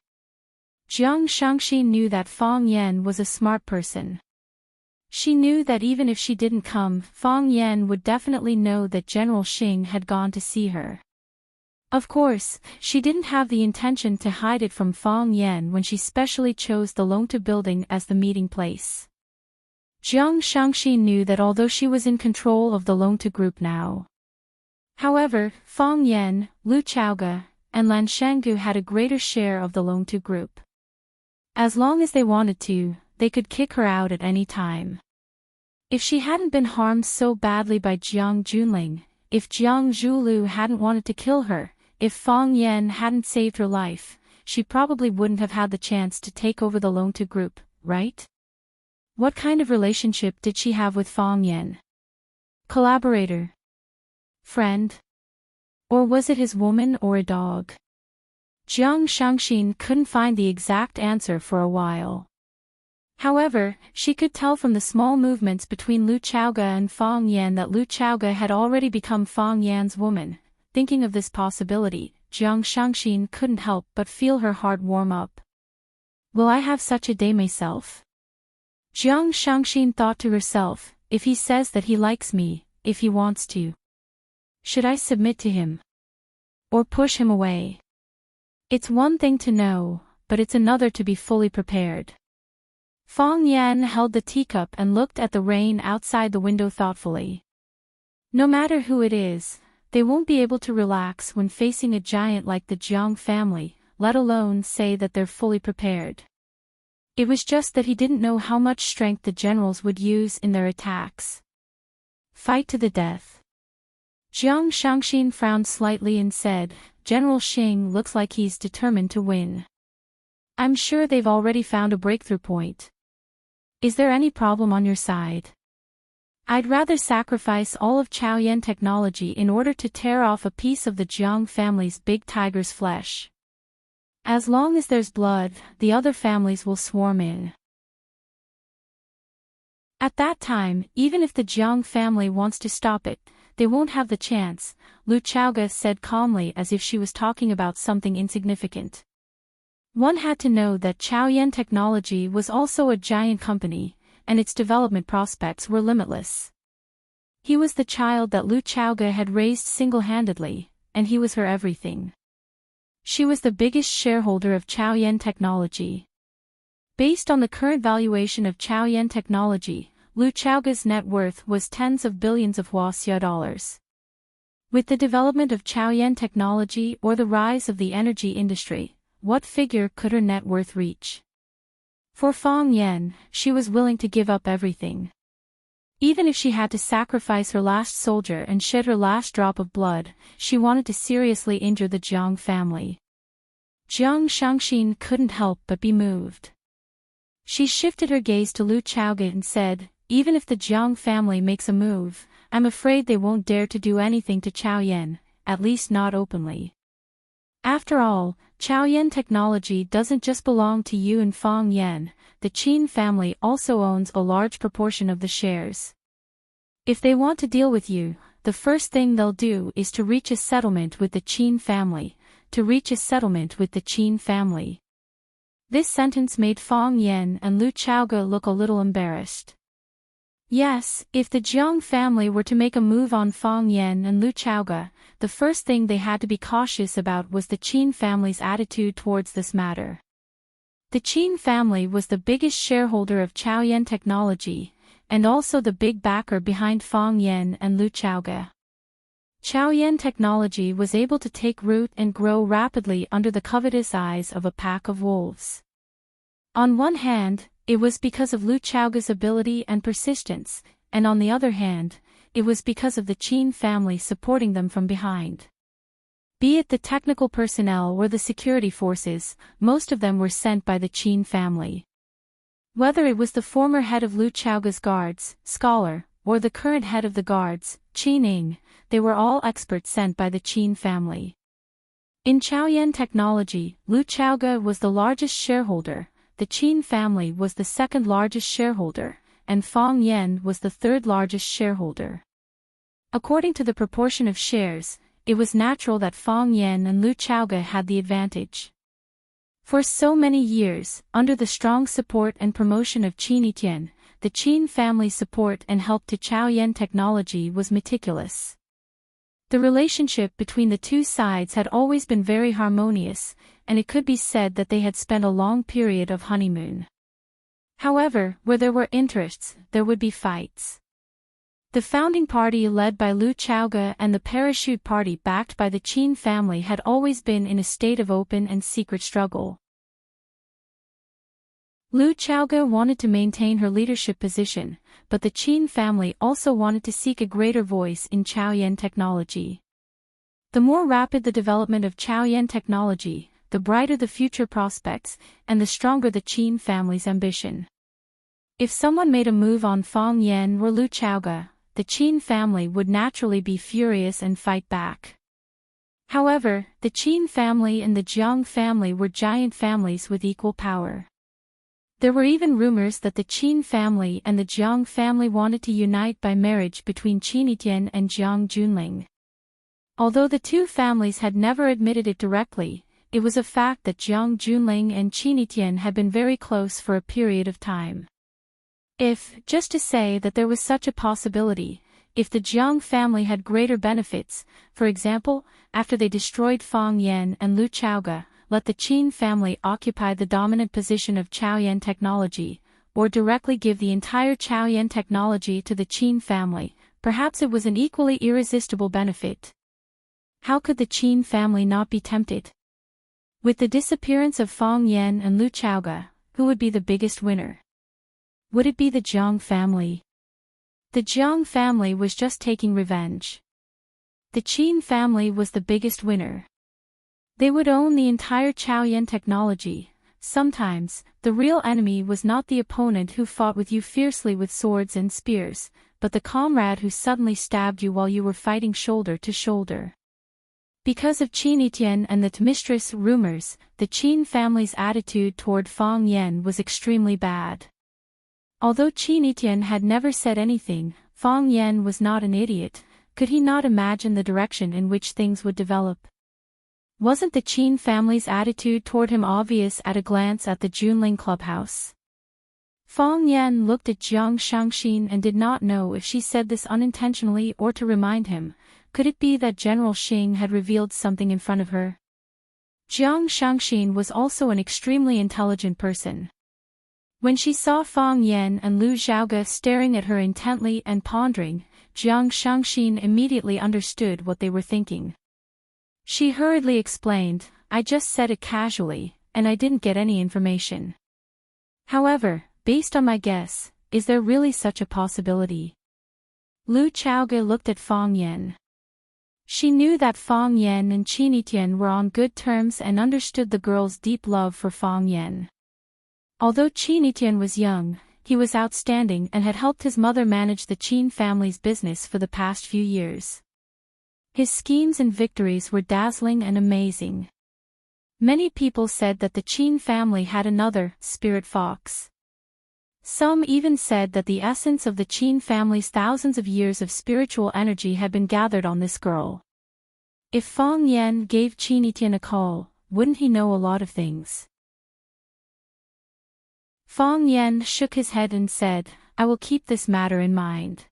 Jiang Shangxin knew that Fang Yan was a smart person. She knew that even if she didn't come, Fang Yan would definitely know that General Xing had gone to see her. Of course, she didn't have the intention to hide it from Fang Yan when she specially chose the Longtu building as the meeting place. Jiang Shangxin knew that although she was in control of the Longtu group now. However, Fang Yan, Lu Chaoge, and Lan Shanggu had a greater share of the Longtu group. As long as they wanted to, they could kick her out at any time. If she hadn't been harmed so badly by Jiang Junling, if Jiang Zhulu hadn't wanted to kill her, if Fang Yan hadn't saved her life, she probably wouldn't have had the chance to take over the Longtu group, right? What kind of relationship did she have with Fang Yan? Collaborator? Friend? Or was it his woman or a dog? Jiang Shangxin couldn't find the exact answer for a while. However, she could tell from the small movements between Lu Chaoge and Fang Yan that Lu Chaoge had already become Fang Yan's woman. Thinking of this possibility, Jiang Shangxin couldn't help but feel her heart warm up. Will I have such a day myself? Jiang Shangxin thought to herself, if he says that he likes me, if he wants to. Should I submit to him? Or push him away? It's one thing to know, but it's another to be fully prepared. Fang Yan held the teacup and looked at the rain outside the window thoughtfully. No matter who it is, they won't be able to relax when facing a giant like the Jiang family, let alone say that they're fully prepared. It was just that he didn't know how much strength the generals would use in their attacks. Fight to the death. Jiang Shangxin frowned slightly and said, General Xing looks like he's determined to win. I'm sure they've already found a breakthrough point. Is there any problem on your side? I'd rather sacrifice all of Chaoyan technology in order to tear off a piece of the Jiang family's big tiger's flesh. As long as there's blood, the other families will swarm in. At that time, even if the Jiang family wants to stop it, they won't have the chance, Lu Chaoge said calmly as if she was talking about something insignificant. One had to know that Chaoyan Technology was also a giant company, and its development prospects were limitless. He was the child that Lu Chaoge had raised single-handedly, and he was her everything. She was the biggest shareholder of Chaoyan Technology. Based on the current valuation of Chaoyan Technology, Lu Chaoge's net worth was tens of billions of Huaxia dollars. With the development of Chaoyan Technology or the rise of the energy industry, what figure could her net worth reach? For Fang Yan, she was willing to give up everything. Even if she had to sacrifice her last soldier and shed her last drop of blood, she wanted to seriously injure the Jiang family. Jiang Shangxin couldn't help but be moved. She shifted her gaze to Lu Chaoge and said, even if the Jiang family makes a move, I'm afraid they won't dare to do anything to Chaoyan, at least not openly. After all, Chaoyan Technology doesn't just belong to you and Fang Yan, the Qin family also owns a large proportion of the shares. If they want to deal with you, the first thing they'll do is to reach a settlement with the Qin family, This sentence made Fang Yan and Lu Chaoge look a little embarrassed. Yes, if the Jiang family were to make a move on Fang Yan and Lu Chaoge, the first thing they had to be cautious about was the Qin family's attitude towards this matter. The Qin family was the biggest shareholder of Chaoyan Technology, and also the big backer behind Fang Yan and Lu Chaoge. Chaoyan Technology was able to take root and grow rapidly under the covetous eyes of a pack of wolves. On one hand, it was because of Lu Chaoge's ability and persistence, and on the other hand, it was because of the Qin family supporting them from behind. Be it the technical personnel or the security forces, most of them were sent by the Qin family. Whether it was the former head of Lu Chaoga's guards, Scholar, or the current head of the guards, Qin Ning, they were all experts sent by the Qin family. In Chaoyan Technology, Lu Chaoga was the largest shareholder, the Qin family was the second largest shareholder, and Fang Yan was the third largest shareholder. According to the proportion of shares, it was natural that Fang Yan and Lu Chaoga had the advantage. For so many years, under the strong support and promotion of Qin Etienne, the Qin family's support and help to Chaoyan Technology was meticulous. The relationship between the two sides had always been very harmonious, and it could be said that they had spent a long period of honeymoon. However, where there were interests, there would be fights. The founding party led by Lu Chaoga and the parachute party backed by the Qin family had always been in a state of open and secret struggle. Lu Chaoga wanted to maintain her leadership position, but the Qin family also wanted to seek a greater voice in Chaoyan Technology. The more rapid the development of Chaoyan Technology, the brighter the future prospects, and the stronger the Qin family's ambition. If someone made a move on Fang Yan or Lu Chaoga, the Qin family would naturally be furious and fight back. However, the Qin family and the Jiang family were giant families with equal power. There were even rumors that the Qin family and the Jiang family wanted to unite by marriage between Qin Etienne and Jiang Junling. Although the two families had never admitted it directly, it was a fact that Jiang Junling and Qin Etienne had been very close for a period of time. If, just to say that there was such a possibility, if the Jiang family had greater benefits, for example, after they destroyed Fang Yan and Lu Chaoga, let the Qin family occupy the dominant position of Chaoyan Technology, or directly give the entire Chaoyan Technology to the Qin family, perhaps it was an equally irresistible benefit. How could the Qin family not be tempted? With the disappearance of Fang Yan and Lu Chaoga, who would be the biggest winner? Would it be the Jiang family? The Jiang family was just taking revenge. The Qin family was the biggest winner. They would own the entire Chaoyan Technology. Sometimes, the real enemy was not the opponent who fought with you fiercely with swords and spears, but the comrade who suddenly stabbed you while you were fighting shoulder to shoulder. Because of Qin Etienne and the mistress rumors, the Qin family's attitude toward Fang Yan was extremely bad. Although Qin Etienne had never said anything, Fang Yan was not an idiot. Could he not imagine the direction in which things would develop? Wasn't the Qin family's attitude toward him obvious at a glance at the Junling clubhouse? Fang Yan looked at Jiang Shangxin and did not know if she said this unintentionally or to remind him. Could it be that General Xing had revealed something in front of her? Jiang Shangxin was also an extremely intelligent person. When she saw Fang Yan and Lu Xiaoga staring at her intently and pondering, Jiang Shangxin immediately understood what they were thinking. She hurriedly explained, "I just said it casually, and I didn't get any information. However, based on my guess, is there really such a possibility?" Lu Xiaoga looked at Fang Yan. She knew that Fang Yan and Qin Etienne were on good terms and understood the girl's deep love for Fang Yan. Although Qin Etienne was young, he was outstanding and had helped his mother manage the Qin family's business for the past few years. His schemes and victories were dazzling and amazing. Many people said that the Qin family had another, spirit fox. Some even said that the essence of the Qin family's thousands of years of spiritual energy had been gathered on this girl. If Fang Yan gave Qin Etienne a call, wouldn't he know a lot of things? Fang Yan shook his head and said, "I will keep this matter in mind."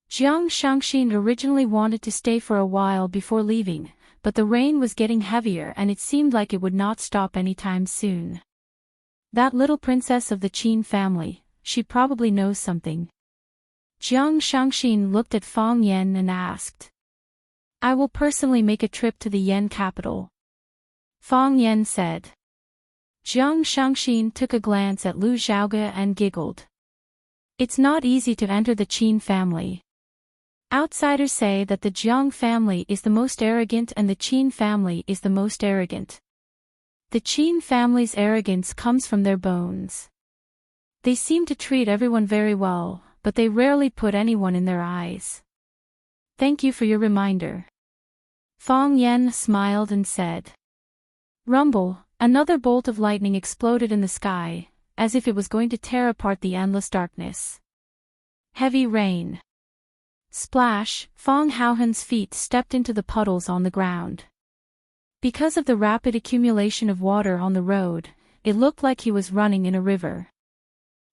Jiang Shangxin originally wanted to stay for a while before leaving, but the rain was getting heavier and it seemed like it would not stop anytime soon. That little princess of the Qin family, she probably knows something. Jiang Shangxin looked at Fang Yan and asked, "I will personally make a trip to the Yan capital." Fang Yan said. Jiang Shangxin took a glance at Lu Xiaoga and giggled. "It's not easy to enter the Qin family. Outsiders say that the Jiang family is the most arrogant and the Qin family is the most arrogant. The Qin family's arrogance comes from their bones. They seem to treat everyone very well, but they rarely put anyone in their eyes. Thank you for your reminder. Fang Yan smiled and said. Rumble, another bolt of lightning exploded in the sky, as if it was going to tear apart the endless darkness. Heavy rain. Splash, Fang Haohen's feet stepped into the puddles on the ground. Because of the rapid accumulation of water on the road, it looked like he was running in a river.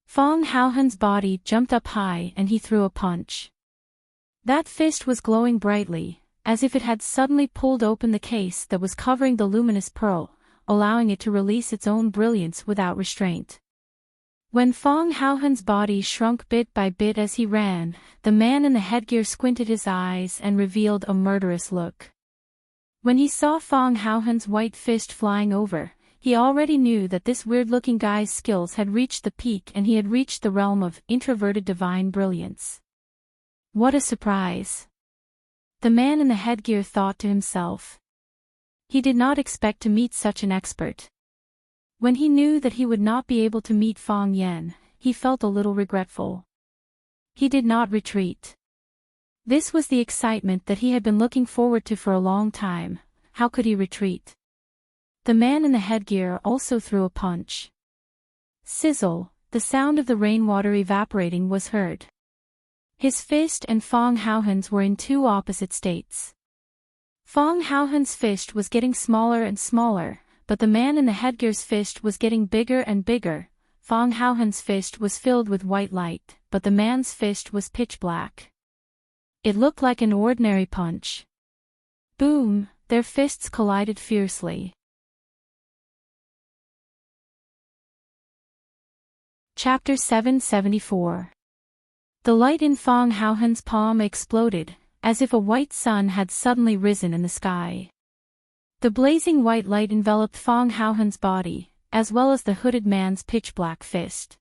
Fang Haohen's body jumped up high and he threw a punch. That fist was glowing brightly, as if it had suddenly pulled open the case that was covering the luminous pearl, allowing it to release its own brilliance without restraint. When Fang Haohen's body shrunk bit by bit as he ran, the man in the headgear squinted his eyes and revealed a murderous look. When he saw Fang Haohen's white fist flying over, he already knew that this weird-looking guy's skills had reached the peak and he had reached the realm of introverted divine brilliance. What a surprise! The man in the headgear thought to himself. He did not expect to meet such an expert. When he knew that he would not be able to meet Fang Yan, he felt a little regretful. He did not retreat. This was the excitement that he had been looking forward to for a long time. How could he retreat? The man in the headgear also threw a punch. Sizzle, the sound of the rainwater evaporating was heard. His fist and Fang Haohen's were in two opposite states. Fang Haohen's fist was getting smaller and smaller, but the man in the headgear's fist was getting bigger and bigger. Fang Haohen's fist was filled with white light, but the man's fist was pitch black. It looked like an ordinary punch. Boom, their fists collided fiercely. Chapter 774. The light in Fang Haohen's palm exploded, as if a white sun had suddenly risen in the sky. The blazing white light enveloped Fang Haohen's body, as well as the hooded man's pitch-black fist.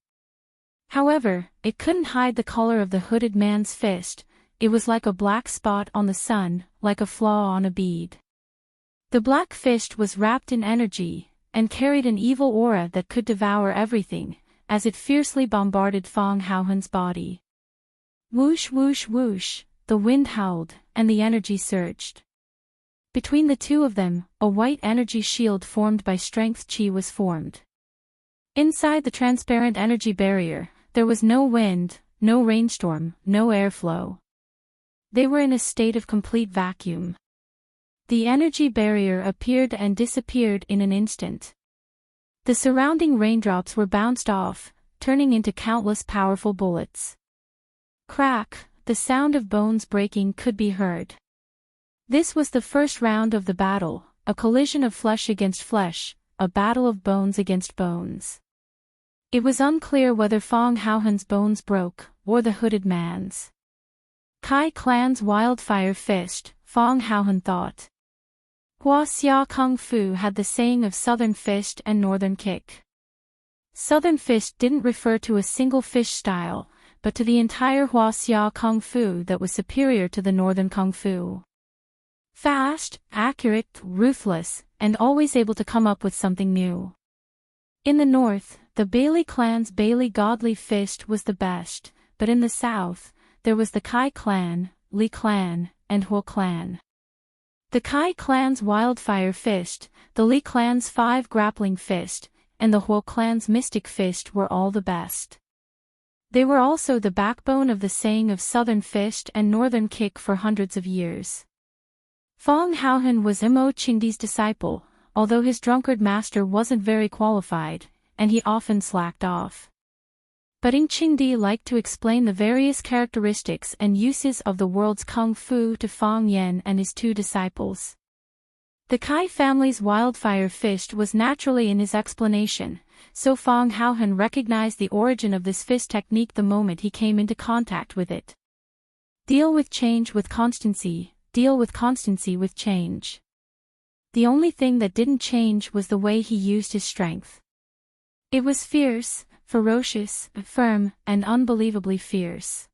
However, it couldn't hide the color of the hooded man's fist. It was like a black spot on the sun, like a flaw on a bead. The black fist was wrapped in energy, and carried an evil aura that could devour everything, as it fiercely bombarded Fang Haohen's body. Whoosh whoosh whoosh, the wind howled, and the energy surged. Between the two of them, a white energy shield formed by strength chi was formed. Inside the transparent energy barrier, there was no wind, no rainstorm, no airflow. They were in a state of complete vacuum. The energy barrier appeared and disappeared in an instant. The surrounding raindrops were bounced off, turning into countless powerful bullets. Crack, the sound of bones breaking could be heard. This was the first round of the battle, a collision of flesh against flesh, a battle of bones against bones. It was unclear whether Fang Haohen's bones broke, or the hooded man's. Kai Clan's wildfire fist, Fang Haohen thought. Hua Xia Kung Fu had the saying of southern fist and northern kick. Southern fist didn't refer to a single fish style, but to the entire Hua Xia Kung Fu that was superior to the northern Kung Fu. Fast, accurate, ruthless, and always able to come up with something new. In the north, the Bailey clan's Bailey godly fist was the best, but in the south, there was the Kai clan, Li clan, and Huo clan. The Kai clan's wildfire fist, the Li clan's five grappling fist, and the Huo clan's mystic fist were all the best. They were also the backbone of the saying of southern fist and northern kick for hundreds of years. Fang Haohen was Mo Qingdi's disciple, although his drunkard master wasn't very qualified, and he often slacked off. But Qingdi liked to explain the various characteristics and uses of the world's kung fu to Fang Yan and his two disciples. The Kai family's wildfire fist was naturally in his explanation, so Fang Haohen recognized the origin of this fist technique the moment he came into contact with it. Deal with change with constancy, deal with constancy with change. The only thing that didn't change was the way he used his strength. It was fierce, ferocious, firm, and unbelievably fierce.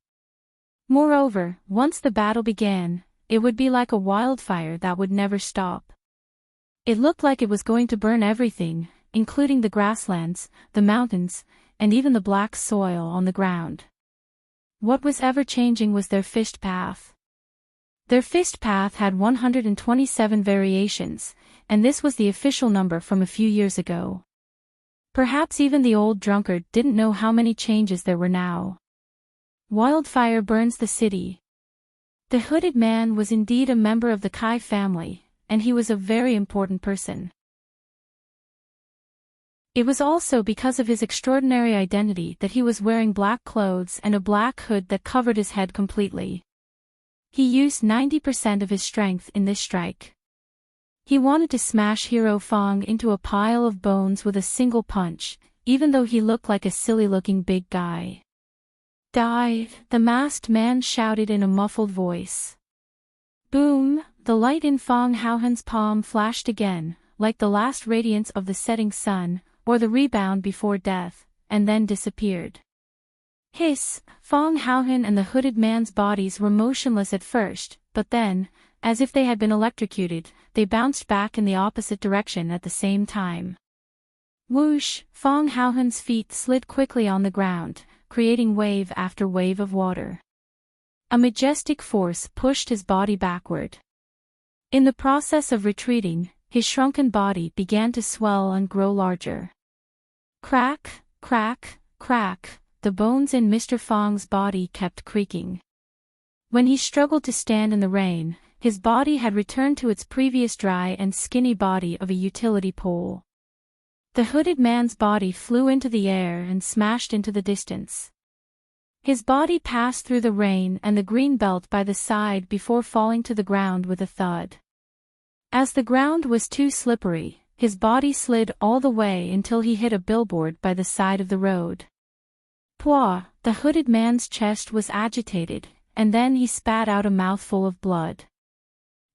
Moreover, once the battle began, it would be like a wildfire that would never stop. It looked like it was going to burn everything, including the grasslands, the mountains, and even the black soil on the ground. What was ever-changing was their fished path. Their fished path had 127 variations, and this was the official number from a few years ago. Perhaps even the old drunkard didn't know how many changes there were now. Wildfire burns the city. The hooded man was indeed a member of the Kai family, and he was a very important person. It was also because of his extraordinary identity that he was wearing black clothes and a black hood that covered his head completely. He used 90% of his strength in this strike. He wanted to smash Hero Fong into a pile of bones with a single punch, even though he looked like a silly-looking big guy. "Die!" the masked man shouted in a muffled voice. Boom! The light in Fong Haohen's palm flashed again, like the last radiance of the setting sun, or the rebound before death, and then disappeared. Hiss! Fong Haohen and the hooded man's bodies were motionless at first, but then, as if they had been electrocuted, they bounced back in the opposite direction at the same time. Whoosh! Fong Haohen's feet slid quickly on the ground, creating wave after wave of water. A majestic force pushed his body backward. In the process of retreating, his shrunken body began to swell and grow larger. Crack, crack, crack, the bones in Mr. Fong's body kept creaking. When he struggled to stand in the rain, his body had returned to its previous dry and skinny body of a utility pole. The hooded man's body flew into the air and smashed into the distance. His body passed through the rain and the green belt by the side before falling to the ground with a thud. As the ground was too slippery, his body slid all the way until he hit a billboard by the side of the road. Pwah! The hooded man's chest was agitated, and then he spat out a mouthful of blood.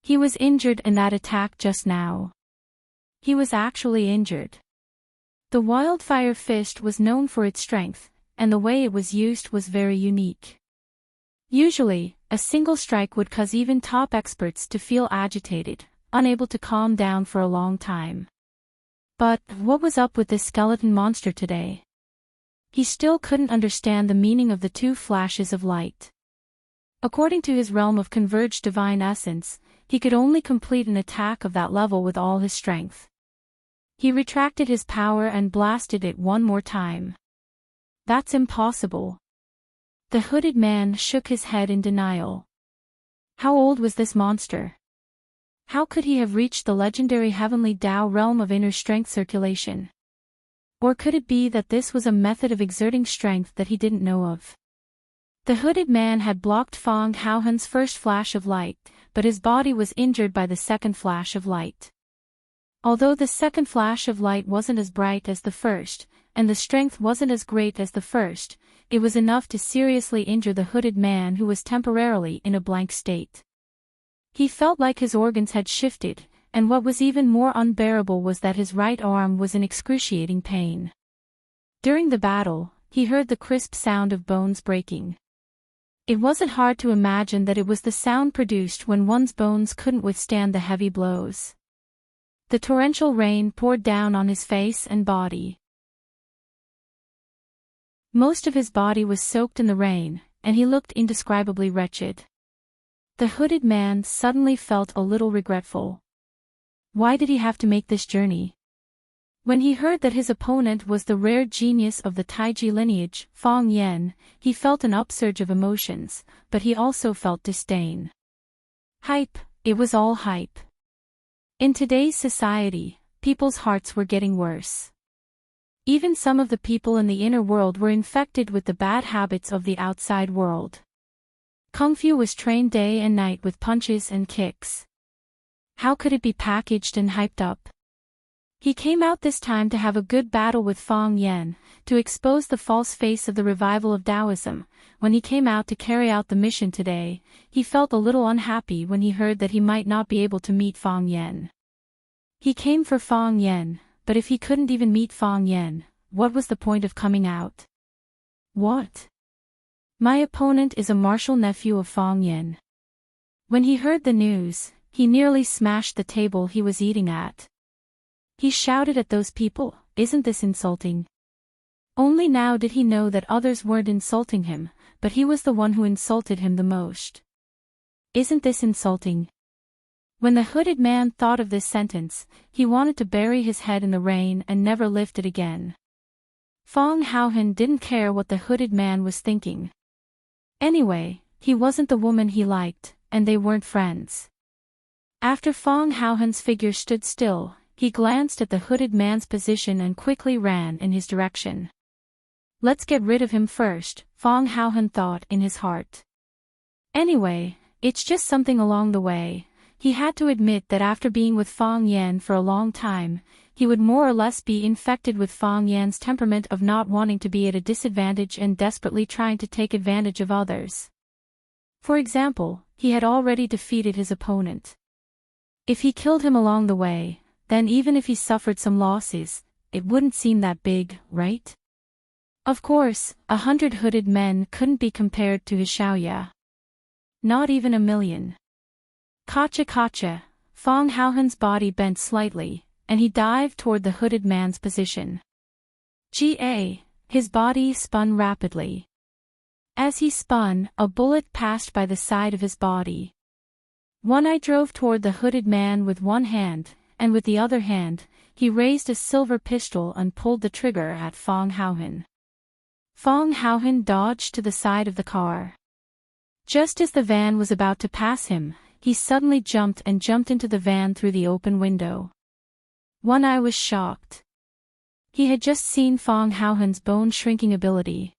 He was injured in that attack just now. He was actually injured. The wildfire fist was known for its strength, and the way it was used was very unique. Usually, a single strike would cause even top experts to feel agitated, unable to calm down for a long time. But what was up with this skeleton monster today? He still couldn't understand the meaning of the two flashes of light. According to his realm of converged divine essence, he could only complete an attack of that level with all his strength. He retracted his power and blasted it one more time. That's impossible. The hooded man shook his head in denial. How old was this monster? How could he have reached the legendary heavenly Tao realm of inner strength circulation? Or could it be that this was a method of exerting strength that he didn't know of? The hooded man had blocked Fong Haohen's first flash of light, but his body was injured by the second flash of light. Although the second flash of light wasn't as bright as the first, and the strength wasn't as great as the first, it was enough to seriously injure the hooded man who was temporarily in a blank state. He felt like his organs had shifted, and what was even more unbearable was that his right arm was in excruciating pain. During the battle, he heard the crisp sound of bones breaking. It wasn't hard to imagine that it was the sound produced when one's bones couldn't withstand the heavy blows. The torrential rain poured down on his face and body. Most of his body was soaked in the rain, and he looked indescribably wretched. The hooded man suddenly felt a little regretful. Why did he have to make this journey? When he heard that his opponent was the rare genius of the Taiji lineage, Fong Yen, he felt an upsurge of emotions, but he also felt disdain. Hype, it was all hype. In today's society, people's hearts were getting worse. Even some of the people in the inner world were infected with the bad habits of the outside world. Kung Fu was trained day and night with punches and kicks. How could it be packaged and hyped up? He came out this time to have a good battle with Fong Yen, to expose the false face of the revival of Taoism. When he came out to carry out the mission today, he felt a little unhappy when he heard that he might not be able to meet Fong Yen. He came for Fong Yen, but if he couldn't even meet Fong Yen, what was the point of coming out? What? My opponent is a martial nephew of Fong Yen. When he heard the news, he nearly smashed the table he was eating at. He shouted at those people, "Isn't this insulting?" Only now did he know that others weren't insulting him, but he was the one who insulted him the most. Isn't this insulting? When the hooded man thought of this sentence, he wanted to bury his head in the rain and never lift it again. Fong Haohan didn't care what the hooded man was thinking. Anyway, he wasn't the woman he liked, and they weren't friends. After Fong Haohan's figure stood still, he glanced at the hooded man's position and quickly ran in his direction. Let's get rid of him first, Fong Haohan thought in his heart. Anyway, it's just something along the way. He had to admit that after being with Fong Yan for a long time, he would more or less be infected with Fong Yan's temperament of not wanting to be at a disadvantage and desperately trying to take advantage of others. For example, he had already defeated his opponent. If he killed him along the way, then even if he suffered some losses, it wouldn't seem that big, right? Of course, 100 hooded men couldn't be compared to his Xiaoya. Not even 1,000,000. Kacha, Fong Haohan's body bent slightly, and he dived toward the hooded man's position. His body spun rapidly. As he spun, a bullet passed by the side of his body. One Eye drove toward the hooded man with one hand, and with the other hand, he raised a silver pistol and pulled the trigger at Fong Haohan. Fong Haohan dodged to the side of the car. Just as the van was about to pass him, he suddenly jumped into the van through the open window. One Eye was shocked. He had just seen Fong Haohan's bone-shrinking ability.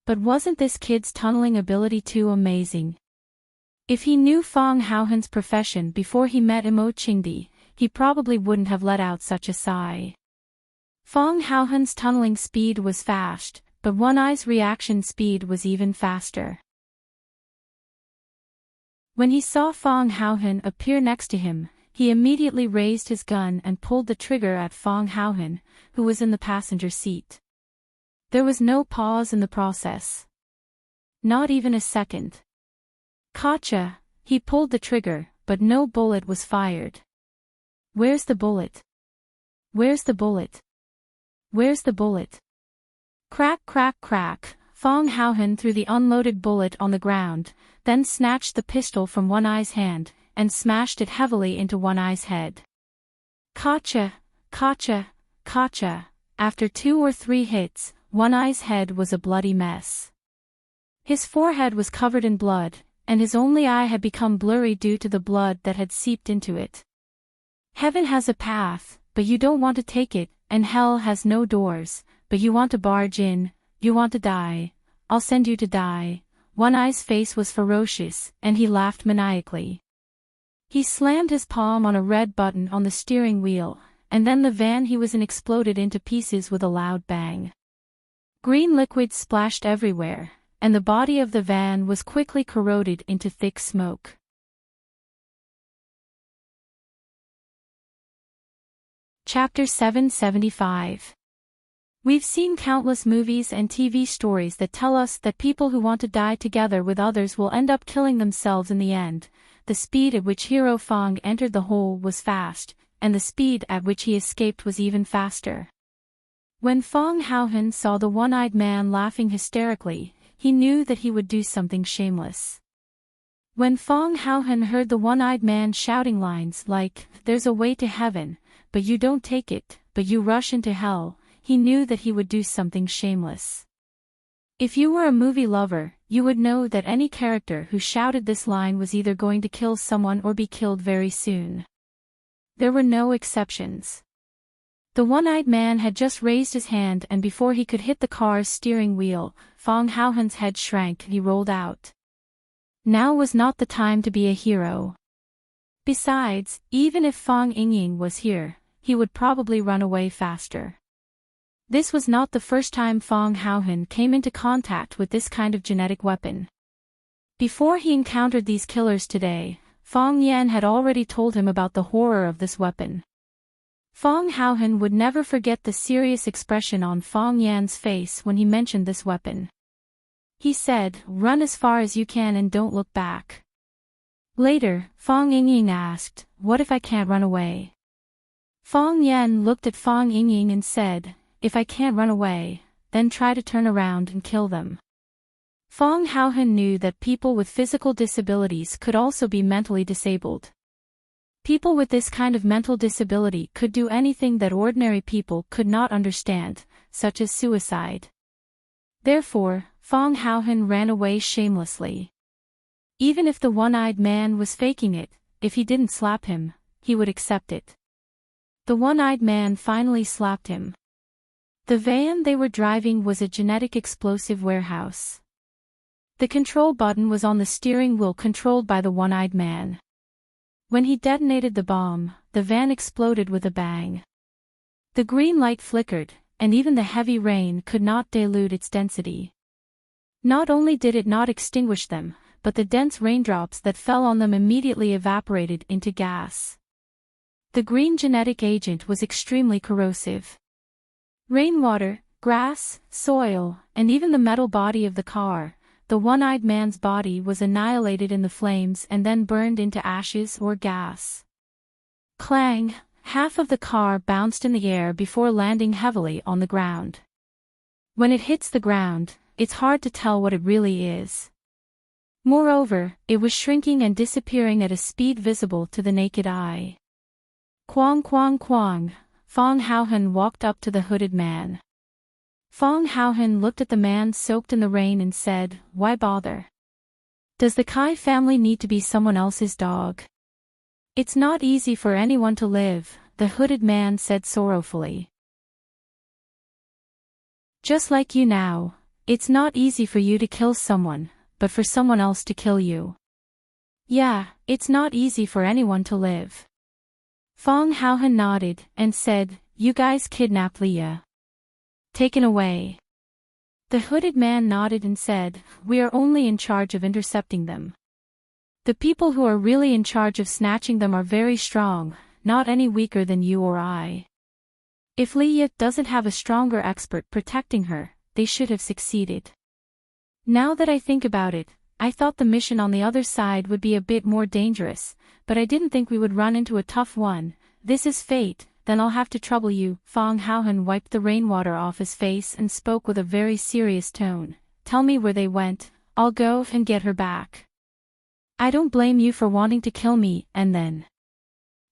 But wasn't this kid's tunneling ability too amazing? If he knew Fong Haohan's profession before he met Imo Qingdi, he probably wouldn't have let out such a sigh. Fong Haohan's tunneling speed was fast, but One Eye's reaction speed was even faster. When he saw Fong Haohan appear next to him, he immediately raised his gun and pulled the trigger at Fong Haohan, who was in the passenger seat. There was no pause in the process. Not even a second. Kacha, he pulled the trigger, but no bullet was fired. Where's the bullet? Where's the bullet? Where's the bullet? Crack, crack, crack, Fong Haohan threw the unloaded bullet on the ground, then snatched the pistol from One Eye's hand, and smashed it heavily into One Eye's head. Kacha, after 2 or 3 hits, One Eye's head was a bloody mess. His forehead was covered in blood, and his only eye had become blurry due to the blood that had seeped into it. Heaven has a path, but you don't want to take it, and hell has no doors, but you want to barge in. You want to die. I'll send you to die. One Eye's face was ferocious, and he laughed maniacally. He slammed his palm on a red button on the steering wheel, and then the van he was in exploded into pieces with a loud bang. Green liquid splashed everywhere, and the body of the van was quickly corroded into thick smoke. Chapter 775. We've seen countless movies and TV stories that tell us that people who want to die together with others will end up killing themselves in the end. The speed at which Hero Fong entered the hole was fast, and the speed at which he escaped was even faster. When Fong Haohan saw the one-eyed man laughing hysterically, he knew that he would do something shameless. When Fong Haohan heard the one-eyed man shouting lines like, "There's a way to heaven, but you don't take it, but you rush into hell," he knew that he would do something shameless. If you were a movie lover, you would know that any character who shouted this line was either going to kill someone or be killed very soon. There were no exceptions. The one-eyed man had just raised his hand, and before he could hit the car's steering wheel, Fong Haohan's head shrank and he rolled out. Now was not the time to be a hero. Besides, even if Fong Yingying was here, he would probably run away faster. This was not the first time Fong Haohan came into contact with this kind of genetic weapon. Before he encountered these killers today, Fong Yan had already told him about the horror of this weapon. Fong Haohan would never forget the serious expression on Fong Yan's face when he mentioned this weapon. He said, run as far as you can and don't look back. Later, Fong Yingying asked, what if I can't run away? Fong Yen looked at Fong Yingying and said, if I can't run away, then try to turn around and kill them. Fong Haohen knew that people with physical disabilities could also be mentally disabled. People with this kind of mental disability could do anything that ordinary people could not understand, such as suicide. Therefore, Fong Haohen ran away shamelessly. Even if the one-eyed man was faking it, if he didn't slap him, he would accept it. The one-eyed man finally slapped him. The van they were driving was a genetic explosive warehouse. The control button was on the steering wheel controlled by the one-eyed man. When he detonated the bomb, the van exploded with a bang. The green light flickered, and even the heavy rain could not dilute its density. Not only did it not extinguish them, but the dense raindrops that fell on them immediately evaporated into gas. The green genetic agent was extremely corrosive. Rainwater, grass, soil, and even the metal body of the car, the one-eyed man's body was annihilated in the flames and then burned into ashes or gas. Clang! Half of the car bounced in the air before landing heavily on the ground. When it hits the ground, it's hard to tell what it really is. Moreover, it was shrinking and disappearing at a speed visible to the naked eye. Quang quang quang, Fong Haohen walked up to the hooded man. Fong Haohen looked at the man soaked in the rain and said, why bother? Does the Kai family need to be someone else's dog? It's not easy for anyone to live, the hooded man said sorrowfully. Just like you now, it's not easy for you to kill someone, but for someone else to kill you. Yeah, it's not easy for anyone to live. Fong Haohen nodded and said, you guys kidnapped Leah. Taken away. The hooded man nodded and said, we are only in charge of intercepting them. The people who are really in charge of snatching them are very strong, not any weaker than you or I. If Leah doesn't have a stronger expert protecting her, they should have succeeded. Now that I think about it, I thought the mission on the other side would be a bit more dangerous, but I didn't think we would run into a tough one. This is fate, then I'll have to trouble you. Fong Haohen wiped the rainwater off his face and spoke with a very serious tone. Tell me where they went, I'll go and get her back. I don't blame you for wanting to kill me, and then.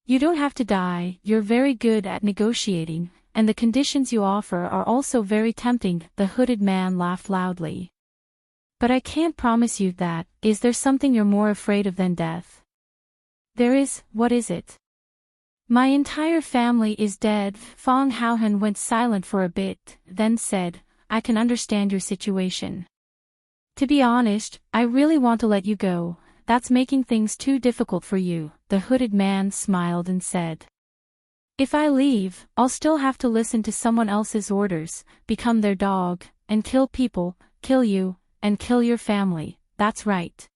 You don't have to die, you're very good at negotiating, and the conditions you offer are also very tempting. The hooded man laughed loudly. But I can't promise you that. Is there something you're more afraid of than death? There is. What is it? My entire family is dead. Fong Haohen went silent for a bit, then said, I can understand your situation. To be honest, I really want to let you go. That's making things too difficult for you. The hooded man smiled and said. If I leave, I'll still have to listen to someone else's orders, become their dog, and kill people, kill you, and kill your family. That's right.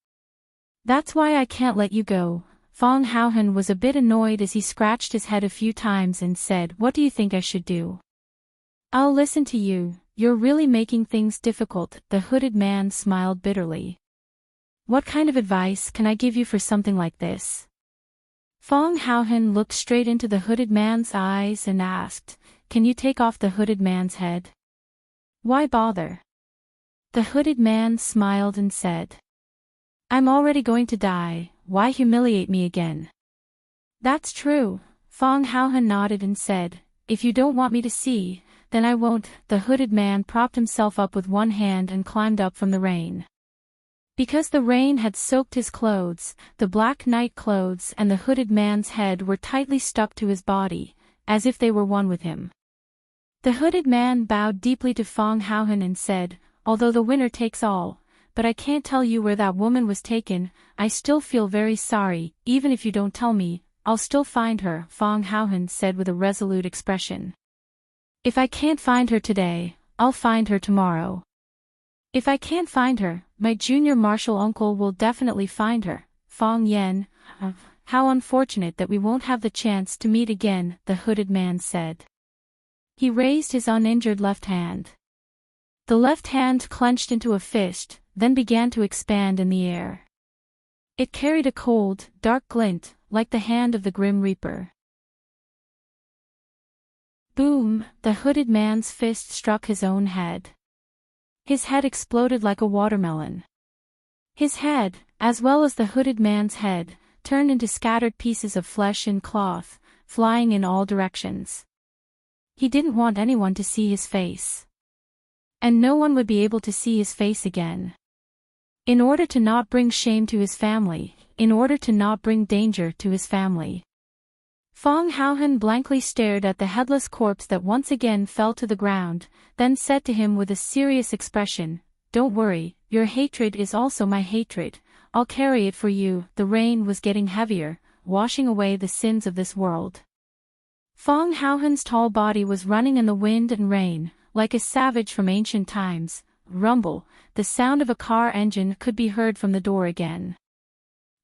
That's why I can't let you go. Fong Haohen was a bit annoyed as he scratched his head a few times and said, what do you think I should do? I'll listen to you. You're really making things difficult. The hooded man smiled bitterly. What kind of advice can I give you for something like this? Fong Haohen looked straight into the hooded man's eyes and asked, can you take off the hooded man's head? Why bother? The hooded man smiled and said, I'm already going to die, why humiliate me again? That's true. Fong Haohen nodded and said, if you don't want me to see, then I won't. The hooded man propped himself up with one hand and climbed up from the rain. Because the rain had soaked his clothes, the black night clothes and the hooded man's head were tightly stuck to his body, as if they were one with him. The hooded man bowed deeply to Fong Haohen and said, although the winner takes all, but I can't tell you where that woman was taken, I still feel very sorry. Even if you don't tell me, I'll still find her, Fong Haohen said with a resolute expression. If I can't find her today, I'll find her tomorrow. If I can't find her, my junior martial uncle will definitely find her. Fong Yen, how unfortunate that we won't have the chance to meet again, the hooded man said. He raised his uninjured left hand. The left hand clenched into a fist, then began to expand in the air. It carried a cold, dark glint, like the hand of the Grim Reaper. Boom! The hooded man's fist struck his own head. His head exploded like a watermelon. His head, as well as the hooded man's head, turned into scattered pieces of flesh and cloth, flying in all directions. He didn't want anyone to see his face. And no one would be able to see his face again. In order to not bring shame to his family, in order to not bring danger to his family. Fong Haohan blankly stared at the headless corpse that once again fell to the ground, then said to him with a serious expression, "Don't worry, your hatred is also my hatred, I'll carry it for you." The rain was getting heavier, washing away the sins of this world. Fong Haohan's tall body was running in the wind and rain, like a savage from ancient times. Rumble, the sound of a car engine could be heard from the door again.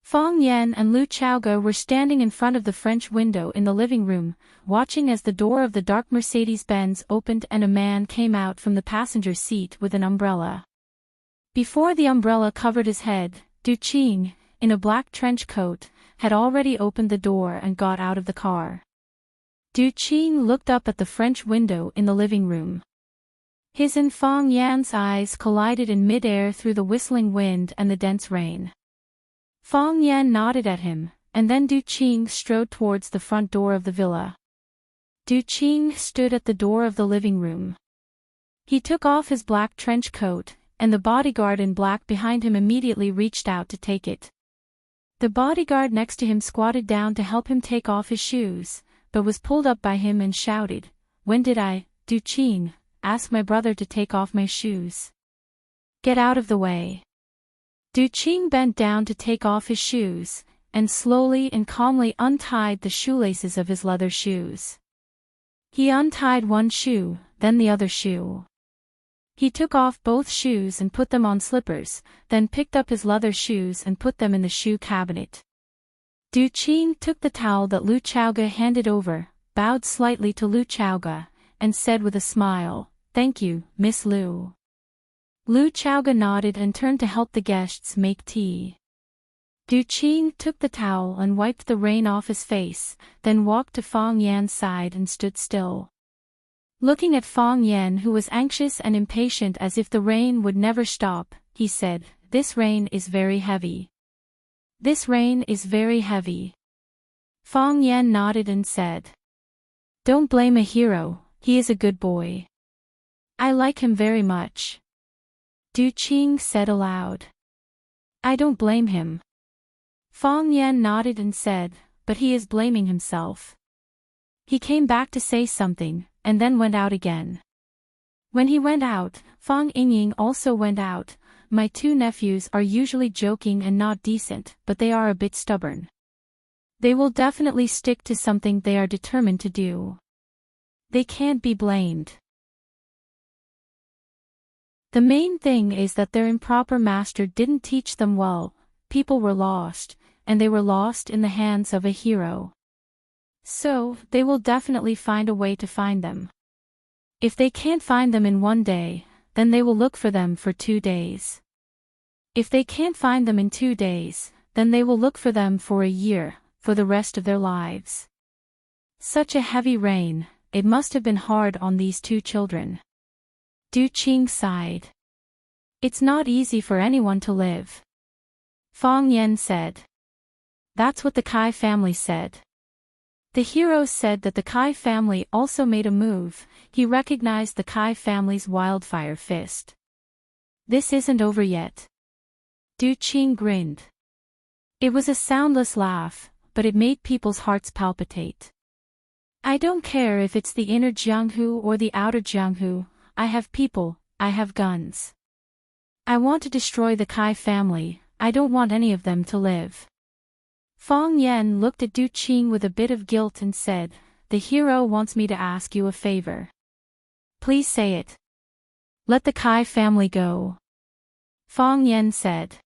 Fong Yan and Lu Chaoge were standing in front of the French window in the living room, watching as the door of the dark Mercedes-Benz opened and a man came out from the passenger seat with an umbrella. Before the umbrella covered his head, Du Qing, in a black trench coat, had already opened the door and got out of the car. Du Qing looked up at the French window in the living room. His and Fong Yan's eyes collided in mid-air through the whistling wind and the dense rain. Fong Yan nodded at him, and then Du Qing strode towards the front door of the villa. Du Qing stood at the door of the living room. He took off his black trench coat, and the bodyguard in black behind him immediately reached out to take it. The bodyguard next to him squatted down to help him take off his shoes, but was pulled up by him and shouted, "When did I, Du Qing, ask my brother to take off my shoes? Get out of the way." Du Qing bent down to take off his shoes, and slowly and calmly untied the shoelaces of his leather shoes. He untied one shoe, then the other shoe. He took off both shoes and put them on slippers, then picked up his leather shoes and put them in the shoe cabinet. Du Qing took the towel that Lu Chaoge handed over, bowed slightly to Lu Chaoge, and said with a smile, "Thank you, Miss Lu." Lu Chaoge nodded and turned to help the guests make tea. Du Qing took the towel and wiped the rain off his face, then walked to Fong Yan's side and stood still. Looking at Fong Yan, who was anxious and impatient as if the rain would never stop, he said, "This rain is very heavy. This rain is very heavy." Fong Yan nodded and said, "Don't blame a hero, he is a good boy. I like him very much." Du Qing said aloud, "I don't blame him." Fong Yan nodded and said, "But he is blaming himself." He came back to say something, and then went out again. When he went out, Fong Yingying also went out. "My two nephews are usually joking and not decent, but they are a bit stubborn. They will definitely stick to something they are determined to do. They can't be blamed. The main thing is that their improper master didn't teach them well. People were lost, and they were lost in the hands of a hero. So, they will definitely find a way to find them. If they can't find them in one day, then they will look for them for 2 days. If they can't find them in 2 days, then they will look for them for a year, for the rest of their lives. Such a heavy rain, it must have been hard on these two children." Du Qing sighed. "It's not easy for anyone to live." Fong Yan said. "That's what the Kai family said." The hero said that the Kai family also made a move. He recognized the Kai family's wildfire fist. "This isn't over yet." Du Qing grinned. It was a soundless laugh, but it made people's hearts palpitate. "I don't care if it's the inner Jianghu or the outer Jianghu, I have people, I have guns. I want to destroy the Kai family, I don't want any of them to live." Fong Yan looked at Du Qing with a bit of guilt and said, "The hero wants me to ask you a favor. Please say it. Let the Kai family go." Fong Yan said.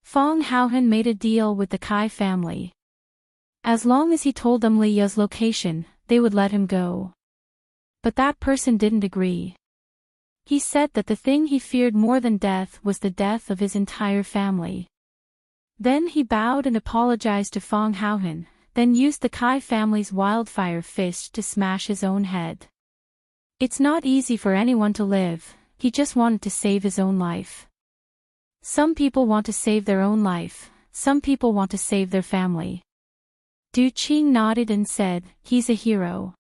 Fong Haohan made a deal with the Kai family. As long as he told them Li Ya's location, they would let him go. But that person didn't agree. He said that the thing he feared more than death was the death of his entire family. Then he bowed and apologized to Fong Haohan, then used the Kai family's wildfire fist to smash his own head. It's not easy for anyone to live, he just wanted to save his own life. Some people want to save their own life, some people want to save their family. Du Qing nodded and said, he's a hero.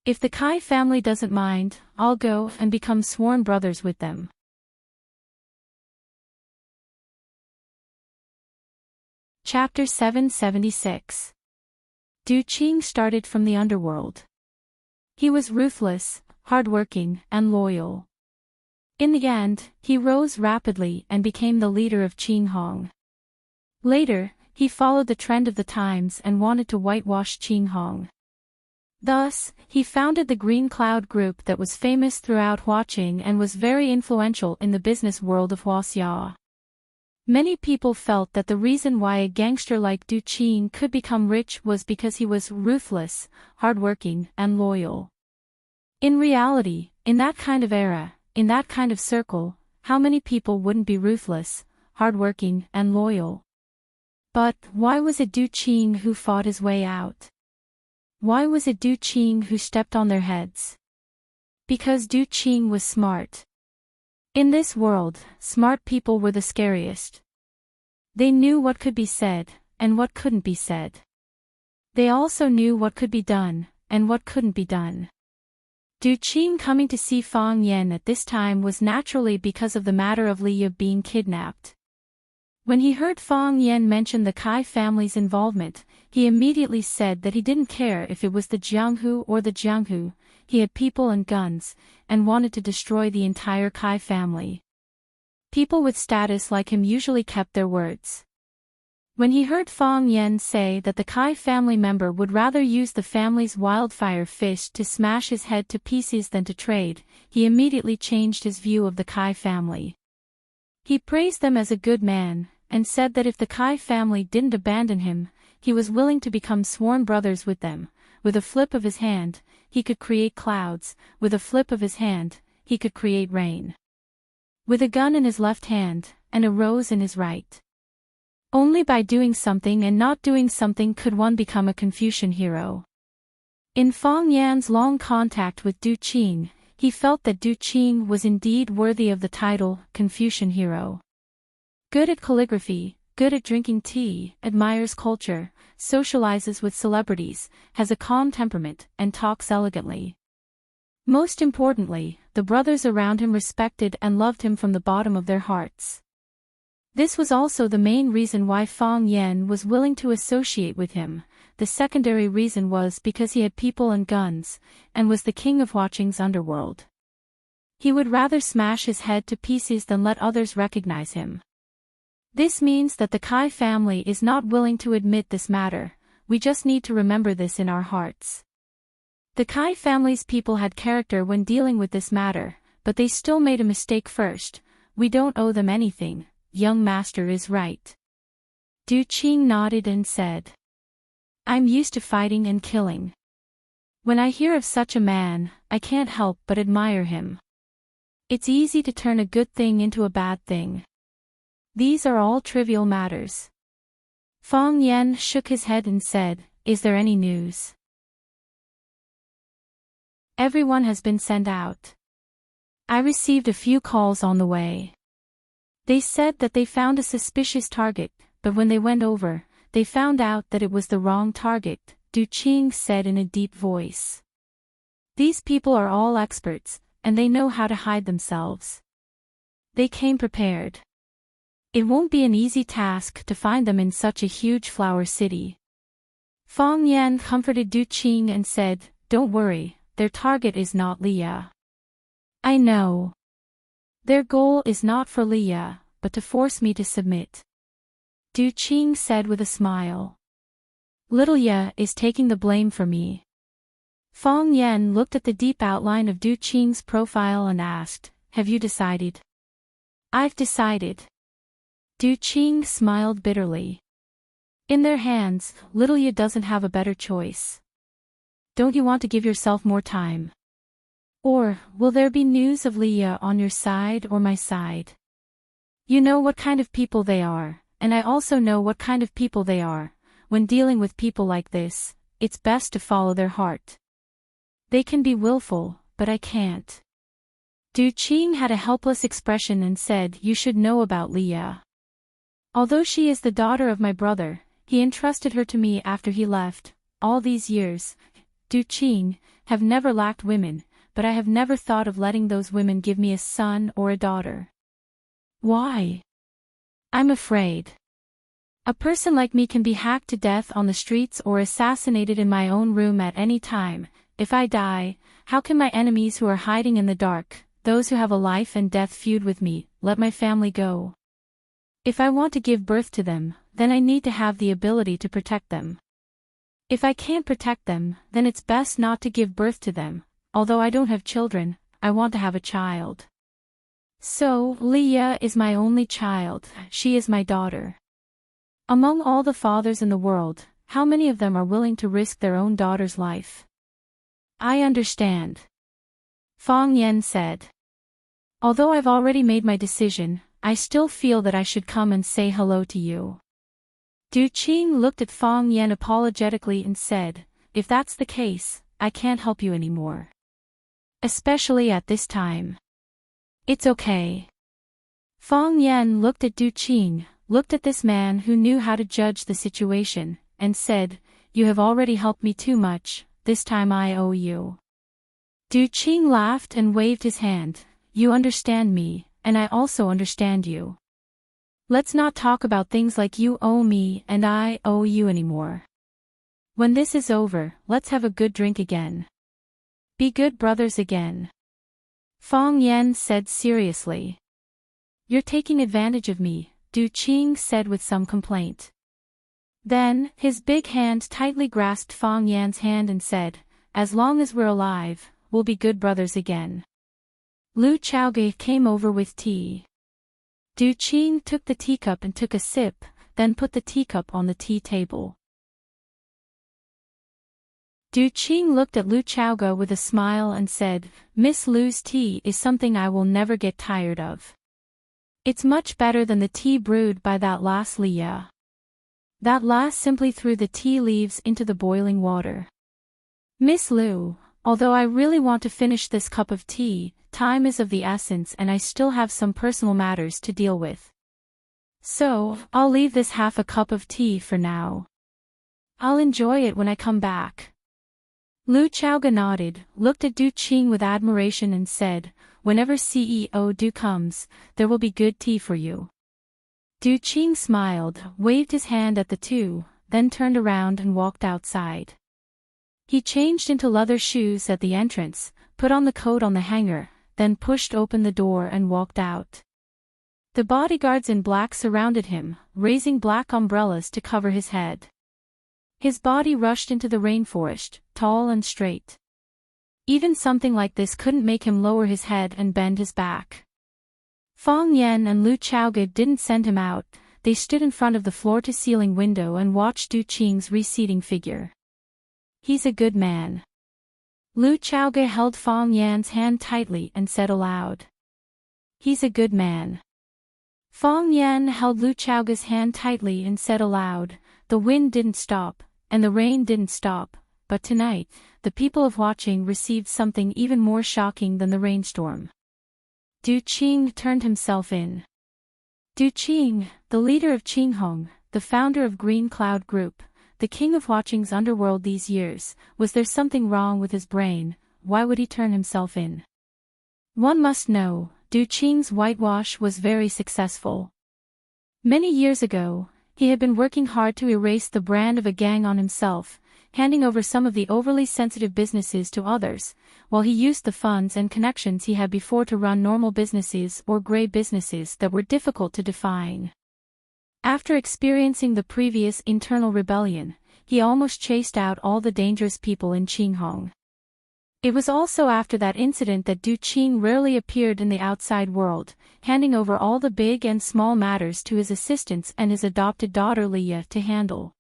If the Kai family doesn't mind, I'll go and become sworn brothers with them. Chapter 776. Du Qing started from the underworld. He was ruthless, hardworking, and loyal. In the end, he rose rapidly and became the leader of Qinghong. Later, he followed the trend of the times and wanted to whitewash Qinghong. Thus, he founded the Green Cloud Group that was famous throughout Huaqing and was very influential in the business world of Huaxia. Many people felt that the reason why a gangster like Du Qing could become rich was because he was ruthless, hardworking, and loyal. In reality, in that kind of era, in that kind of circle, how many people wouldn't be ruthless, hardworking, and loyal? But why was it Du Qing who fought his way out? Why was it Du Qing who stepped on their heads? Because Du Qing was smart. In this world, smart people were the scariest. They knew what could be said, and what couldn't be said. They also knew what could be done, and what couldn't be done. Du Qing coming to see Fang Yan at this time was naturally because of the matter of Li Ye being kidnapped. When he heard Fang Yan mention the Kai family's involvement, he immediately said that he didn't care if it was the Jianghu or the Jianghu, he had people and guns, and wanted to destroy the entire Kai family. People with status like him usually kept their words. When he heard Fang Yan say that the Kai family member would rather use the family's wildfire fist to smash his head to pieces than to trade, he immediately changed his view of the Kai family. He praised them as a good man, and said that if the Kai family didn't abandon him, he was willing to become sworn brothers with them. With a flip of his hand, he could create clouds, with a flip of his hand, he could create rain. With a gun in his left hand, and a rose in his right. Only by doing something and not doing something could one become a Confucian hero. In Fang Yan's long contact with Du Qing, he felt that Du Qing was indeed worthy of the title, Confucian hero. Good at calligraphy, good at drinking tea, admires culture, socializes with celebrities, has a calm temperament, and talks elegantly. Most importantly, the brothers around him respected and loved him from the bottom of their hearts. This was also the main reason why Fang Yan was willing to associate with him. The secondary reason was because he had people and guns, and was the king of Huaqing's underworld. He would rather smash his head to pieces than let others recognize him. This means that the Kai family is not willing to admit this matter. We just need to remember this in our hearts. The Kai family's people had character when dealing with this matter, but they still made a mistake first. We don't owe them anything, young master is right. Du Qing nodded and said, I'm used to fighting and killing. When I hear of such a man, I can't help but admire him. It's easy to turn a good thing into a bad thing. These are all trivial matters. Fang Yan shook his head and said, Is there any news? Everyone has been sent out. I received a few calls on the way. They said that they found a suspicious target, but when they went over, they found out that it was the wrong target, Du Qing said in a deep voice. These people are all experts, and they know how to hide themselves. They came prepared. It won't be an easy task to find them in such a huge flower city. Fang Yan comforted Du Qing and said, Don't worry, their target is not Li Ye. I know. Their goal is not for Li Ye, but to force me to submit. Du Qing said with a smile. Little Ye is taking the blame for me. Fang Yan looked at the deep outline of Du Qing's profile and asked, Have you decided? I've decided. Du Qing smiled bitterly. In their hands, Little Ye doesn't have a better choice. Don't you want to give yourself more time? Or, will there be news of Leah on your side or my side? You know what kind of people they are, and I also know what kind of people they are. When dealing with people like this, it's best to follow their heart. They can be willful, but I can't. Du Qing had a helpless expression and said, you should know about Leah. Although she is the daughter of my brother, he entrusted her to me after he left. All these years, Du Qing, have never lacked women, but I have never thought of letting those women give me a son or a daughter. Why? I'm afraid. A person like me can be hacked to death on the streets or assassinated in my own room at any time. If I die, how can my enemies who are hiding in the dark, those who have a life and death feud with me, let my family go? If I want to give birth to them, then I need to have the ability to protect them. If I can't protect them, then it's best not to give birth to them. Although I don't have children, I want to have a child. So, Leah is my only child, she is my daughter. Among all the fathers in the world, how many of them are willing to risk their own daughter's life? I understand. Fang Yan said. Although I've already made my decision, I still feel that I should come and say hello to you. Du Qing looked at Fang Yan apologetically and said, if that's the case, I can't help you anymore. Especially at this time. It's okay. Fang Yan looked at Du Qing, looked at this man who knew how to judge the situation, and said, you have already helped me too much, this time I owe you. Du Qing laughed and waved his hand, you understand me, and I also understand you. Let's not talk about things like you owe me and I owe you anymore. When this is over, let's have a good drink again. Be good brothers again. Fang Yan said seriously. You're taking advantage of me, Du Qing said with some complaint. Then, his big hand tightly grasped Fang Yan's hand and said, as long as we're alive, we'll be good brothers again. Lu Chaoge came over with tea. Du Qing took the teacup and took a sip, then put the teacup on the tea table. Du Qing looked at Lu Chaoge with a smile and said, Miss Lu's tea is something I will never get tired of. It's much better than the tea brewed by that last Leah. That last simply threw the tea leaves into the boiling water. Miss Lu, although I really want to finish this cup of tea, time is of the essence and I still have some personal matters to deal with. So, I'll leave this half a cup of tea for now. I'll enjoy it when I come back. Lu Chaoge nodded, looked at Du Qing with admiration and said, whenever CEO Du comes, there will be good tea for you. Du Qing smiled, waved his hand at the two, then turned around and walked outside. He changed into leather shoes at the entrance, put on the coat on the hanger, then pushed open the door and walked out. The bodyguards in black surrounded him, raising black umbrellas to cover his head. His body rushed into the rainforest, tall and straight. Even something like this couldn't make him lower his head and bend his back. Fang Yan and Lu Chaoge didn't send him out, they stood in front of the floor-to-ceiling window and watched Du Qing's receding figure. He's a good man. Lu Chaoge held Fang Yan's hand tightly and said aloud. He's a good man. Fang Yan held Lu Chaoge's hand tightly and said aloud, the wind didn't stop, and the rain didn't stop, but tonight, the people of Watching received something even more shocking than the rainstorm. Du Qing turned himself in. Du Qing, the leader of Qinghong, the founder of Green Cloud Group, the king of Watching's underworld these years, was there something wrong with his brain? Why would he turn himself in? One must know, Du Qing's whitewash was very successful. Many years ago, he had been working hard to erase the brand of a gang on himself, handing over some of the overly sensitive businesses to others, while he used the funds and connections he had before to run normal businesses or gray businesses that were difficult to define. After experiencing the previous internal rebellion, he almost chased out all the dangerous people in Qinghong. It was also after that incident that Du Qing rarely appeared in the outside world, handing over all the big and small matters to his assistants and his adopted daughter Leah to handle.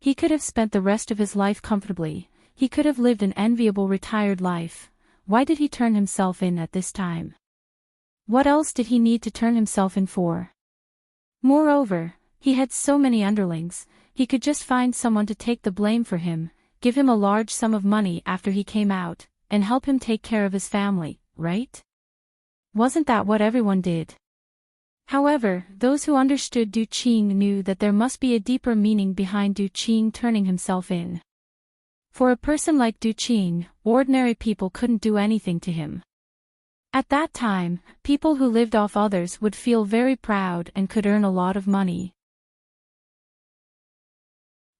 He could have spent the rest of his life comfortably, he could have lived an enviable retired life, why did he turn himself in at this time? What else did he need to turn himself in for? Moreover, he had so many underlings, he could just find someone to take the blame for him, give him a large sum of money after he came out, and help him take care of his family, right? Wasn't that what everyone did? However, those who understood Du Qing knew that there must be a deeper meaning behind Du Qing turning himself in. For a person like Du Qing, ordinary people couldn't do anything to him. At that time, people who lived off others would feel very proud and could earn a lot of money.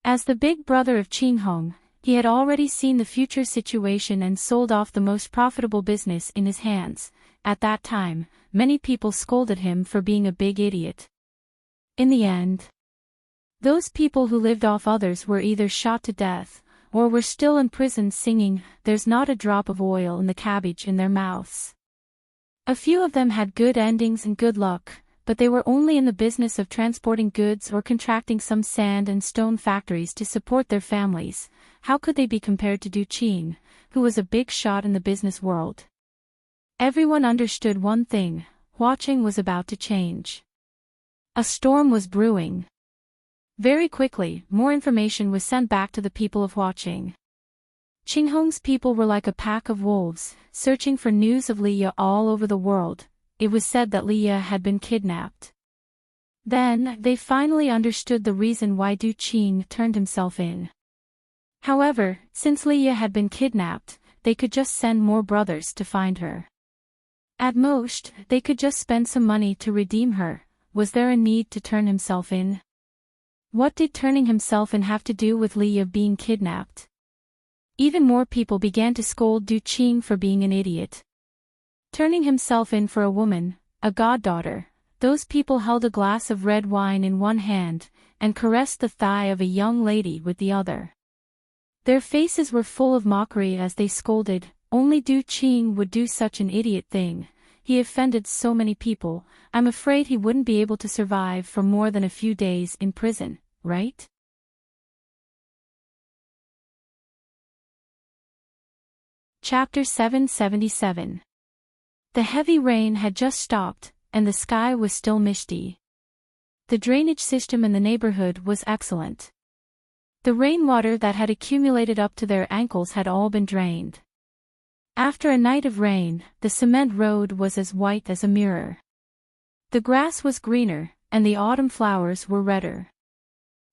As the big brother of Qing Hong, he had already seen the future situation and sold off the most profitable business in his hands. At that time, many people scolded him for being a big idiot. In the end, those people who lived off others were either shot to death, or were still in prison singing, "There's not a drop of oil in the cabbage" in their mouths. A few of them had good endings and good luck, but they were only in the business of transporting goods or contracting some sand and stone factories to support their families. How could they be compared to Du Qing, who was a big shot in the business world? Everyone understood one thing: Huaqing was about to change. A storm was brewing. Very quickly, more information was sent back to the people of Huaqing. Qinghong's people were like a pack of wolves, searching for news of Li Ye all over the world. It was said that Li Ye had been kidnapped. Then, they finally understood the reason why Du Qing turned himself in. However, since Li Ye had been kidnapped, they could just send more brothers to find her. At most, they could just spend some money to redeem her. Was there a need to turn himself in? What did turning himself in have to do with Li Ye being kidnapped? Even more people began to scold Du Qing for being an idiot. Turning himself in for a woman, a goddaughter, those people held a glass of red wine in one hand, and caressed the thigh of a young lady with the other. Their faces were full of mockery as they scolded. Only Du Qing would do such an idiot thing. He offended so many people. I'm afraid he wouldn't be able to survive for more than a few days in prison, right? Chapter 777. The heavy rain had just stopped, and the sky was still misty. The drainage system in the neighborhood was excellent. The rainwater that had accumulated up to their ankles had all been drained. After a night of rain, the cement road was as white as a mirror. The grass was greener, and the autumn flowers were redder.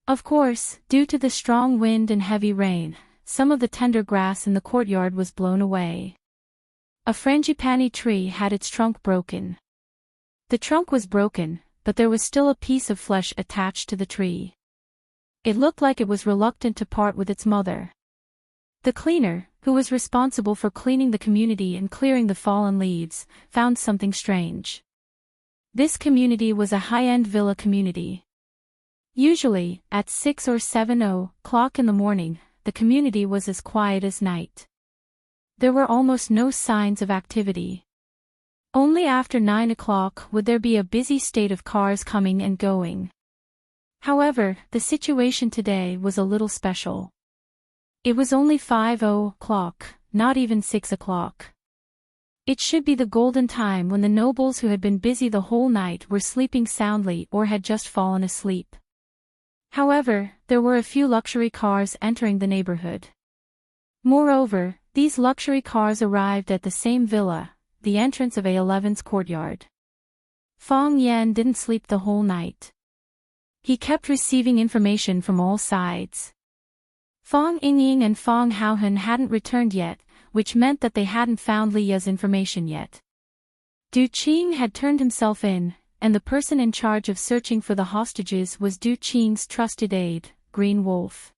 Of course, due to the strong wind and heavy rain, some of the tender grass in the courtyard was blown away. A frangipani tree had its trunk broken. The trunk was broken, but there was still a piece of flesh attached to the tree. It looked like it was reluctant to part with its mother. The cleaner, who was responsible for cleaning the community and clearing the fallen leaves, found something strange. This community was a high-end villa community. Usually, at 6 or 7 o'clock in the morning, the community was as quiet as night. There were almost no signs of activity. Only after 9 o'clock would there be a busy state of cars coming and going. However, the situation today was a little special. It was only 5 o'clock, not even 6 o'clock. It should be the golden time when the nobles who had been busy the whole night were sleeping soundly or had just fallen asleep. However, there were a few luxury cars entering the neighborhood. Moreover, these luxury cars arrived at the same villa, the entrance of A11's courtyard. Fong Yan didn't sleep the whole night. He kept receiving information from all sides. Fong Yingying and Fong Haohan hadn't returned yet, which meant that they hadn't found Li Ye's information yet. Du Qing had turned himself in, and the person in charge of searching for the hostages was Du Qing's trusted aide, Green Wolf.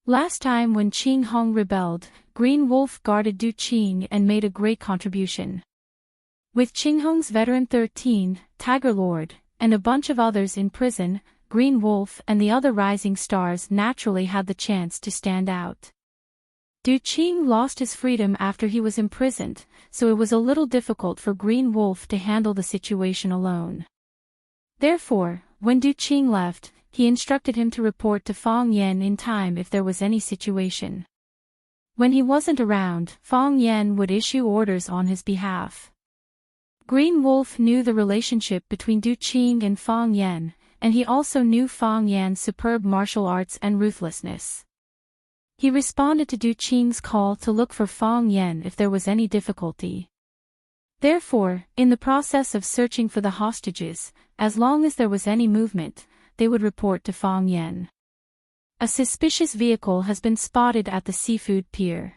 Last time when Qing Hong rebelled, Green Wolf guarded Du Qing and made a great contribution. With Qing Hong's veteran 13, Tiger Lord, and a bunch of others in prison, Green Wolf and the other rising stars naturally had the chance to stand out. Du Qing lost his freedom after he was imprisoned, so it was a little difficult for Green Wolf to handle the situation alone. Therefore, when Du Qing left, he instructed him to report to Fong Yan in time if there was any situation. When he wasn't around, Fang Yan would issue orders on his behalf. Green Wolf knew the relationship between Du Qing and Fang Yan, and he also knew Fang Yan's superb martial arts and ruthlessness. He responded to Du Qing's call to look for Fang Yan if there was any difficulty. Therefore, in the process of searching for the hostages, as long as there was any movement, they would report to Fang Yan. A suspicious vehicle has been spotted at the seafood pier.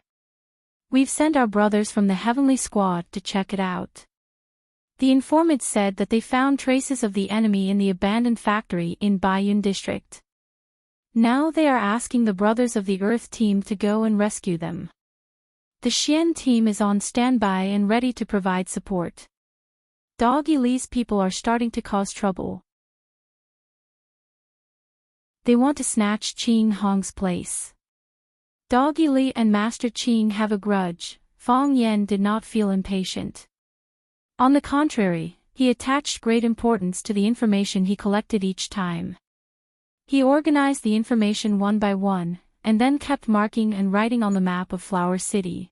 We've sent our brothers from the Heavenly Squad to check it out. The informant said that they found traces of the enemy in the abandoned factory in Baiyun district. Now they are asking the Brothers of the Earth team to go and rescue them. The Xian team is on standby and ready to provide support. Doggy Li's people are starting to cause trouble. They want to snatch Qing Hong's place. Doggy Li and Master Qing have a grudge. Fang Yan did not feel impatient. On the contrary, he attached great importance to the information he collected each time. He organized the information one by one, and then kept marking and writing on the map of Flower City.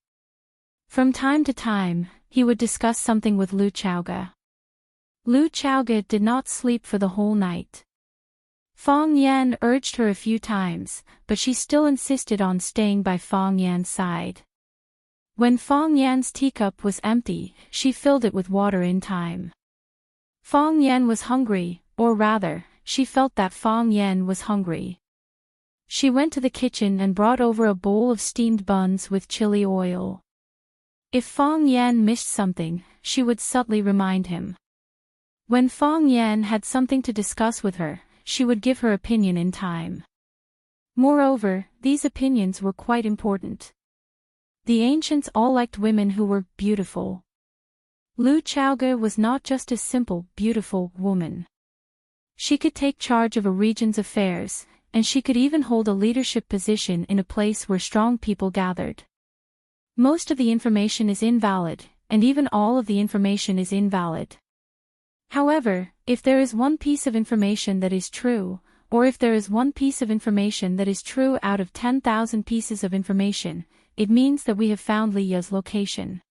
From time to time, he would discuss something with Lu Chaoga. Lu Chaoga did not sleep for the whole night. Fang Yan urged her a few times, but she still insisted on staying by Fang Yan's side. When Fang Yan's teacup was empty, she filled it with water in time. Fang Yan was hungry, or rather, she felt that Fang Yan was hungry. She went to the kitchen and brought over a bowl of steamed buns with chili oil. If Fang Yan missed something, she would subtly remind him. When Fang Yan had something to discuss with her, she would give her opinion in time. Moreover, these opinions were quite important. The ancients all liked women who were beautiful. Lu Chaoga was not just a simple, beautiful woman. She could take charge of a region's affairs, and she could even hold a leadership position in a place where strong people gathered. Most of the information is invalid, and even all of the information is invalid. However, if there is one piece of information that is true, or if there is one piece of information that is true out of 10,000 pieces of information, it means that we have found Liya's location.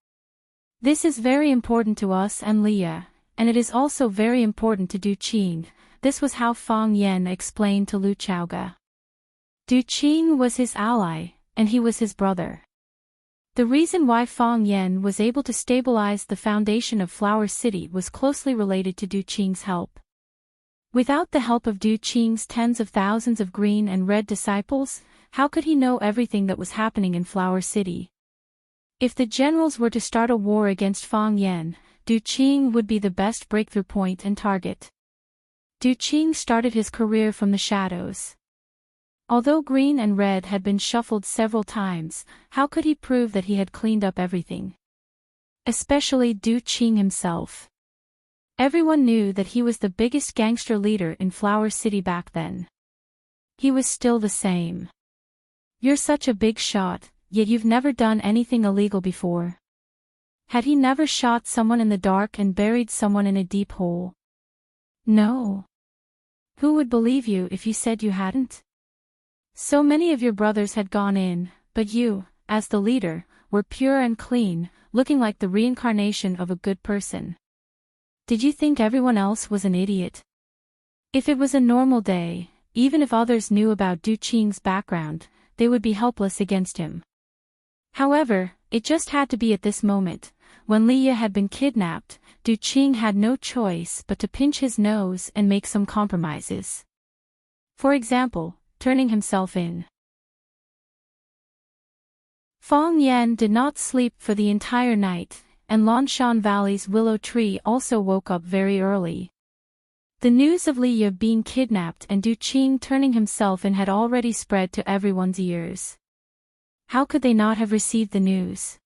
This is very important to us and Liya, and it is also very important to Du Qing. This was how Fang Yan explained to Lu Chaoga. Du Qing was his ally, and he was his brother. The reason why Fang Yan was able to stabilize the foundation of Flower City was closely related to Du Qing's help. Without the help of Du Qing's tens of thousands of green and red disciples, how could he know everything that was happening in Flower City? If the generals were to start a war against Fang Yan, Du Qing would be the best breakthrough point and target. Du Qing started his career from the shadows. Although green and red had been shuffled several times, how could he prove that he had cleaned up everything? Especially Du Qing himself. Everyone knew that he was the biggest gangster leader in Flower City back then. He was still the same. You're such a big shot, yet you've never done anything illegal before. Had he never shot someone in the dark and buried someone in a deep hole? No. Who would believe you if you said you hadn't? So many of your brothers had gone in, but you, as the leader, were pure and clean, looking like the reincarnation of a good person. Did you think everyone else was an idiot? If it was a normal day, even if others knew about Du Qing's background, they would be helpless against him. However, it just had to be at this moment. When Liya had been kidnapped, Du Qing had no choice but to pinch his nose and make some compromises. For example, turning himself in. Fang Yan did not sleep for the entire night, and Lanshan Valley's willow tree also woke up very early. The news of Liya being kidnapped and Du Qing turning himself in had already spread to everyone's ears. How could they not have received the news?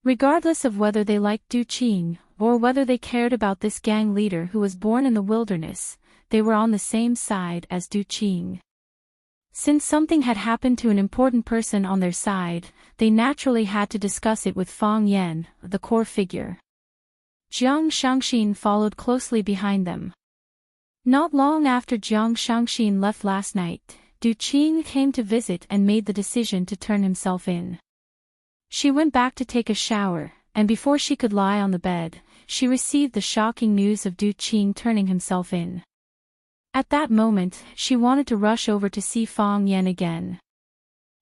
Regardless of whether they liked Du Qing, or whether they cared about this gang leader who was born in the wilderness, they were on the same side as Du Qing. Since something had happened to an important person on their side, they naturally had to discuss it with Fang Yan, the core figure. Jiang Shangxin followed closely behind them. Not long after Jiang Shangxin left last night, Du Qing came to visit and made the decision to turn himself in. She went back to take a shower, and before she could lie on the bed, she received the shocking news of Du Qing turning himself in. At that moment, she wanted to rush over to see Fang Yan again.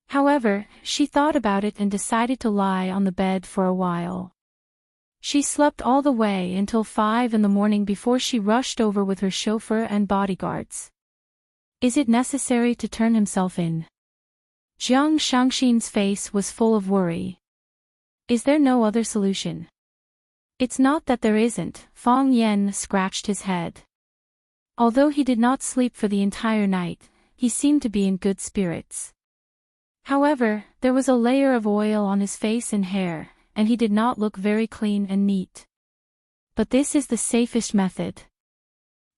However, she thought about it and decided to lie on the bed for a while. She slept all the way until 5 in the morning before she rushed over with her chauffeur and bodyguards. Is it necessary to turn himself in? Jiang Shangxin's face was full of worry. Is there no other solution? It's not that there isn't, Fang Yan scratched his head. Although he did not sleep for the entire night, he seemed to be in good spirits. However, there was a layer of oil on his face and hair, and he did not look very clean and neat. But this is the safest method.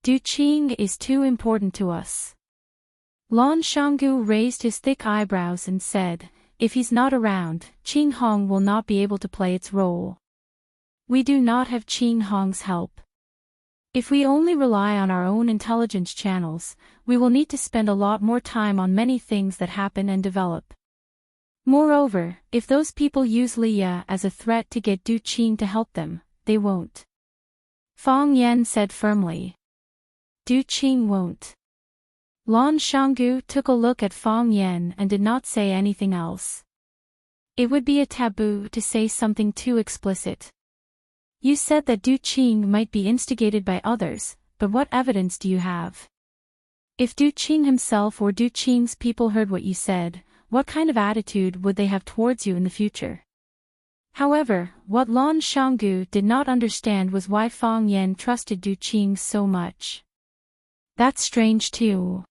Du Qing is too important to us. Lan Shanggu raised his thick eyebrows and said, if he's not around, Qing Hong will not be able to play its role. We do not have Qing Hong's help. If we only rely on our own intelligence channels, we will need to spend a lot more time on many things that happen and develop. Moreover, if those people use Leah as a threat to get Du Qing to help them, they won't. Fang Yan said firmly. Du Qing won't. Lan Shanggu took a look at Fang Yan and did not say anything else. It would be a taboo to say something too explicit. You said that Du Qing might be instigated by others, but what evidence do you have? If Du Qing himself or Du Qing's people heard what you said, what kind of attitude would they have towards you in the future? However, what Lan Shanggu did not understand was why Fang Yan trusted Du Qing so much. That's strange too.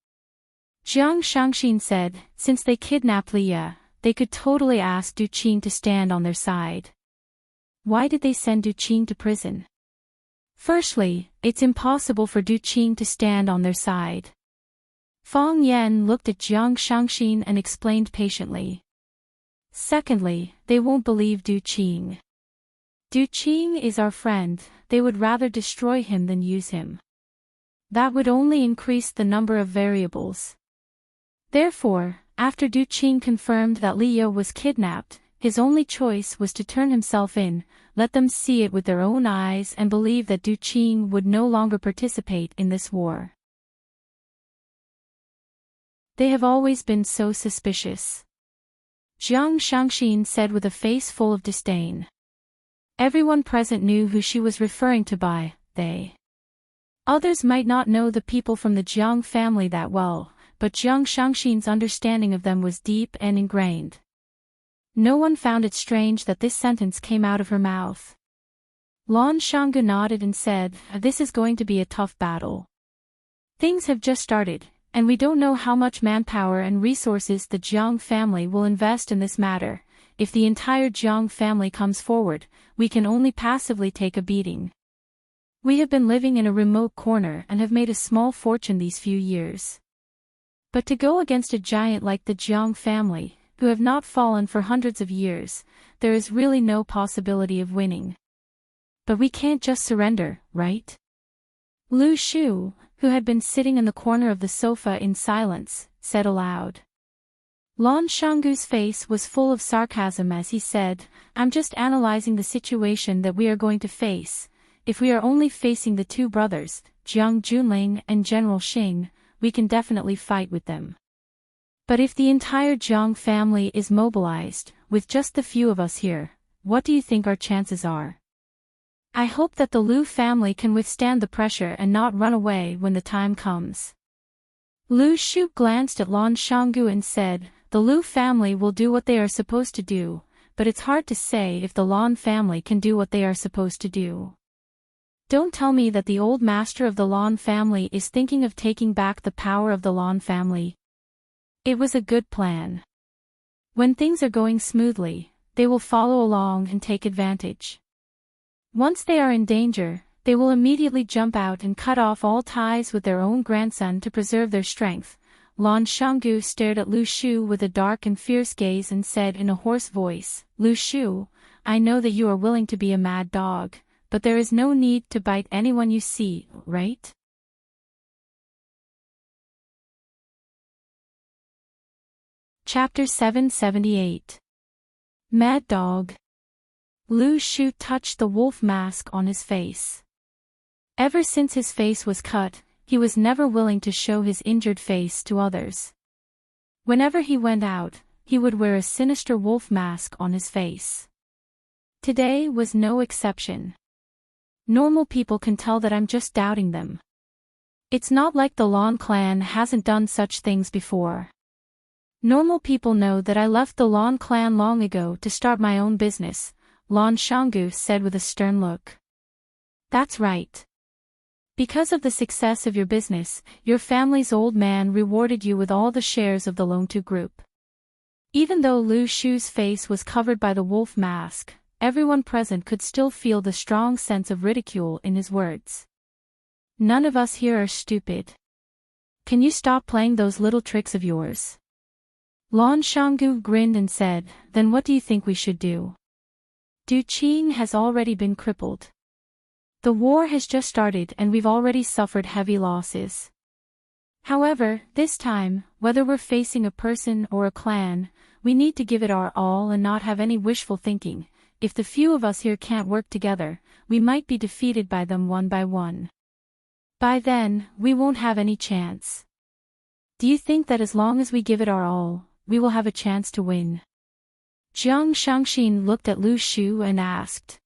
Jiang Shangxin said, since they kidnapped Leah, they could totally ask Du Qing to stand on their side. Why did they send Du Qing to prison? Firstly, it's impossible for Du Qing to stand on their side. Fang Yan looked at Jiang Shangxin and explained patiently. Secondly, they won't believe Du Qing. Du Qing is our friend, they would rather destroy him than use him. That would only increase the number of variables. Therefore, after Du Qing confirmed that Leah was kidnapped, his only choice was to turn himself in, let them see it with their own eyes and believe that Du Qing would no longer participate in this war. They have always been so suspicious. Jiang Shangxin said with a face full of disdain. Everyone present knew who she was referring to by they. Others might not know the people from the Jiang family that well, but Jiang Shangxin's understanding of them was deep and ingrained. No one found it strange that this sentence came out of her mouth. Lan Shanggu nodded and said, this is going to be a tough battle. Things have just started, and we don't know how much manpower and resources the Jiang family will invest in this matter. If the entire Jiang family comes forward, we can only passively take a beating. We have been living in a remote corner and have made a small fortune these few years. But to go against a giant like the Jiang family, who have not fallen for hundreds of years, there is really no possibility of winning. But we can't just surrender, right? Lu Shu, who had been sitting in the corner of the sofa in silence, said aloud. Lan Shanggu's face was full of sarcasm as he said, I'm just analyzing the situation that we are going to face. If we are only facing the two brothers, Jiang Junling and General Xing, we can definitely fight with them. But if the entire Jiang family is mobilized, with just the few of us here, what do you think our chances are? I hope that the Lu family can withstand the pressure and not run away when the time comes. Lu Shu glanced at Lan Shanggu and said, the Lu family will do what they are supposed to do, but it's hard to say if the Lan family can do what they are supposed to do. Don't tell me that the old master of the Lan family is thinking of taking back the power of the Lan family. It was a good plan. When things are going smoothly, they will follow along and take advantage. Once they are in danger, they will immediately jump out and cut off all ties with their own grandson to preserve their strength. Lan Shanggu stared at Lu Shu with a dark and fierce gaze and said in a hoarse voice, Lu Shu, I know that you are willing to be a mad dog, but there is no need to bite anyone you see, right? Chapter 778. Mad dog. Lu Shu touched the wolf mask on his face. Ever since his face was cut, he was never willing to show his injured face to others. Whenever he went out, he would wear a sinister wolf mask on his face. Today was no exception. Normal people can tell that I'm just doubting them. It's not like the Lan clan hasn't done such things before. Normal people know that I left the Lan clan long ago to start my own business, Lan Shanggu said with a stern look. That's right. Because of the success of your business, your family's old man rewarded you with all the shares of the Longtu group. Even though Lu Shu's face was covered by the wolf mask, everyone present could still feel the strong sense of ridicule in his words. None of us here are stupid. Can you stop playing those little tricks of yours? Lan Shanggu grinned and said, then what do you think we should do? Du Qing has already been crippled. The war has just started and we've already suffered heavy losses. However, this time, whether we're facing a person or a clan, we need to give it our all and not have any wishful thinking. If the few of us here can't work together, we might be defeated by them one by one. By then, we won't have any chance. Do you think that as long as we give it our all, we will have a chance to win? Jiang Shangxin looked at Lu Shu and asked.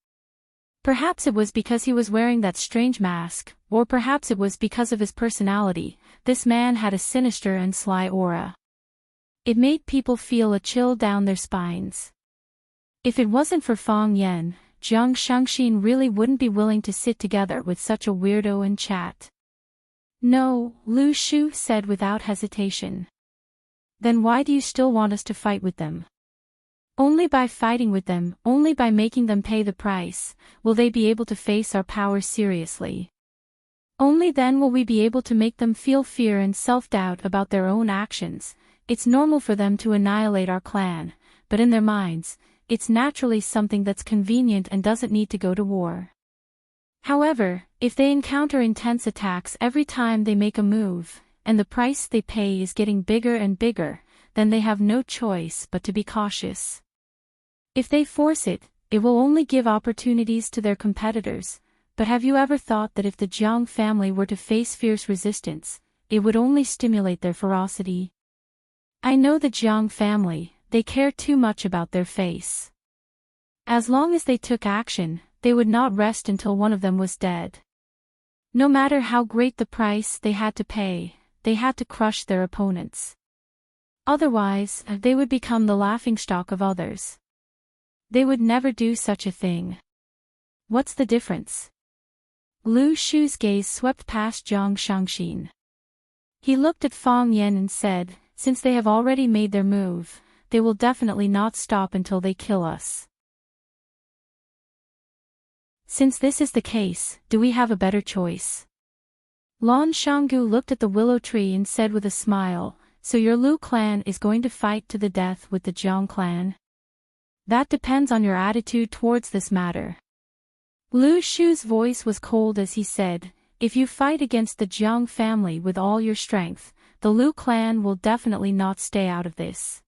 Perhaps it was because he was wearing that strange mask, or perhaps it was because of his personality. This man had a sinister and sly aura. It made people feel a chill down their spines. If it wasn't for Fang Yan, Jiang Shangxin really wouldn't be willing to sit together with such a weirdo and chat. No, Lu Shu said without hesitation. Then why do you still want us to fight with them? Only by fighting with them, only by making them pay the price, will they be able to face our power seriously. Only then will we be able to make them feel fear and self-doubt about their own actions. It's normal for them to annihilate our clan, but in their minds, it's naturally something that's convenient and doesn't need to go to war. However, if they encounter intense attacks every time they make a move, and the price they pay is getting bigger and bigger, then they have no choice but to be cautious. If they force it, it will only give opportunities to their competitors, but have you ever thought that if the Jiang family were to face fierce resistance, it would only stimulate their ferocity? I know the Jiang family, they care too much about their face. As long as they took action, they would not rest until one of them was dead. No matter how great the price they had to pay, they had to crush their opponents. Otherwise, they would become the laughingstock of others. They would never do such a thing. What's the difference? Lu Shu's gaze swept past Jiang Shangxin. He looked at Fang Yan and said, since they have already made their move, they will definitely not stop until they kill us. Since this is the case, do we have a better choice? Lan Shanggu looked at the willow tree and said with a smile, so your Lu clan is going to fight to the death with the Jiang clan? That depends on your attitude towards this matter. Lu Shu's voice was cold as he said, if you fight against the Jiang family with all your strength, the Lu clan will definitely not stay out of this.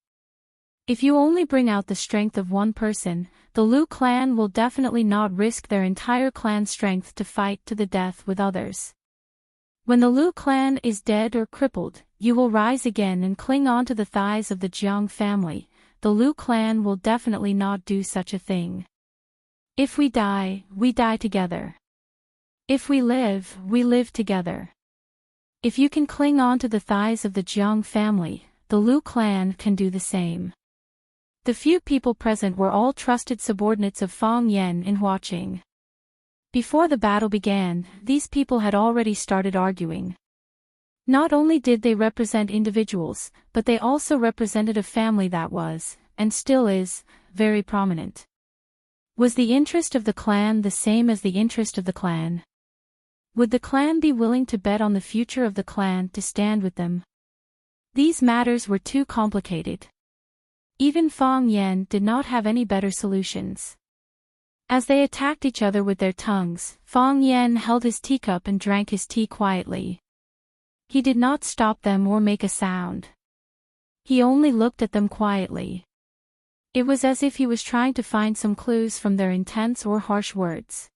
If you only bring out the strength of one person, the Lu clan will definitely not risk their entire clan strength to fight to the death with others. When the Lu clan is dead or crippled, you will rise again and cling on to the thighs of the Jiang family. The Lu clan will definitely not do such a thing. If we die together. If we live together. If you can cling on to the thighs of the Jiang family, the Lu clan can do the same. The few people present were all trusted subordinates of Fang Yan in watching. Before the battle began, these people had already started arguing. Not only did they represent individuals, but they also represented a family that was, and still is, very prominent. Was the interest of the clan the same as the interest of the clan? Would the clan be willing to bet on the future of the clan to stand with them? These matters were too complicated. Even Fang Yan did not have any better solutions. As they attacked each other with their tongues, Fang Yan held his teacup and drank his tea quietly. He did not stop them or make a sound. He only looked at them quietly. It was as if he was trying to find some clues from their intense or harsh words.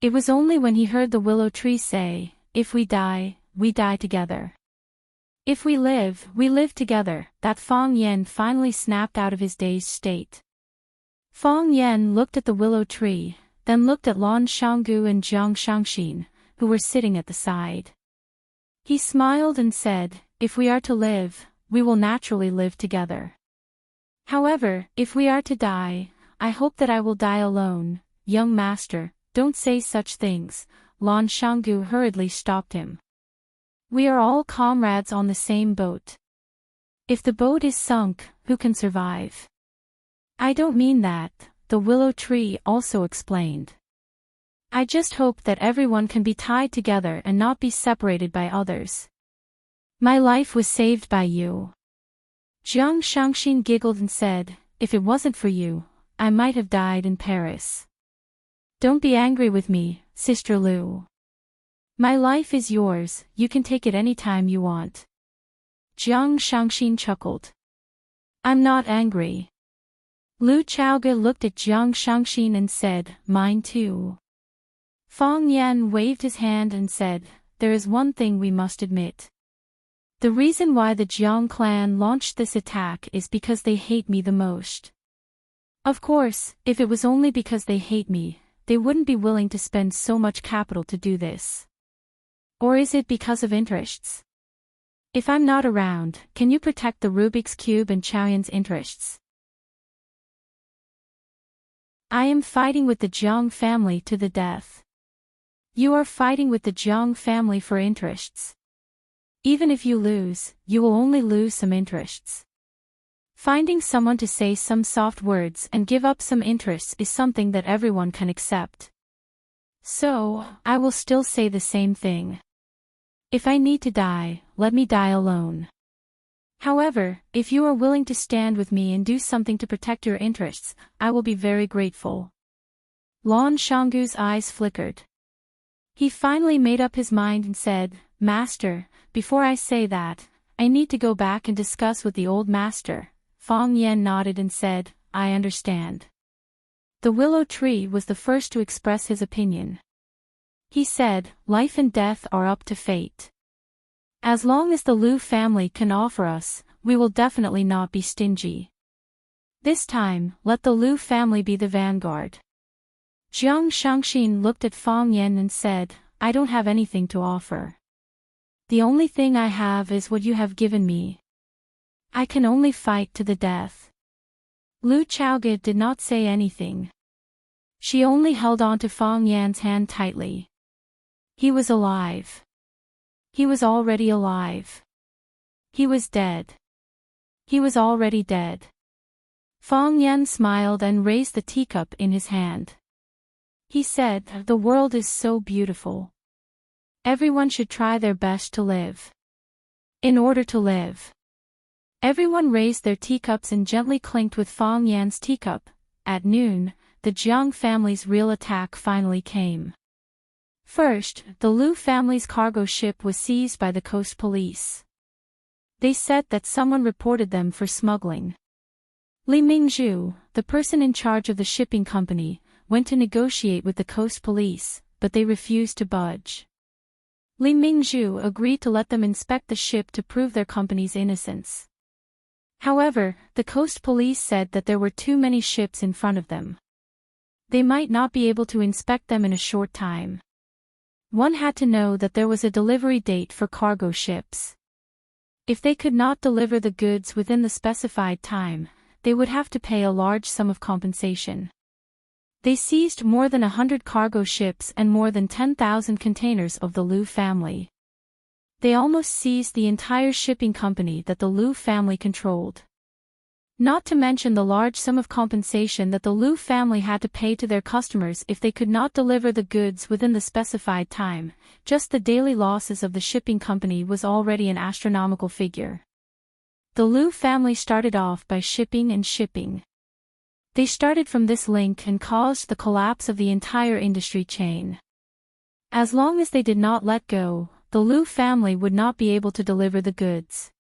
It was only when he heard the willow tree say, "If we die together. If we live together," that Fang Yen finally snapped out of his dazed state. Fang Yen looked at the willow tree, then looked at Lan Shanggu and Jiang Shangxin, who were sitting at the side. He smiled and said, "If we are to live, we will naturally live together. However, if we are to die, I hope that I will die alone." "Young master, don't say such things," Lan Shanggu hurriedly stopped him. "We are all comrades on the same boat. If the boat is sunk, who can survive?" "I don't mean that," the willow tree also explained. "I just hope that everyone can be tied together and not be separated by others. My life was saved by you." Jiang Shangxin giggled and said, "If it wasn't for you, I might have died in Paris. Don't be angry with me, Sister Lu. My life is yours, you can take it any time you want." Jiang Shangxin chuckled. "I'm not angry." Lu Chaoge looked at Jiang Shangxin and said, "Mine too." Fang Yan waved his hand and said, "There is one thing we must admit. The reason why the Jiang clan launched this attack is because they hate me the most. Of course, if it was only because they hate me, they wouldn't be willing to spend so much capital to do this. Or is it because of interests? If I'm not around, can you protect the Rubik's Cube and Chaoyan's interests? I am fighting with the Jiang family to the death. You are fighting with the Jiang family for interests. Even if you lose, you will only lose some interests. Finding someone to say some soft words and give up some interests is something that everyone can accept. So, I will still say the same thing. If I need to die, let me die alone. However, if you are willing to stand with me and do something to protect your interests, I will be very grateful." Lan Shanggu's eyes flickered. He finally made up his mind and said, "Master, before I say that, I need to go back and discuss with the old master." Fang Yan nodded and said, "I understand." The willow tree was the first to express his opinion. He said, "Life and death are up to fate. As long as the Lu family can offer us, we will definitely not be stingy. This time, let the Lu family be the vanguard." Jiang Shangxin looked at Fang Yan and said, "I don't have anything to offer. The only thing I have is what you have given me. I can only fight to the death." Lu Chaoge did not say anything. She only held on to Fang Yan's hand tightly. He was alive. He was already alive. He was dead. He was already dead. Fang Yan smiled and raised the teacup in his hand. He said, "The world is so beautiful. Everyone should try their best to live. In order to live." Everyone raised their teacups and gently clinked with Fang Yan's teacup. At noon, the Jiang family's real attack finally came. First, the Lu family's cargo ship was seized by the coast police. They said that someone reported them for smuggling. Li Mingzhu, the person in charge of the shipping company, went to negotiate with the coast police, but they refused to budge. Li Mingzhu agreed to let them inspect the ship to prove their company's innocence. However, the coast police said that there were too many ships in front of them. They might not be able to inspect them in a short time. One had to know that there was a delivery date for cargo ships. If they could not deliver the goods within the specified time, they would have to pay a large sum of compensation. They seized more than 100 cargo ships and more than 10,000 containers of the Lu family. They almost seized the entire shipping company that the Lu family controlled. Not to mention the large sum of compensation that the Lu family had to pay to their customers if they could not deliver the goods within the specified time. Just the daily losses of the shipping company was already an astronomical figure. The Lu family started off by shipping and shipping. They started from this link and caused the collapse of the entire industry chain. As long as they did not let go, the Lu family would not be able to deliver the goods.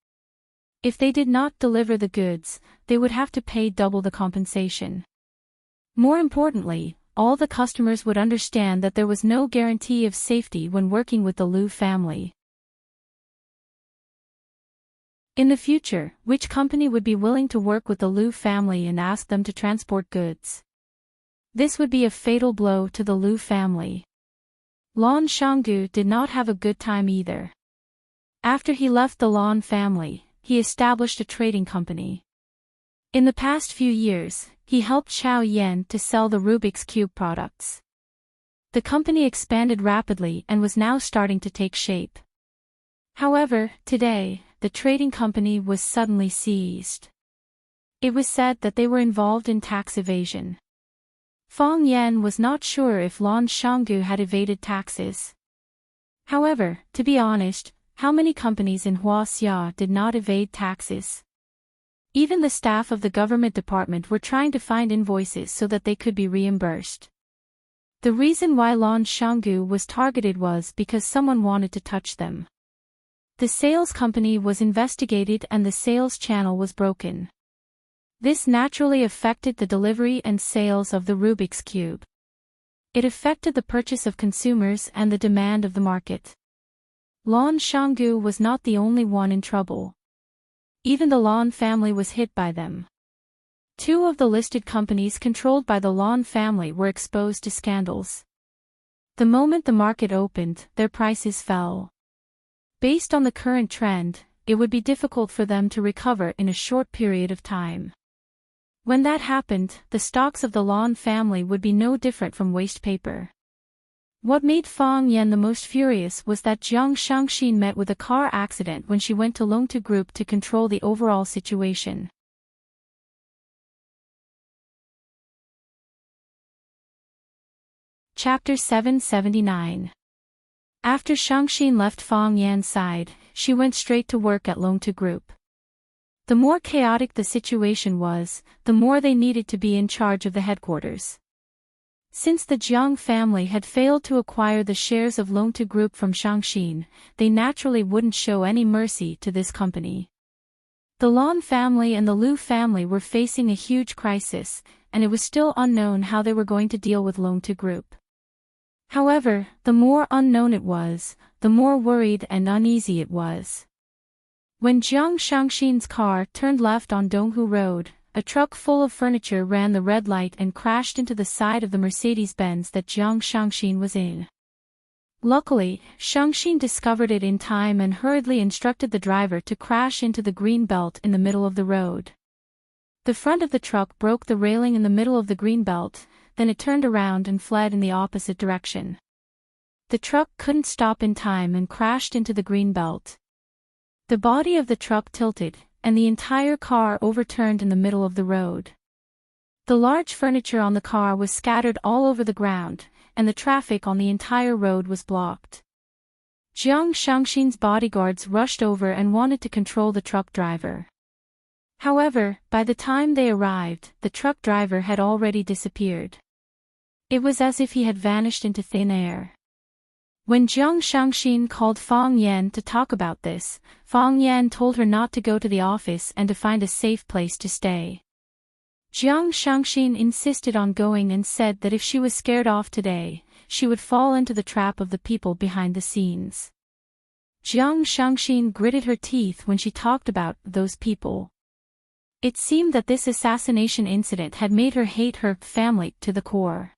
If they did not deliver the goods, they would have to pay double the compensation. More importantly, all the customers would understand that there was no guarantee of safety when working with the Liu family. In the future, which company would be willing to work with the Liu family and ask them to transport goods? This would be a fatal blow to the Liu family. Lan Shanggu did not have a good time either. After he left the Lan family, he established a trading company. In the past few years, he helped Chao Yan to sell the Rubik's Cube products. The company expanded rapidly and was now starting to take shape. However, today, the trading company was suddenly seized. It was said that they were involved in tax evasion. Fang Yan was not sure if Lan Shanggu had evaded taxes. However, to be honest, how many companies in Huaxia did not evade taxes? Even the staff of the government department were trying to find invoices so that they could be reimbursed. The reason why Lan Shanggu was targeted was because someone wanted to touch them. The sales company was investigated and the sales channel was broken. This naturally affected the delivery and sales of the Rubik's Cube. It affected the purchase of consumers and the demand of the market. Lan Shanggu was not the only one in trouble. Even the Lan family was hit by them. Two of the listed companies controlled by the Lan family were exposed to scandals. The moment the market opened, their prices fell. Based on the current trend, it would be difficult for them to recover in a short period of time. When that happened, the stocks of the Lan family would be no different from waste paper. What made Fang Yan the most furious was that Jiang Shangxin met with a car accident when she went to Longtu Group to control the overall situation. Chapter 779. After Shangxin left Fang Yan's side, she went straight to work at Longtu Group. The more chaotic the situation was, the more they needed to be in charge of the headquarters. Since the Jiang family had failed to acquire the shares of Longtu Group from Shangxin, they naturally wouldn't show any mercy to this company. The Lan family and the Liu family were facing a huge crisis, and it was still unknown how they were going to deal with Longtu Group. However, the more unknown it was, the more worried and uneasy it was. When Jiang Shangxin's car turned left on Donghu Road, a truck full of furniture ran the red light and crashed into the side of the Mercedes-Benz that Jiang Shangxin was in. Luckily, Shangxin discovered it in time and hurriedly instructed the driver to crash into the green belt in the middle of the road. The front of the truck broke the railing in the middle of the green belt, then it turned around and fled in the opposite direction. The truck couldn't stop in time and crashed into the green belt. The body of the truck tilted, and the entire car overturned in the middle of the road. The large furniture on the car was scattered all over the ground, and the traffic on the entire road was blocked. Jiang Shangxin's bodyguards rushed over and wanted to control the truck driver. However, by the time they arrived, the truck driver had already disappeared. It was as if he had vanished into thin air. When Jiang Shangxin called Fang Yan to talk about this, Fang Yan told her not to go to the office and to find a safe place to stay. Jiang Shangxin insisted on going and said that if she was scared off today, she would fall into the trap of the people behind the scenes. Jiang Shangxin gritted her teeth when she talked about those people. It seemed that this assassination incident had made her hate her family to the core.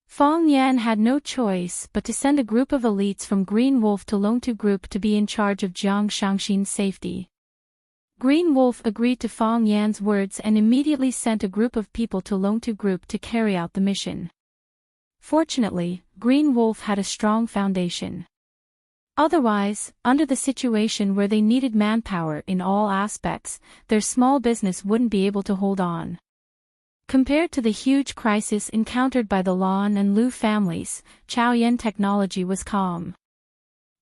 Fang Yan had no choice but to send a group of elites from Green Wolf to Longtu Group to be in charge of Jiang Shangxin's safety. Green Wolf agreed to Fang Yan's words and immediately sent a group of people to Longtu Group to carry out the mission. Fortunately, Green Wolf had a strong foundation. Otherwise, under the situation where they needed manpower in all aspects, their small business wouldn't be able to hold on. Compared to the huge crisis encountered by the Lan and Liu families, Chaoyan technology was calm.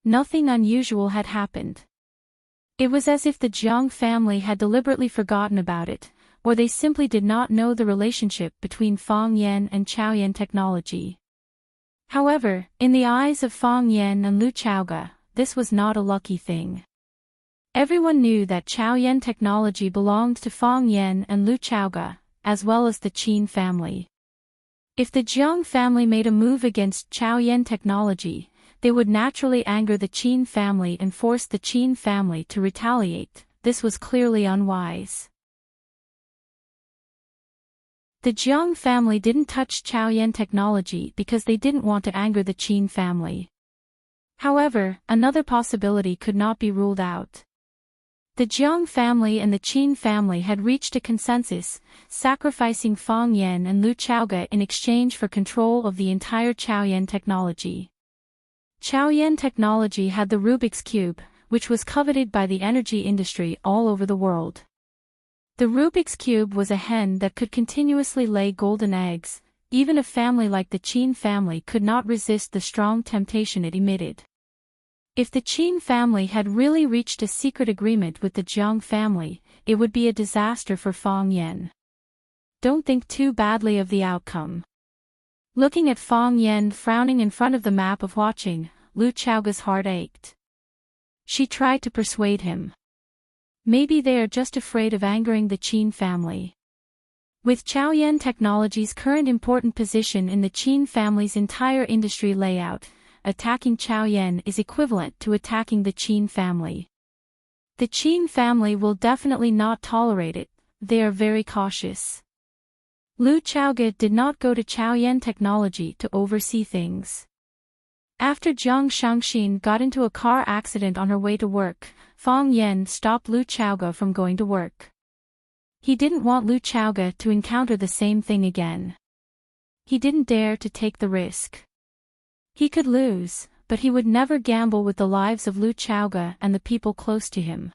Nothing unusual had happened. It was as if the Jiang family had deliberately forgotten about it, or they simply did not know the relationship between Fang Yan and Chaoyan technology. However, in the eyes of Fang Yan and Liu Chaoga, this was not a lucky thing. Everyone knew that Chao Yan technology belonged to Fang Yan and Lu Chaoga, as well as the Qin family. If the Jiang family made a move against Chao Yan technology, they would naturally anger the Qin family and force the Qin family to retaliate. This was clearly unwise. The Jiang family didn't touch Chao Yan technology because they didn't want to anger the Qin family. However, another possibility could not be ruled out. The Jiang family and the Qin family had reached a consensus, sacrificing Fang Yan and Lu Chaoga in exchange for control of the entire Chao Yan technology. Chao Yan technology had the Rubik's Cube, which was coveted by the energy industry all over the world. The Rubik's Cube was a hen that could continuously lay golden eggs. Even a family like the Qin family could not resist the strong temptation it emitted. If the Qin family had really reached a secret agreement with the Jiang family, it would be a disaster for Fang Yan. Don't think too badly of the outcome. Looking at Fang Yan frowning in front of the map of watching, Lu Chaoga's heart ached. She tried to persuade him. Maybe they are just afraid of angering the Qin family. With Chao Yan Technology's current important position in the Qin family's entire industry layout, attacking Chao Yan is equivalent to attacking the Qin family. The Qin family will definitely not tolerate it. They are very cautious. Lu Chaoga did not go to Chao Yan Technology to oversee things. After Jiang Shangxin got into a car accident on her way to work, Fang Yan stopped Lu Chaoga from going to work. He didn't want Lu Chaoga to encounter the same thing again. He didn't dare to take the risk. He could lose, but he would never gamble with the lives of Lu Chaoga and the people close to him.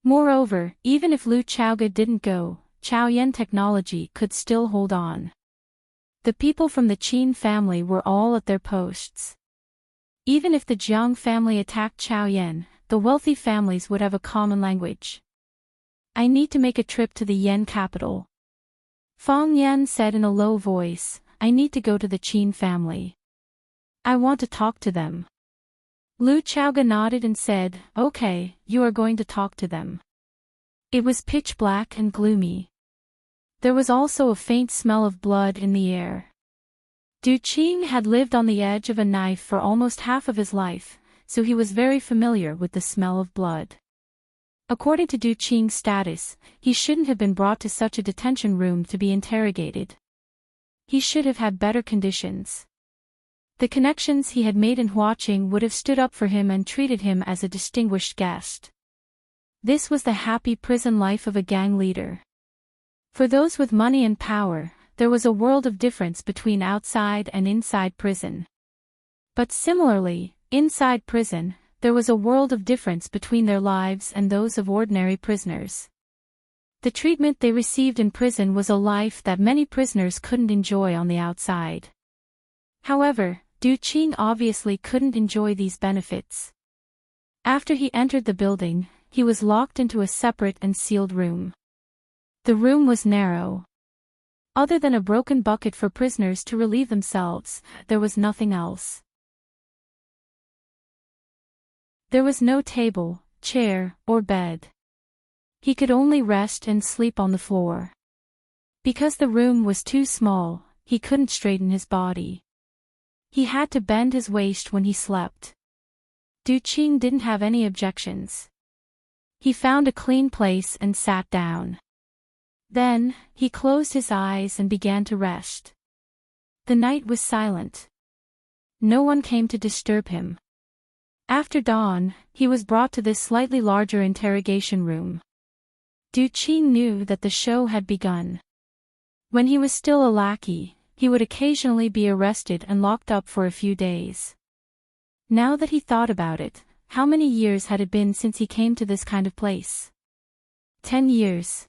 Moreover, even if Lu Chaoga didn't go, Chao Yan Technology could still hold on. The people from the Qin family were all at their posts. Even if the Jiang family attacked Chao Yan, the wealthy families would have a common language. I need to make a trip to the Yan capital. Fang Yan said in a low voice, I need to go to the Qin family. I want to talk to them. Lu Chaoga nodded and said, okay, you are going to talk to them. It was pitch black and gloomy. There was also a faint smell of blood in the air. Du Qing had lived on the edge of a knife for almost half of his life, so he was very familiar with the smell of blood. According to Du Qing's status, he shouldn't have been brought to such a detention room to be interrogated. He should have had better conditions. The connections he had made in Huaqing would have stood up for him and treated him as a distinguished guest. This was the happy prison life of a gang leader. For those with money and power, there was a world of difference between outside and inside prison. But similarly, inside prison, there was a world of difference between their lives and those of ordinary prisoners. The treatment they received in prison was a life that many prisoners couldn't enjoy on the outside. However, Du Qing obviously couldn't enjoy these benefits. After he entered the building, he was locked into a separate and sealed room. The room was narrow. Other than a broken bucket for prisoners to relieve themselves, there was nothing else. There was no table, chair, or bed. He could only rest and sleep on the floor. Because the room was too small, he couldn't straighten his body. He had to bend his waist when he slept. Du Qing didn't have any objections. He found a clean place and sat down. Then, he closed his eyes and began to rest. The night was silent. No one came to disturb him. After dawn, he was brought to this slightly larger interrogation room. Du Qing knew that the show had begun. When he was still a lackey, he would occasionally be arrested and locked up for a few days. Now that he thought about it, how many years had it been since he came to this kind of place? 10 years.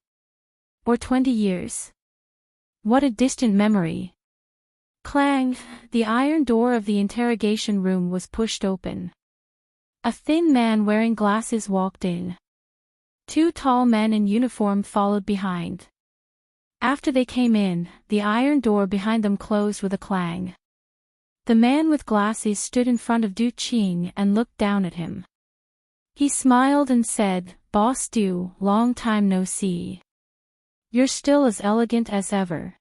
Or 20 years. What a distant memory. Clang! The iron door of the interrogation room was pushed open. A thin man wearing glasses walked in. 2 tall men in uniform followed behind. After they came in, the iron door behind them closed with a clang. The man with glasses stood in front of Du Qing and looked down at him. He smiled and said, "Boss Du, long time no see. You're still as elegant as ever."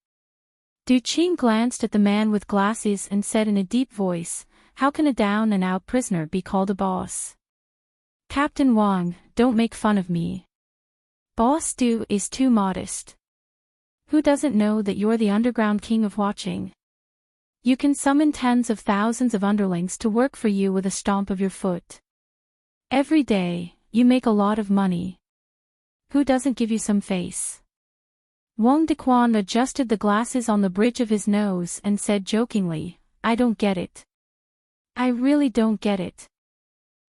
Du Qing glanced at the man with glasses and said in a deep voice, "How can a down-and-out prisoner be called a boss? Captain Wang, don't make fun of me. Boss Du is too modest. Who doesn't know that you're the underground king of watching? You can summon tens of thousands of underlings to work for you with a stomp of your foot. Every day, you make a lot of money. Who doesn't give you some face?" Wang Dequan adjusted the glasses on the bridge of his nose and said jokingly, "I don't get it. I really don't get it."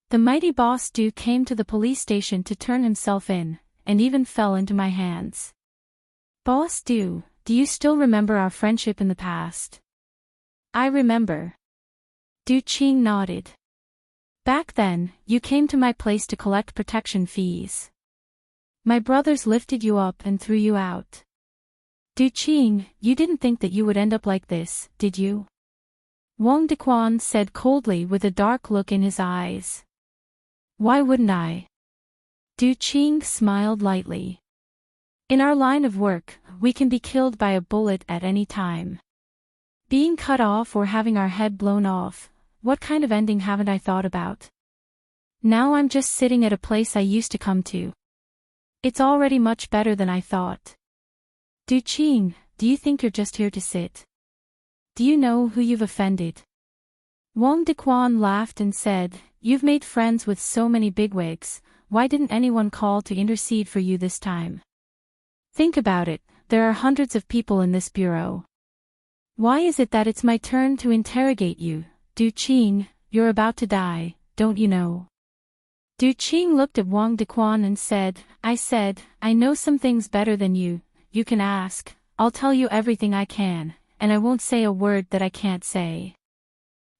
The mighty Boss Du came to the police station to turn himself in, and even fell into my hands. "Boss Du, do you still remember our friendship in the past?" "I remember." Du Qing nodded. "Back then, you came to my place to collect protection fees. My brothers lifted you up and threw you out. Du Qing, you didn't think that you would end up like this, did you?" Wang Dequan said coldly with a dark look in his eyes. "Why wouldn't I?" Du Qing smiled lightly. "In our line of work, we can be killed by a bullet at any time. Being cut off or having our head blown off, what kind of ending haven't I thought about? Now I'm just sitting at a place I used to come to. It's already much better than I thought. Du Qing, do you think you're just here to sit? Do you know who you've offended?" Wang Dequan laughed and said, "You've made friends with so many bigwigs, why didn't anyone call to intercede for you this time? Think about it, there are hundreds of people in this bureau. Why is it that it's my turn to interrogate you? Du Qing, you're about to die, don't you know?" Du Qing looked at Wang Dequan and said, I know some things better than you. You can ask, I'll tell you everything I can, and I won't say a word that I can't say."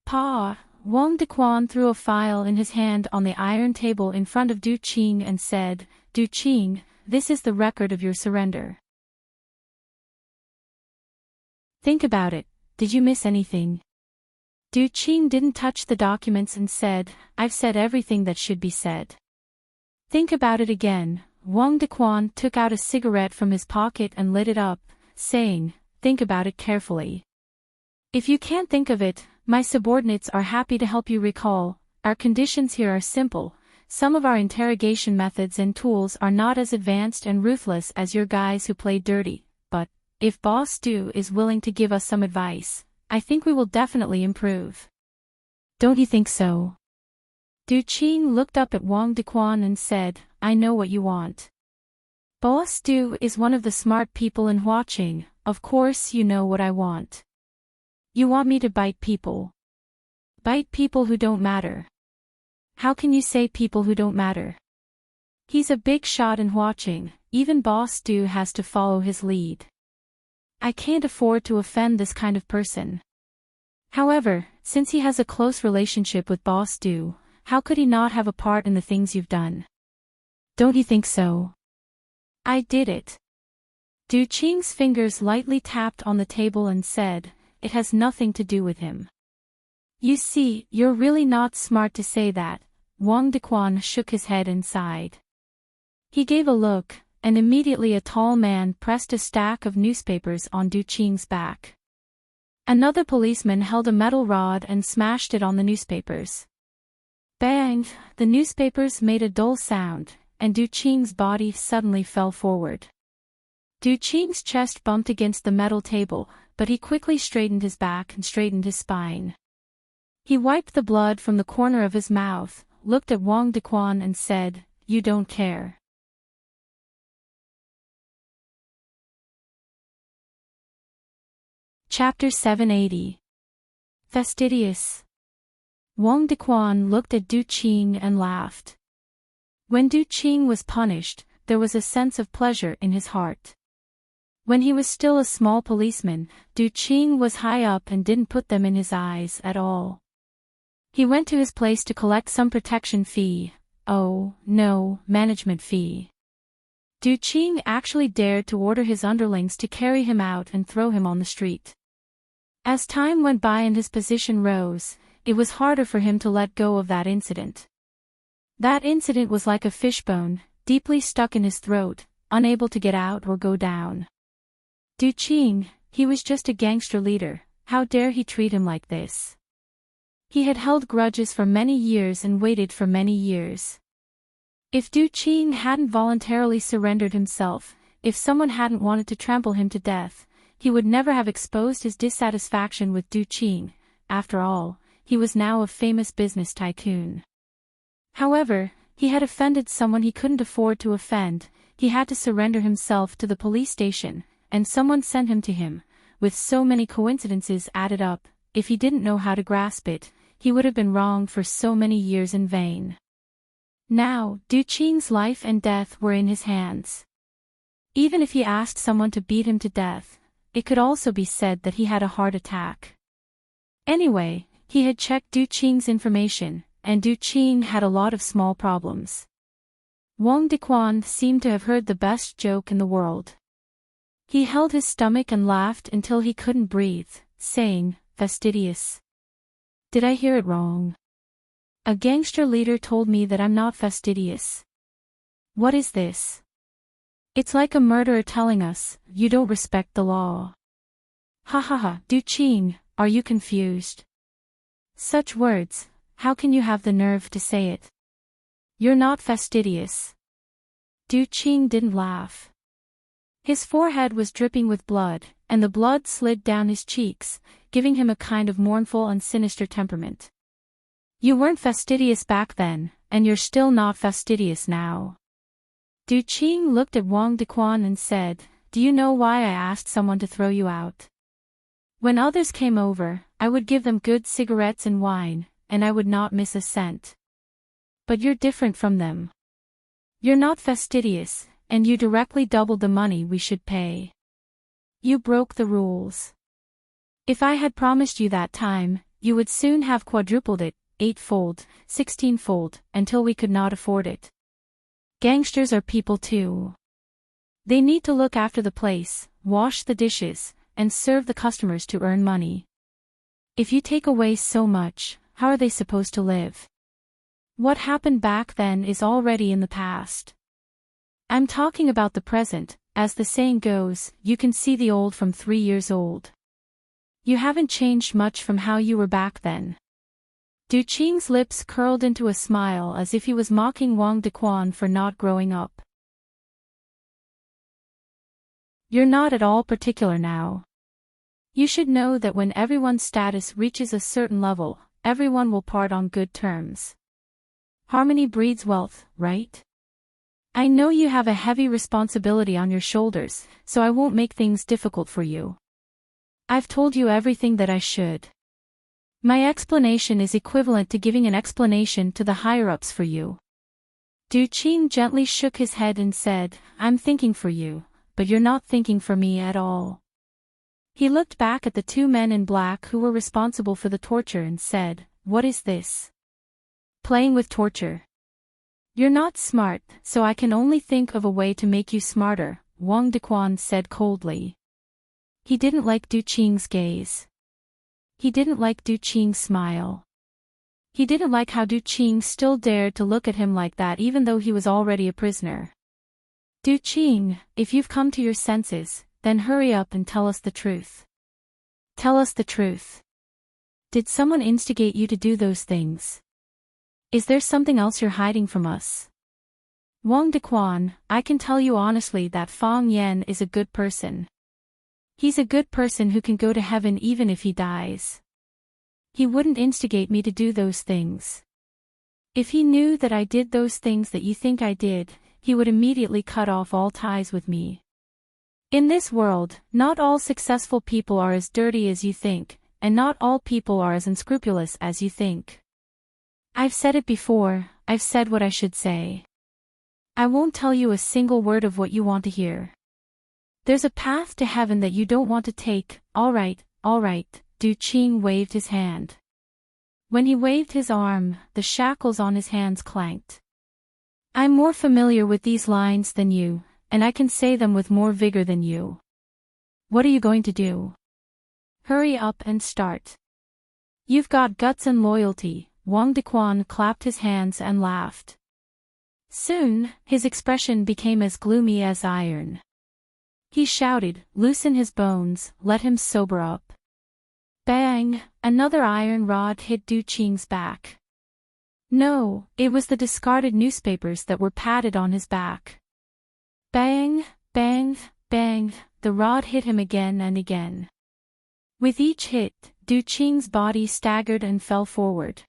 "Pa." Wang Dequan threw a file in his hand on the iron table in front of Du Qing and said, "Du Qing, this is the record of your surrender. Think about it, did you miss anything?" Du Qing didn't touch the documents and said, "I've said everything that should be said." "Think about it again." Wang Dequan took out a cigarette from his pocket and lit it up, saying, "Think about it carefully. If you can't think of it, my subordinates are happy to help you recall. Our conditions here are simple. Some of our interrogation methods and tools are not as advanced and ruthless as your guys who play dirty, but if Boss Du is willing to give us some advice, I think we will definitely improve. Don't you think so?" Du Qing looked up at Wang Dequan and said, "I know what you want. Boss Du is one of the smart people in watching, of course you know what I want. You want me to bite people. Bite people who don't matter. How can you say people who don't matter? He's a big shot in watching, even Boss Du has to follow his lead. I can't afford to offend this kind of person. However, since he has a close relationship with Boss Du, how could he not have a part in the things you've done? Don't you think so?" "I did it." Du Qing's fingers lightly tapped on the table and said, "It has nothing to do with him." "You see, you're really not smart to say that." Wang Dequan shook his head and sighed. He gave a look, and immediately a tall man pressed a stack of newspapers on Du Qing's back. Another policeman held a metal rod and smashed it on the newspapers. Bang! The newspapers made a dull sound, and Du Qing's body suddenly fell forward. Du Qing's chest bumped against the metal table, but he quickly straightened his back and straightened his spine. He wiped the blood from the corner of his mouth, looked at Wang Dequan and said, "You don't care." Chapter 780. Fastidious. Wang Dequan looked at Du Qing and laughed. When Du Qing was punished, there was a sense of pleasure in his heart. When he was still a small policeman, Du Qing was high up and didn't put them in his eyes at all. He went to his place to collect some protection fee. Oh, no, management fee. Du Qing actually dared to order his underlings to carry him out and throw him on the street. As time went by and his position rose, it was harder for him to let go of that incident. That incident was like a fishbone, deeply stuck in his throat, unable to get out or go down. Du Qing, he was just a gangster leader, how dare he treat him like this? He had held grudges for many years and waited for many years. If Du Qing hadn't voluntarily surrendered himself, if someone hadn't wanted to trample him to death, he would never have exposed his dissatisfaction with Du Qing. After all, he was now a famous business tycoon. However, he had offended someone he couldn't afford to offend. He had to surrender himself to the police station, and someone sent him to him. With so many coincidences added up, if he didn't know how to grasp it, he would have been wrong for so many years in vain. Now, Du Qing's life and death were in his hands. Even if he asked someone to beat him to death, it could also be said that he had a heart attack. Anyway, he had checked Du Qing's information, and Du Qing had a lot of small problems. Wang Dequan seemed to have heard the best joke in the world. He held his stomach and laughed until he couldn't breathe, saying, "Fastidious. Did I hear it wrong? A gangster leader told me that I'm not fastidious. What is this? It's like a murderer telling us, you don't respect the law." Ha ha ha, Du Qing, are you confused? Such words, how can you have the nerve to say it? You're not fastidious. Du Qing didn't laugh. His forehead was dripping with blood, and the blood slid down his cheeks, giving him a kind of mournful and sinister temperament. You weren't fastidious back then, and you're still not fastidious now. Du Qing looked at Wang Dequan and said, "Do you know why I asked someone to throw you out? When others came over, I would give them good cigarettes and wine, and I would not miss a cent. But you're different from them. You're not fastidious, and you directly doubled the money we should pay. You broke the rules. If I had promised you that time, you would soon have quadrupled it, 8-fold, 16-fold, until we could not afford it. Gangsters are people too. They need to look after the place, wash the dishes, and serve the customers to earn money. If you take away so much, how are they supposed to live? What happened back then is already in the past. I'm talking about the present. As the saying goes, you can see the old from 3 years old. You haven't changed much from how you were back then." Du Qing's lips curled into a smile as if he was mocking Wang Dequan for not growing up. You're not at all particular now. You should know that when everyone's status reaches a certain level, everyone will part on good terms. Harmony breeds wealth, right? I know you have a heavy responsibility on your shoulders, so I won't make things difficult for you. I've told you everything that I should. My explanation is equivalent to giving an explanation to the higher-ups for you." Du Qing gently shook his head and said, "I'm thinking for you, but you're not thinking for me at all." He looked back at the 2 men in black who were responsible for the torture and said, "What is this? Playing with torture? You're not smart, so I can only think of a way to make you smarter," Wang Dequan said coldly. He didn't like Du Qing's gaze. He didn't like Du Qing's smile. He didn't like how Du Qing still dared to look at him like that even though he was already a prisoner. "Du Qing, if you've come to your senses, then hurry up and tell us the truth. Tell us the truth. Did someone instigate you to do those things? Is there something else you're hiding from us?" "Wang Dequan, I can tell you honestly that Fang Yan is a good person. He's a good person who can go to heaven even if he dies. He wouldn't instigate me to do those things. If he knew that I did those things that you think I did, he would immediately cut off all ties with me. In this world, not all successful people are as dirty as you think, and not all people are as unscrupulous as you think. I've said it before, I've said what I should say. I won't tell you a single word of what you want to hear. There's a path to heaven that you don't want to take. All right, Du Qing waved his hand. When he waved his arm, the shackles on his hands clanked. I'm more familiar with these lines than you, and I can say them with more vigor than you. What are you going to do? Hurry up and start. You've got guts and loyalty. Wang Dequan clapped his hands and laughed. Soon, his expression became as gloomy as iron. He shouted, "Loosen his bones, let him sober up." Bang! Another iron rod hit Du Qing's back. No, it was the discarded newspapers that were patted on his back. Bang, bang, bang, the rod hit him again and again. With each hit, Du Qing's body staggered and fell forward.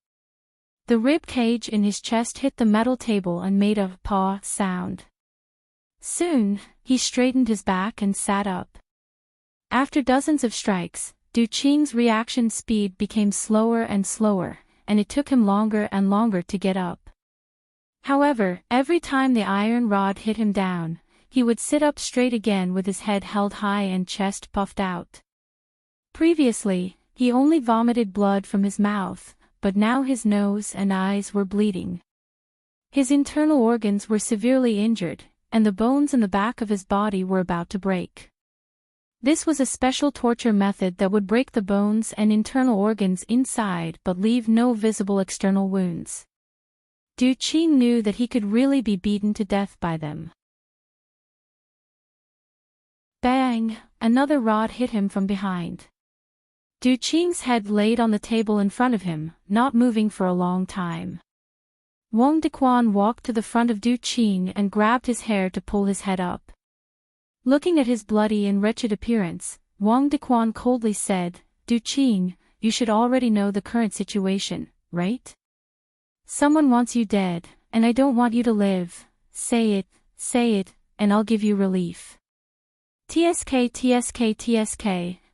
The rib cage in his chest hit the metal table and made a paw sound. Soon, he straightened his back and sat up. After dozens of strikes, Du Qing's reaction speed became slower and slower, and it took him longer and longer to get up. However, every time the iron rod hit him down, he would sit up straight again with his head held high and chest puffed out. Previously, he only vomited blood from his mouth, but now his nose and eyes were bleeding. His internal organs were severely injured, and the bones in the back of his body were about to break. This was a special torture method that would break the bones and internal organs inside but leave no visible external wounds. Du Qing knew that he could really be beaten to death by them. Bang! Another rod hit him from behind. Du Qing's head laid on the table in front of him, not moving for a long time. Wang Dequan walked to the front of Du Qing and grabbed his hair to pull his head up. Looking at his bloody and wretched appearance, Wang Dequan coldly said, "Du Qing, you should already know the current situation, right? Someone wants you dead, and I don't want you to live. Say it, and I'll give you relief." TSK,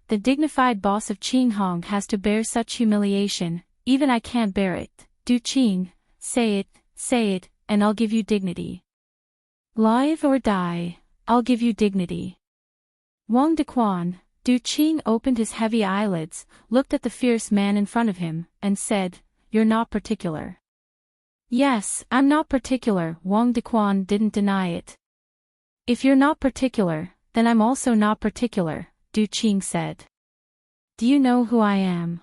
the dignified boss of Qinghong has to bear such humiliation, even I can't bear it. Du Qing, say it, and I'll give you dignity. Live or die, I'll give you dignity. Wang Dequan, Du Qing opened his heavy eyelids, looked at the fierce man in front of him, and said, "You're not particular." "Yes, I'm not particular," Wang Dequan didn't deny it. "If you're not particular, then I'm also not particular," Du Qing said. "Do you know who I am?"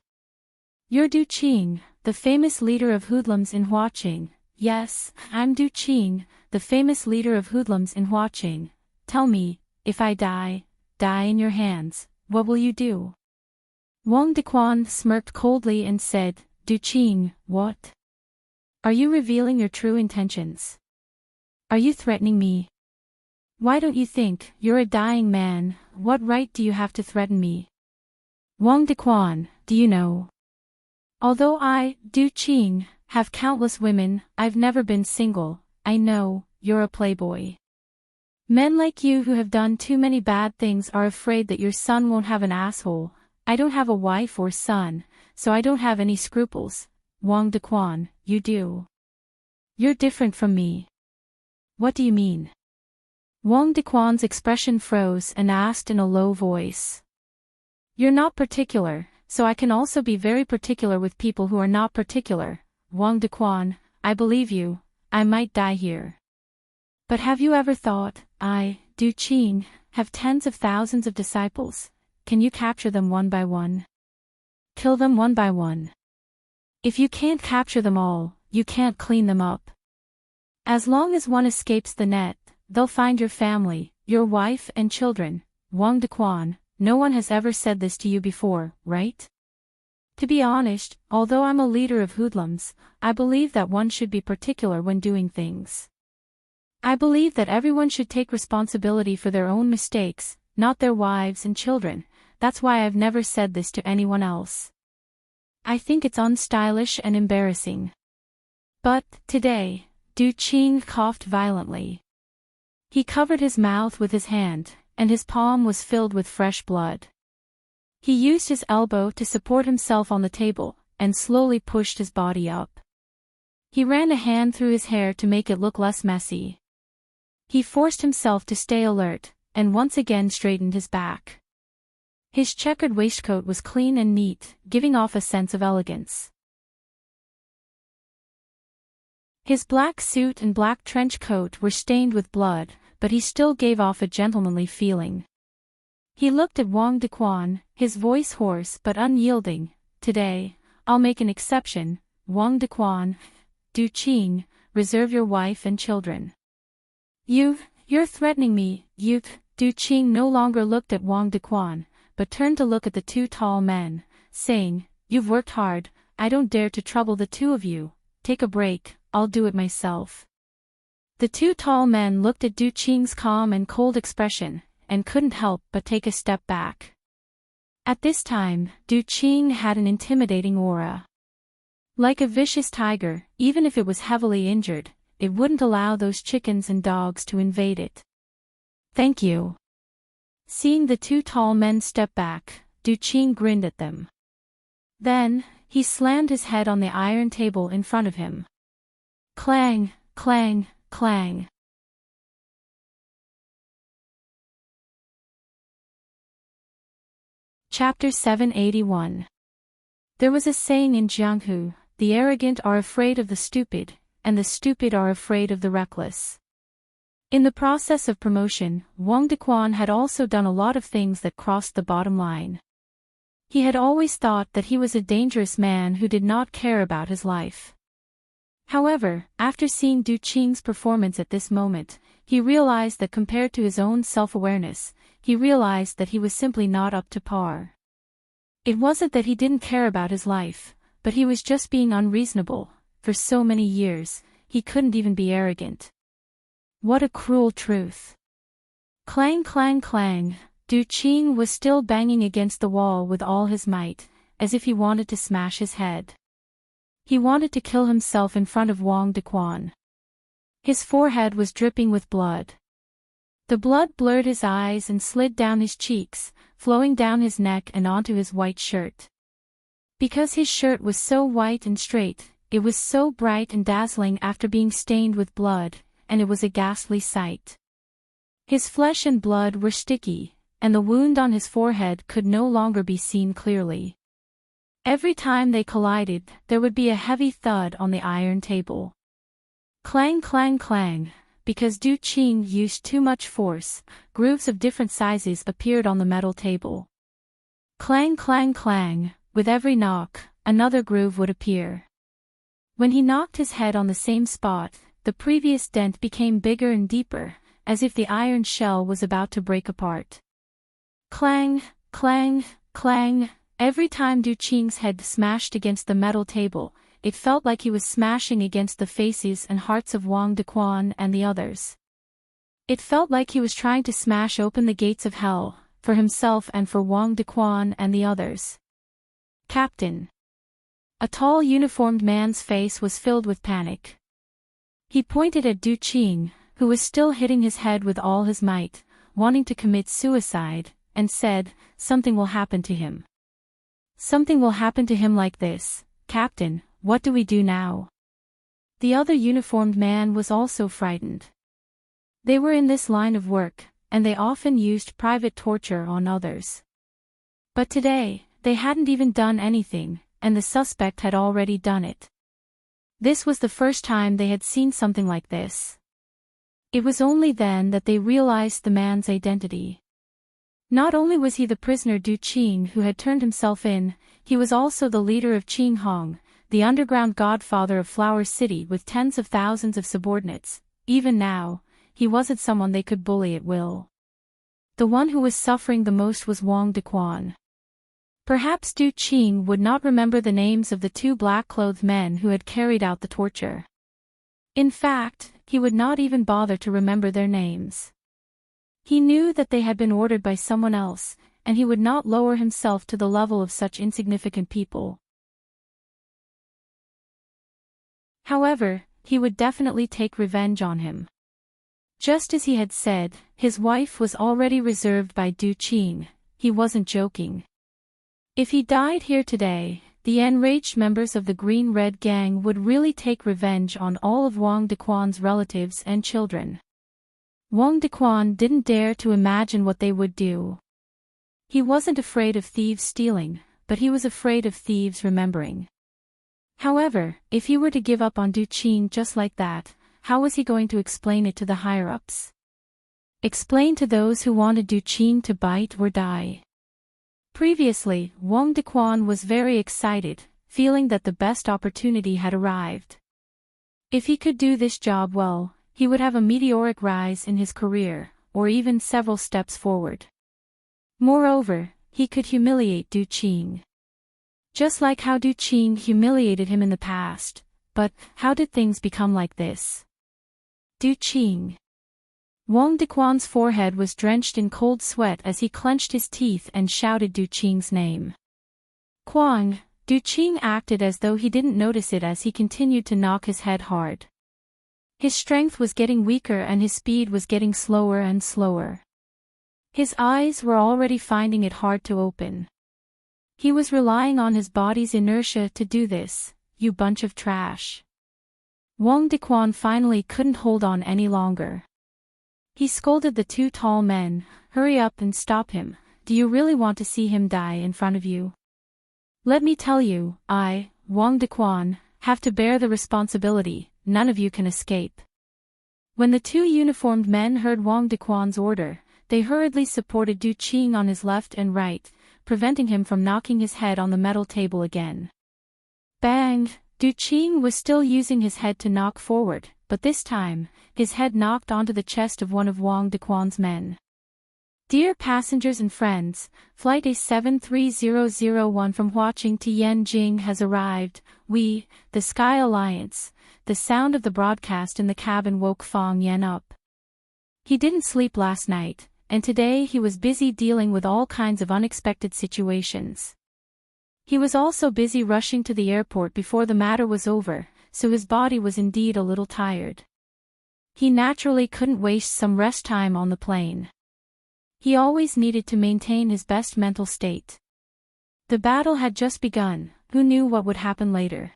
"You're Du Qing, the famous leader of hoodlums in Huaqing." "Yes, I'm Du Qing, the famous leader of hoodlums in Huaqing. Tell me, if I die in your hands, what will you do?" Wang Dequan smirked coldly and said, "Du Qing, what? Are you revealing your true intentions? Are you threatening me? Why don't you think you're a dying man? What right do you have to threaten me?" "Wang Dequan, do you know? Although I, Du Qing, have countless women, I've never been single. I know, you're a playboy. Men like you who have done too many bad things are afraid that your son won't have an asshole. I don't have a wife or son, so I don't have any scruples. Wang Dequan, you do. You're different from me." "What do you mean?" Wang Dequan's expression froze and asked in a low voice. "You're not particular, so I can also be very particular with people who are not particular. Wang Dequan, I believe you, I might die here. But have you ever thought, I, Du Qing, have tens of thousands of disciples? Can you capture them one by one? Kill them one by one? If you can't capture them all, you can't clean them up. As long as one escapes the net, they'll find your family, your wife and children. Wang Dequan, no one has ever said this to you before, right? To be honest, although I'm a leader of hoodlums, I believe that one should be particular when doing things. I believe that everyone should take responsibility for their own mistakes, not their wives and children. That's why I've never said this to anyone else. I think it's unstylish and embarrassing. But, today," Du Qing coughed violently. He covered his mouth with his hand, and his palm was filled with fresh blood. He used his elbow to support himself on the table, and slowly pushed his body up. He ran a hand through his hair to make it look less messy. He forced himself to stay alert, and once again straightened his back. His checkered waistcoat was clean and neat, giving off a sense of elegance. His black suit and black trench coat were stained with blood, but he still gave off a gentlemanly feeling. He looked at Wang Dequan, his voice hoarse but unyielding. "Today, I'll make an exception, Wang Dequan. Du Qing, reserve your wife and children. You're threatening me, Du Qing no longer looked at Wang Dequan, but turned to look at the two tall men, saying, "You've worked hard, I don't dare to trouble the two of you, take a break, I'll do it myself." The two tall men looked at Du Qing's calm and cold expression, and couldn't help but take a step back. At this time, Du Qing had an intimidating aura. Like a vicious tiger, even if it was heavily injured, it wouldn't allow those chickens and dogs to invade it. "Thank you." Seeing the two tall men step back, Du Qing grinned at them. Then, he slammed his head on the iron table in front of him. Clang, clang, clang. Chapter 781. There was a saying in Jianghu, "The arrogant are afraid of the stupid, and the stupid are afraid of the reckless." In the process of promotion, Wang Dequan had also done a lot of things that crossed the bottom line. He had always thought that he was a dangerous man who did not care about his life. However, after seeing Du Qing's performance at this moment, he realized that compared to his own self-awareness, he realized that he was simply not up to par. It wasn't that he didn't care about his life, but he was just being unreasonable. For so many years, he couldn't even be arrogant. What a cruel truth. Clang, clang, clang. Du Qing was still banging against the wall with all his might, as if he wanted to smash his head. He wanted to kill himself in front of Wang Dequan. His forehead was dripping with blood. The blood blurred his eyes and slid down his cheeks, flowing down his neck and onto his white shirt. Because his shirt was so white and straight, it was so bright and dazzling after being stained with blood, and it was a ghastly sight. His flesh and blood were sticky, and the wound on his forehead could no longer be seen clearly. Every time they collided, there would be a heavy thud on the iron table. Clang, clang, clang. Because Du Qing used too much force, grooves of different sizes appeared on the metal table. Clang, clang, clang. With every knock, another groove would appear. When he knocked his head on the same spot, the previous dent became bigger and deeper, as if the iron shell was about to break apart. Clang, clang, clang. Every time Du Qing's head smashed against the metal table, it felt like he was smashing against the faces and hearts of Wang Dequan and the others. It felt like he was trying to smash open the gates of hell, for himself and for Wang Dequan and the others. "Captain." A tall uniformed man's face was filled with panic. He pointed at Du Qing, who was still hitting his head with all his might, wanting to commit suicide, and said, "Something will happen to him. Something will happen to him like this. Captain, what do we do now?" The other uniformed man was also frightened. They were in this line of work, and they often used private torture on others. But today, they hadn't even done anything, and the suspect had already done it. This was the first time they had seen something like this. It was only then that they realized the man's identity. Not only was he the prisoner Du Qing who had turned himself in, he was also the leader of Qing Hong, the underground godfather of Flower City with tens of thousands of subordinates. Even now, he wasn't someone they could bully at will. The one who was suffering the most was Wang Dequan. Perhaps Du Qing would not remember the names of the two black-clothed men who had carried out the torture. In fact, he would not even bother to remember their names. He knew that they had been ordered by someone else, and he would not lower himself to the level of such insignificant people. However, he would definitely take revenge on him. Just as he had said, his wife was already reserved by Du Qing. He wasn't joking. If he died here today, the enraged members of the Green-Red Gang would really take revenge on all of Wang Dequan's relatives and children. Wang Dequan didn't dare to imagine what they would do. He wasn't afraid of thieves stealing, but he was afraid of thieves remembering. However, if he were to give up on Du Qing just like that, how was he going to explain it to the higher-ups? Explain to those who wanted Du Qing to bite or die? Previously, Wang Dequan was very excited, feeling that the best opportunity had arrived. If he could do this job well, he would have a meteoric rise in his career, or even several steps forward. Moreover, he could humiliate Du Qing. Just like how Du Qing humiliated him in the past, but how did things become like this? Du Qing. Wang Dequan's forehead was drenched in cold sweat as he clenched his teeth and shouted Du Qing's name. Quang. Du Qing acted as though he didn't notice it as he continued to knock his head hard. His strength was getting weaker and his speed was getting slower and slower. His eyes were already finding it hard to open. He was relying on his body's inertia to do this, you bunch of trash. Wang Dequan finally couldn't hold on any longer. He scolded the two tall men, hurry up and stop him, do you really want to see him die in front of you? Let me tell you, I, Wang Dequan, have to bear the responsibility, none of you can escape. When the two uniformed men heard Wang Dequan's order, they hurriedly supported Du Qing on his left and right, preventing him from knocking his head on the metal table again. Bang! Du Qing was still using his head to knock forward, but this time, his head knocked onto the chest of one of Wang Dequan's men. Dear passengers and friends, Flight A73001 from Huaqing to Yanjing has arrived. We, the Sky Alliance. The sound of the broadcast in the cabin woke Fang Yan up. He didn't sleep last night, and today he was busy dealing with all kinds of unexpected situations. He was also busy rushing to the airport before the matter was over, so his body was indeed a little tired. He naturally couldn't waste some rest time on the plane. He always needed to maintain his best mental state. The battle had just begun, who knew what would happen later?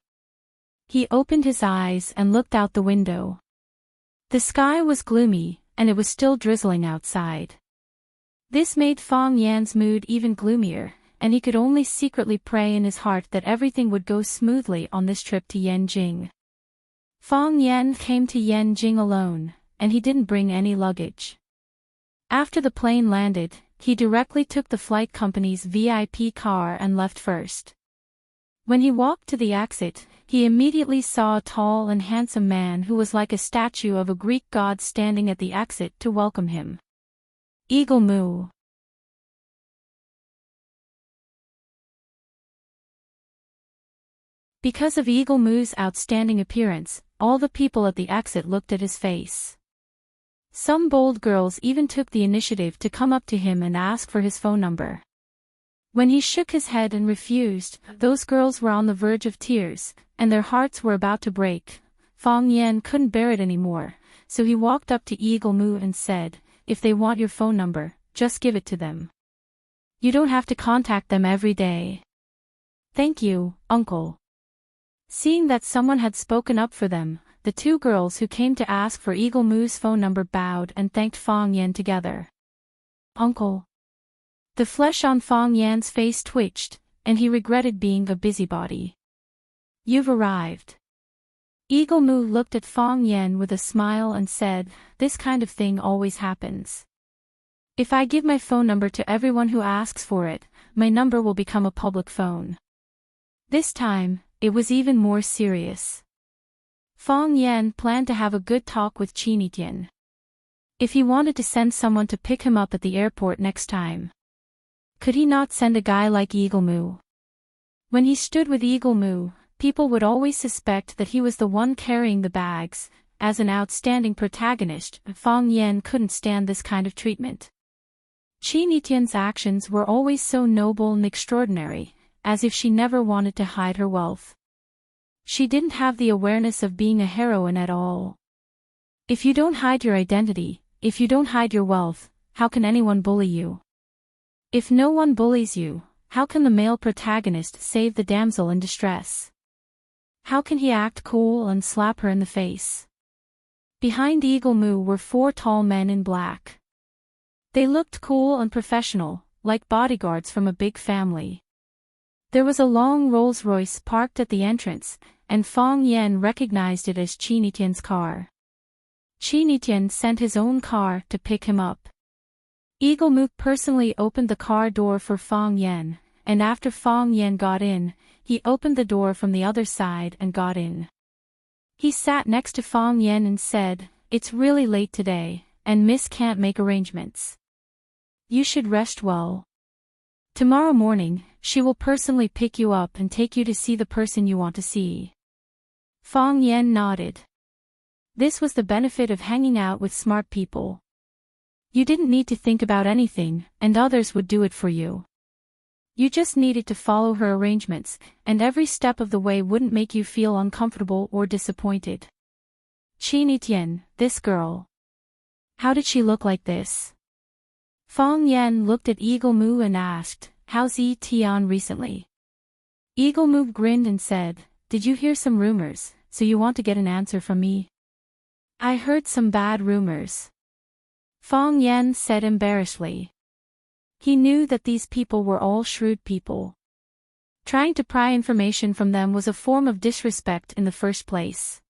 He opened his eyes and looked out the window. The sky was gloomy, and it was still drizzling outside. This made Fang Yan's mood even gloomier, and he could only secretly pray in his heart that everything would go smoothly on this trip to Yanjing. Fang Yan came to Yanjing alone, and he didn't bring any luggage. After the plane landed, he directly took the flight company's VIP car and left first. When he walked to the exit, he immediately saw a tall and handsome man who was like a statue of a Greek god standing at the exit to welcome him. Eagle Moo. Because of Eagle Moo's outstanding appearance, all the people at the exit looked at his face. Some bold girls even took the initiative to come up to him and ask for his phone number. When he shook his head and refused, those girls were on the verge of tears, and their hearts were about to break. Fang Yan couldn't bear it anymore, so he walked up to Eagle Moo and said, if they want your phone number, just give it to them. You don't have to contact them every day. Thank you, uncle. Seeing that someone had spoken up for them, the two girls who came to ask for Eagle Moo's phone number bowed and thanked Fang Yan together. Uncle. The flesh on Fang Yan's face twitched, and he regretted being a busybody. You've arrived. Eagle Moo looked at Fang Yan with a smile and said, this kind of thing always happens. If I give my phone number to everyone who asks for it, my number will become a public phone. This time, it was even more serious. Fang Yan planned to have a good talk with Chinitian. If he wanted to send someone to pick him up at the airport next time, could he not send a guy like Eagle Moo? When he stood with Eagle Moo, people would always suspect that he was the one carrying the bags. As an outstanding protagonist, Fang Yan couldn't stand this kind of treatment. Chinitian's actions were always so noble and extraordinary, as if she never wanted to hide her wealth. She didn't have the awareness of being a heroine at all. If you don't hide your identity, if you don't hide your wealth, how can anyone bully you? If no one bullies you, how can the male protagonist save the damsel in distress? How can he act cool and slap her in the face? Behind Eagle Moo were four tall men in black. They looked cool and professional, like bodyguards from a big family. There was a long Rolls-Royce parked at the entrance, and Fang Yan recognized it as Chinitian's car. Chinitian sent his own car to pick him up. Eagle Moo personally opened the car door for Fang Yan, and after Fang Yan got in, he opened the door from the other side and got in. He sat next to Fong Yen and said, "It's really late today, and Miss can't make arrangements. You should rest well. Tomorrow morning, she will personally pick you up and take you to see the person you want to see." Fong Yen nodded. This was the benefit of hanging out with smart people. You didn't need to think about anything, and others would do it for you. You just needed to follow her arrangements, and every step of the way wouldn't make you feel uncomfortable or disappointed. Qin Tian, this girl. How did she look like this? Fong Yen looked at Eagle Moo and asked, "How's Yi Tian recently?" Eagle Moo grinned and said, "Did you hear some rumors, so you want to get an answer from me?" "I heard some bad rumors," Fong Yen said embarrassedly. He knew that these people were all shrewd people. Trying to pry information from them was a form of disrespect in the first place.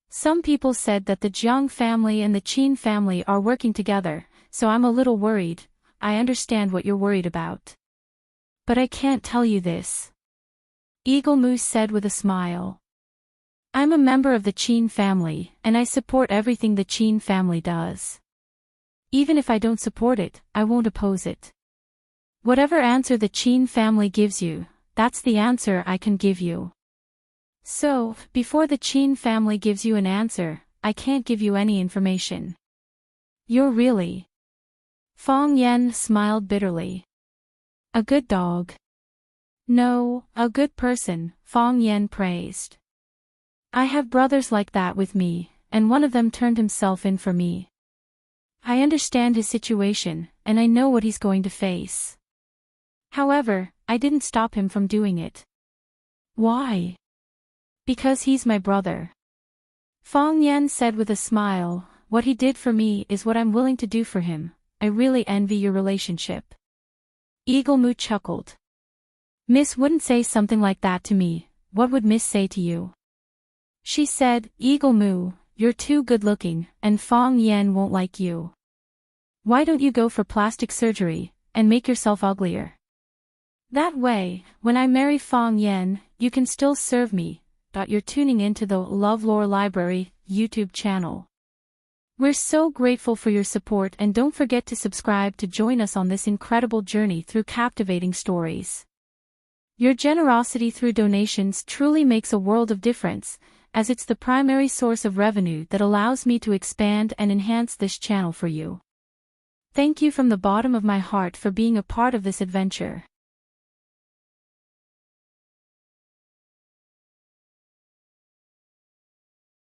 Some people said that the Jiang family and the Qin family are working together, so I'm a little worried. I understand what you're worried about. But I can't tell you this. Eagle Moose said with a smile. I'm a member of the Qin family, and I support everything the Qin family does. Even if I don't support it, I won't oppose it. Whatever answer the Qin family gives you, that's the answer I can give you. So, before the Qin family gives you an answer, I can't give you any information. You're really... Fong Yen smiled bitterly. A good dog. No, a good person, Fong Yen praised. I have brothers like that with me, and one of them turned himself in for me. I understand his situation, and I know what he's going to face. However, I didn't stop him from doing it. Why? Because he's my brother. Fong Yen said with a smile, what he did for me is what I'm willing to do for him. I really envy your relationship. Eagle Moo chuckled. Miss wouldn't say something like that to me. What would Miss say to you? She said, Eagle Moo, you're too good looking, and Fong Yen won't like you. Why don't you go for plastic surgery, and make yourself uglier? That way, when I marry Fong Yen, you can still serve me. You're tuning into the LoveLore Library YouTube channel. We're so grateful for your support, and don't forget to subscribe to join us on this incredible journey through captivating stories. Your generosity through donations truly makes a world of difference, as it's the primary source of revenue that allows me to expand and enhance this channel for you. Thank you from the bottom of my heart for being a part of this adventure.